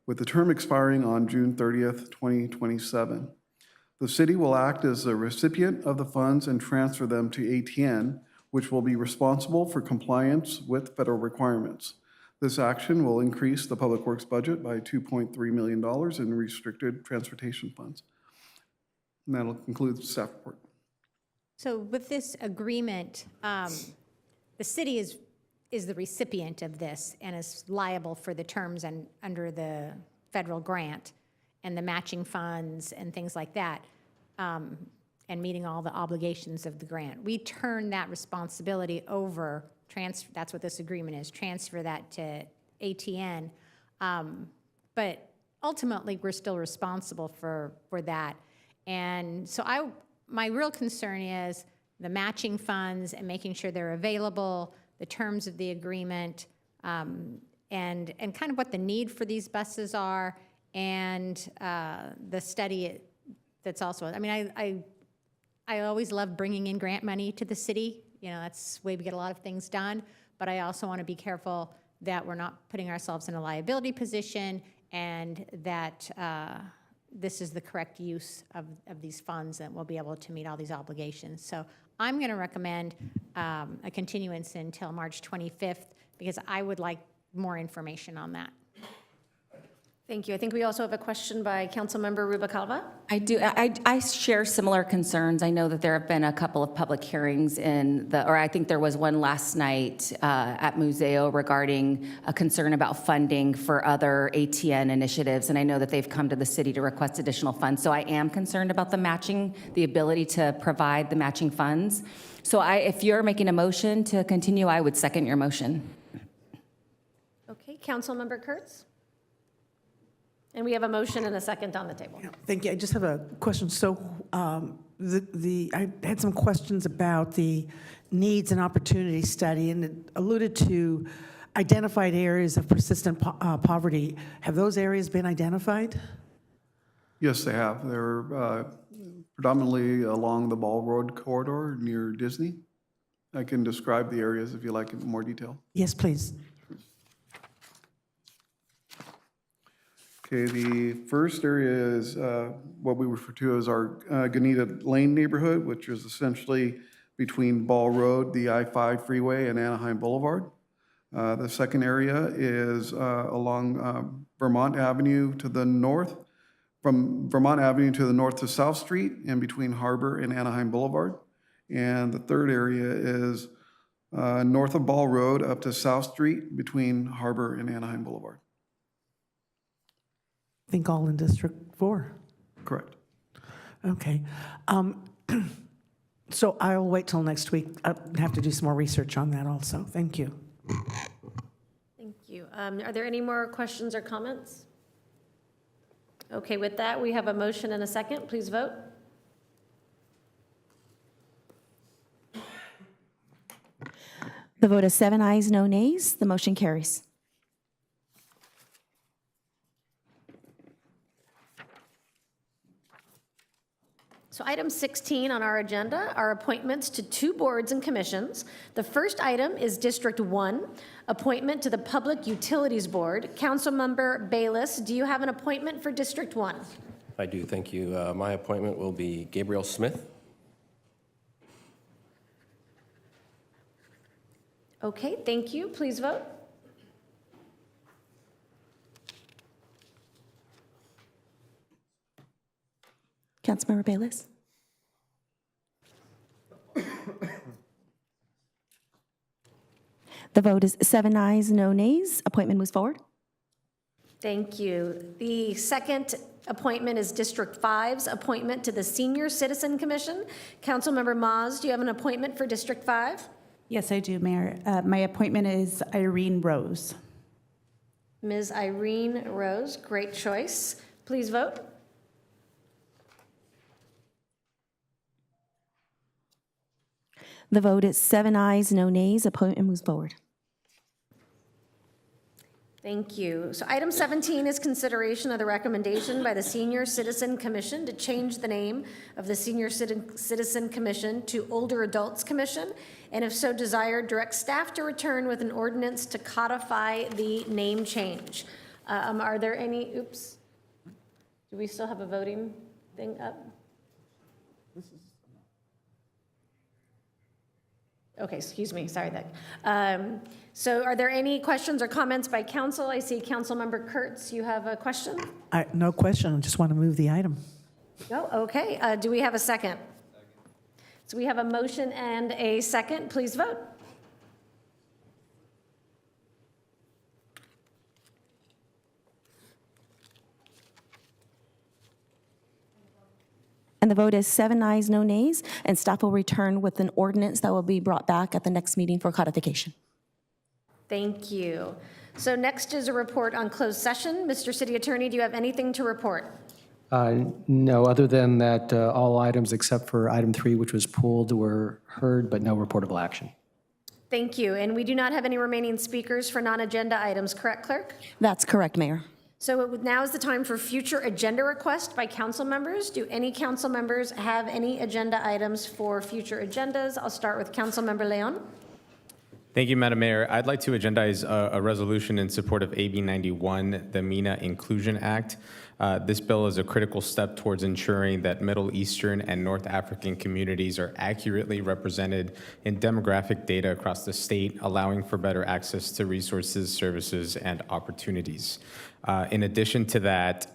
Speaker 6: with the term expiring on June 30th, 2027. The city will act as the recipient of the funds and transfer them to ATN, which will be responsible for compliance with federal requirements. This action will increase the Public Works budget by $2.3 million in restricted transportation funds. And that'll conclude the staff report.
Speaker 17: So with this agreement, the city is the recipient of this and is liable for the terms and under the federal grant and the matching funds and things like that, and meeting all the obligations of the grant. We turn that responsibility over, that's what this agreement is, transfer that to ATN. But ultimately, we're still responsible for that. And so my real concern is the matching funds and making sure they're available, the terms of the agreement, and kind of what the need for these buses are, and the study that's also, I mean, I always love bringing in grant money to the city. You know, that's the way we get a lot of things done. But I also want to be careful that we're not putting ourselves in a liability position, and that this is the correct use of these funds, and we'll be able to meet all these obligations. So I'm going to recommend a continuance until March 25th, because I would like more information on that.
Speaker 1: Thank you. I think we also have a question by Councilmember Rubalcaba.
Speaker 5: I do. I share similar concerns. I know that there have been a couple of public hearings or I think there was one last night at Museo regarding a concern about funding for other ATN initiatives. And I know that they've come to the city to request additional funds. So I am concerned about the ability to provide the matching funds. So if you're making a motion to continue, I would second your motion.
Speaker 1: Okay, Councilmember Kurtz? And we have a motion and a second on the table.
Speaker 4: Thank you. I just have a question. So I had some questions about the needs and opportunity study, and it alluded to identified areas of persistent poverty. Have those areas been identified?
Speaker 6: Yes, they have. They're predominantly along the Ball Road corridor near Disney. I can describe the areas if you like in more detail.
Speaker 4: Yes, please.
Speaker 6: Okay, the first area is what we refer to as our Ganita Lane neighborhood, which is essentially between Ball Road, the I-5 freeway, and Anaheim Boulevard. The second area is along Vermont Avenue to the north, from Vermont Avenue to the north to South Street, and between Harbor and Anaheim Boulevard. And the third area is north of Ball Road up to South Street, between Harbor and Anaheim Boulevard.
Speaker 4: I think all in District 4.
Speaker 6: Correct.
Speaker 4: Okay. So I'll wait till next week. I'll have to do some more research on that also. Thank you.
Speaker 1: Thank you. Are there any more questions or comments? Okay, with that, we have a motion and a second. Please vote.
Speaker 2: The vote is 7 ayes, no nays. The motion carries.
Speaker 1: So item 16 on our agenda are appointments to 2 boards and commissions. The first item is District 1, appointment to the Public Utilities Board. Councilmember Bayless, do you have an appointment for District 1?
Speaker 19: I do, thank you. My appointment will be Gabriel Smith.
Speaker 1: Okay, thank you. Please vote.
Speaker 2: Councilmember Bayless? The vote is 7 ayes, no nays. Appointment moves forward.
Speaker 1: Thank you. The second appointment is District 5's appointment to the Senior Citizen Commission. Councilmember Maz, do you have an appointment for District 5?
Speaker 15: Yes, I do, Mayor. My appointment is Irene Rose.
Speaker 1: Ms. Irene Rose, great choice. Please vote.
Speaker 2: The vote is 7 ayes, no nays. Appointment moves forward.
Speaker 1: Thank you. So item 17 is consideration of the recommendation by the Senior Citizen Commission to change the name of the Senior Citizen Commission to Older Adults Commission, and if so desired, direct staff to return with an ordinance to codify the name change. Are there any, oops, do we still have a voting thing up? Okay, excuse me, sorry. So are there any questions or comments by council? I see Councilmember Kurtz, you have a question?
Speaker 4: No question, I just want to move the item.
Speaker 1: No, okay. Do we have a second? So we have a motion and a second. Please vote.
Speaker 2: And the vote is 7 ayes, no nays, and staff will return with an ordinance that will be brought back at the next meeting for codification.
Speaker 1: Thank you. So next is a report on closed session. Mr. City Attorney, do you have anything to report?
Speaker 20: No, other than that, all items except for item 3, which was pulled, were heard, but no reportable action.
Speaker 1: Thank you. And we do not have any remaining speakers for non-agenda items, correct, Clerk?
Speaker 2: That's correct, Mayor.
Speaker 1: So now is the time for future agenda requests by council members. Do any council members have any agenda items for future agendas? I'll start with Councilmember Leon.
Speaker 16: Thank you, Madam Mayor. I'd like to agendize a resolution in support of AB 91, the MENA Inclusion Act. This bill is a critical step towards ensuring that Middle Eastern and North African communities are accurately represented in demographic data across the state, allowing for better access to resources, services, and opportunities. In addition to that,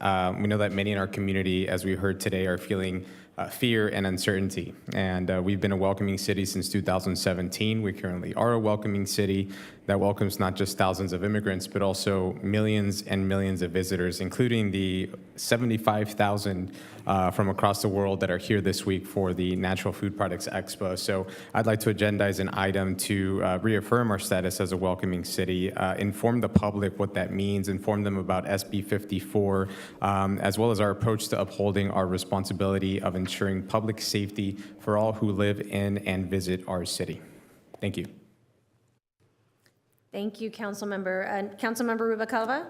Speaker 16: we know that many in our community, as we heard today, are feeling fear and uncertainty. And we've been a welcoming city since 2017. We currently are a welcoming city that welcomes not just thousands of immigrants, but also millions and millions of visitors, including the 75,000 from across the world that are here this week for the Natural Food Products Expo. So I'd like to agendize an item to reaffirm our status as a welcoming city, inform the public what that means, inform them about SB 54, as well as our approach to upholding our responsibility of ensuring public safety for all who live in and visit our city. Thank you.
Speaker 1: Thank you, Councilmember. Councilmember Rubacalva?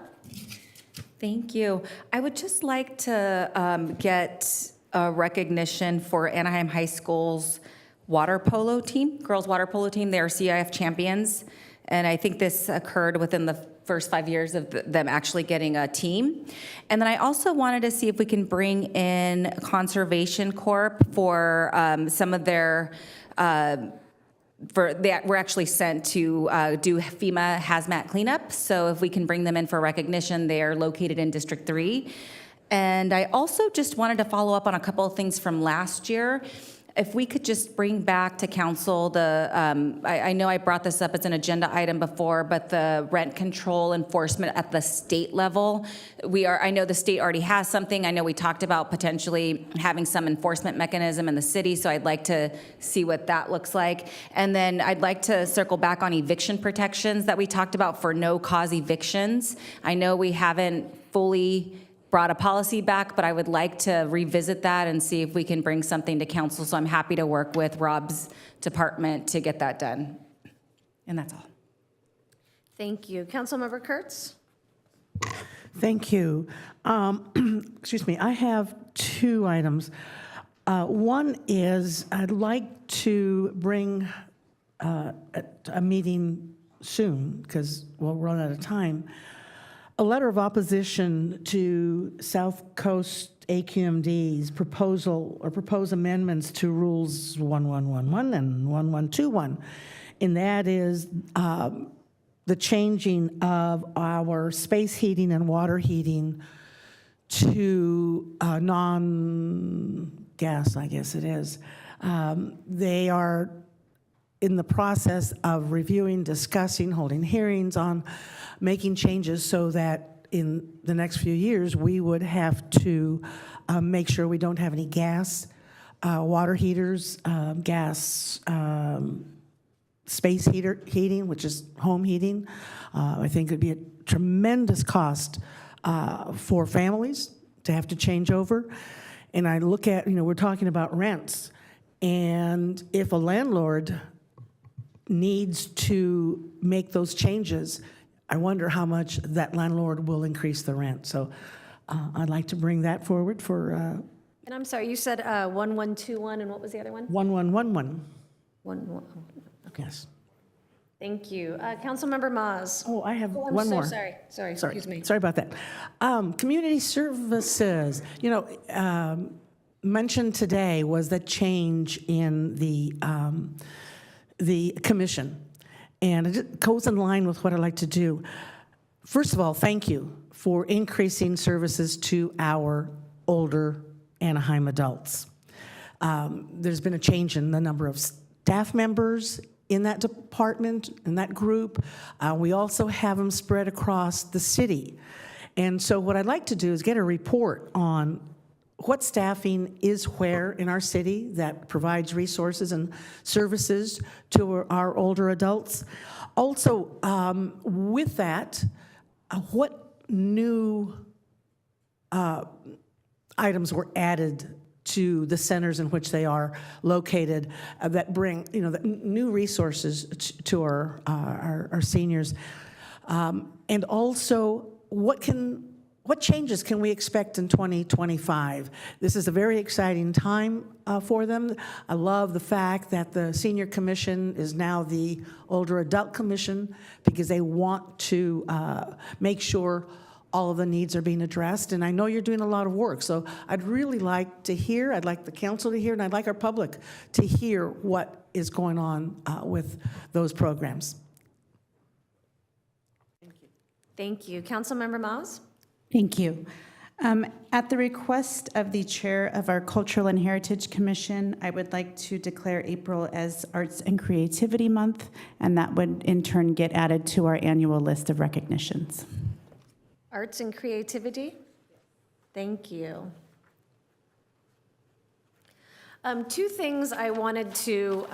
Speaker 5: Thank you. I would just like to get a recognition for Anaheim High School's water polo team, girls water polo team. They are CIF champions. And I think this occurred within the first 5 years of them actually getting a team. And then I also wanted to see if we can bring in Conservation Corp for some of their we're actually sent to do FEMA hazmat cleanup. So if we can bring them in for recognition, they are located in District 3. And I also just wanted to follow up on a couple of things from last year. If we could just bring back to council the, I know I brought this up as an agenda item before, but the rent control enforcement at the state level. I know the state already has something. I know we talked about potentially having some enforcement mechanism in the city, so I'd like to see what that looks like. And then I'd like to circle back on eviction protections that we talked about for no-cause evictions. I know we haven't fully brought a policy back, but I would like to revisit that and see if we can bring something to council. So I'm happy to work with Rob's department to get that done. And that's all.
Speaker 1: Thank you. Councilmember Kurtz?
Speaker 4: Thank you. Excuse me, I have 2 items. One is I'd like to bring a meeting soon, because we'll run out of time, a letter of opposition to South Coast AQMD's proposal or proposed amendments to Rules 1111 and 1121. And that is the changing of our space heating and water heating to non-gas, I guess it is. They are in the process of reviewing, discussing, holding hearings on making changes so that in the next few years, we would have to make sure we don't have any gas, water heaters, gas, space heating, which is home heating. I think it'd be a tremendous cost for families to have to change over. And I look at, we're talking about rents. And if a landlord needs to make those changes, I wonder how much that landlord will increase the rent. So I'd like to bring that forward for
Speaker 1: And I'm sorry, you said 1121, and what was the other one?
Speaker 4: 1111.
Speaker 1: Okay.
Speaker 4: Yes.
Speaker 1: Thank you. Councilmember Maz.
Speaker 4: Oh, I have
Speaker 1: I'm
Speaker 4: one
Speaker 1: so
Speaker 4: more.
Speaker 1: sorry. Excuse me.
Speaker 4: Sorry about that. Community services, mentioned today was the change in the commission. And it goes in line with what I like to do. First of all, thank you for increasing services to our older Anaheim adults. There's been a change in the number of staff members in that department, in that group. We also have them spread across the city. And so what I'd like to do is get a report on what staffing is where in our city that provides resources and services to our older adults. Also, with that, what new items were added to the centers in which they are located that bring, the new resources to our seniors, and also what changes can we expect in 2025? This is a very exciting time for them. I love the fact that the Senior Commission is now the Older Adult Commission because they want to make sure all of the needs are being addressed. And I know you're doing a lot of work, so I'd really like to hear, I'd like the council to hear, and I'd like our public to hear what is going on with those programs.
Speaker 1: Thank you. Councilmember Maz?
Speaker 15: Thank you. At the request of the chair of our Cultural and Heritage Commission, I would like to declare April as Arts and Creativity Month, and that would in turn get added to our annual list of recognitions.
Speaker 1: Arts and creativity? Thank you. Two things I wanted to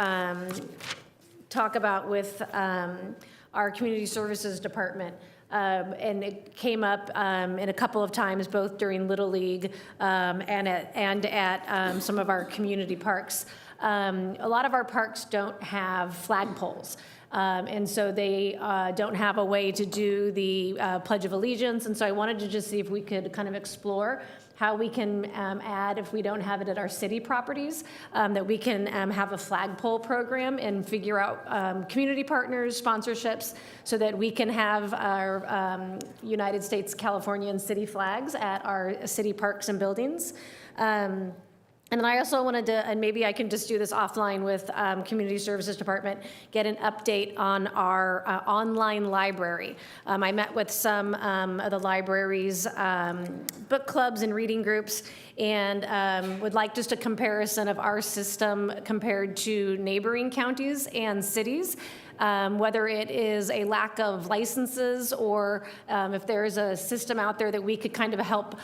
Speaker 1: talk about with our Community Services Department. And it came up in a couple of times, both during Little League and at some of our community parks. A lot of our parks don't have flagpoles. And so they don't have a way to do the Pledge of Allegiance. And so I wanted to just see if we could kind of explore how we can add, if we don't have it at our city properties, that we can have a flagpole program and figure out community partners, sponsorships, so that we can have our United States, California, and city flags at our city parks and buildings. And then I also wanted to, and maybe I can just do this offline with Community Services Department, get an update on our online library. I met with some of the library's book clubs and reading groups, and would like just a comparison of our system compared to neighboring counties and cities. Whether it is a lack of licenses or if there is a system out there that we could kind of help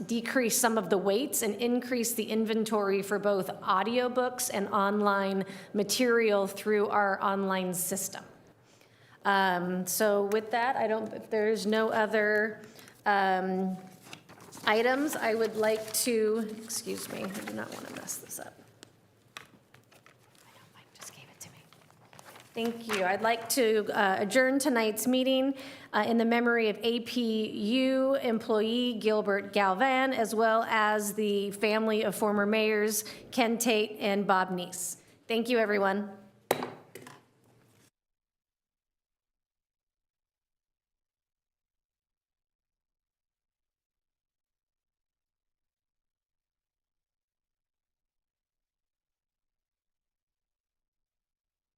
Speaker 1: decrease some of the weights and increase the inventory for both audiobooks and online material through our online system. So with that, if there's no other items, I would like to, excuse me, I do not want to mess this up. Thank you. I'd like to adjourn tonight's meeting in the memory of APU employee Gilbert Galvan, as well as the family of former mayors Ken Tate and Bob Neese. Thank you, everyone.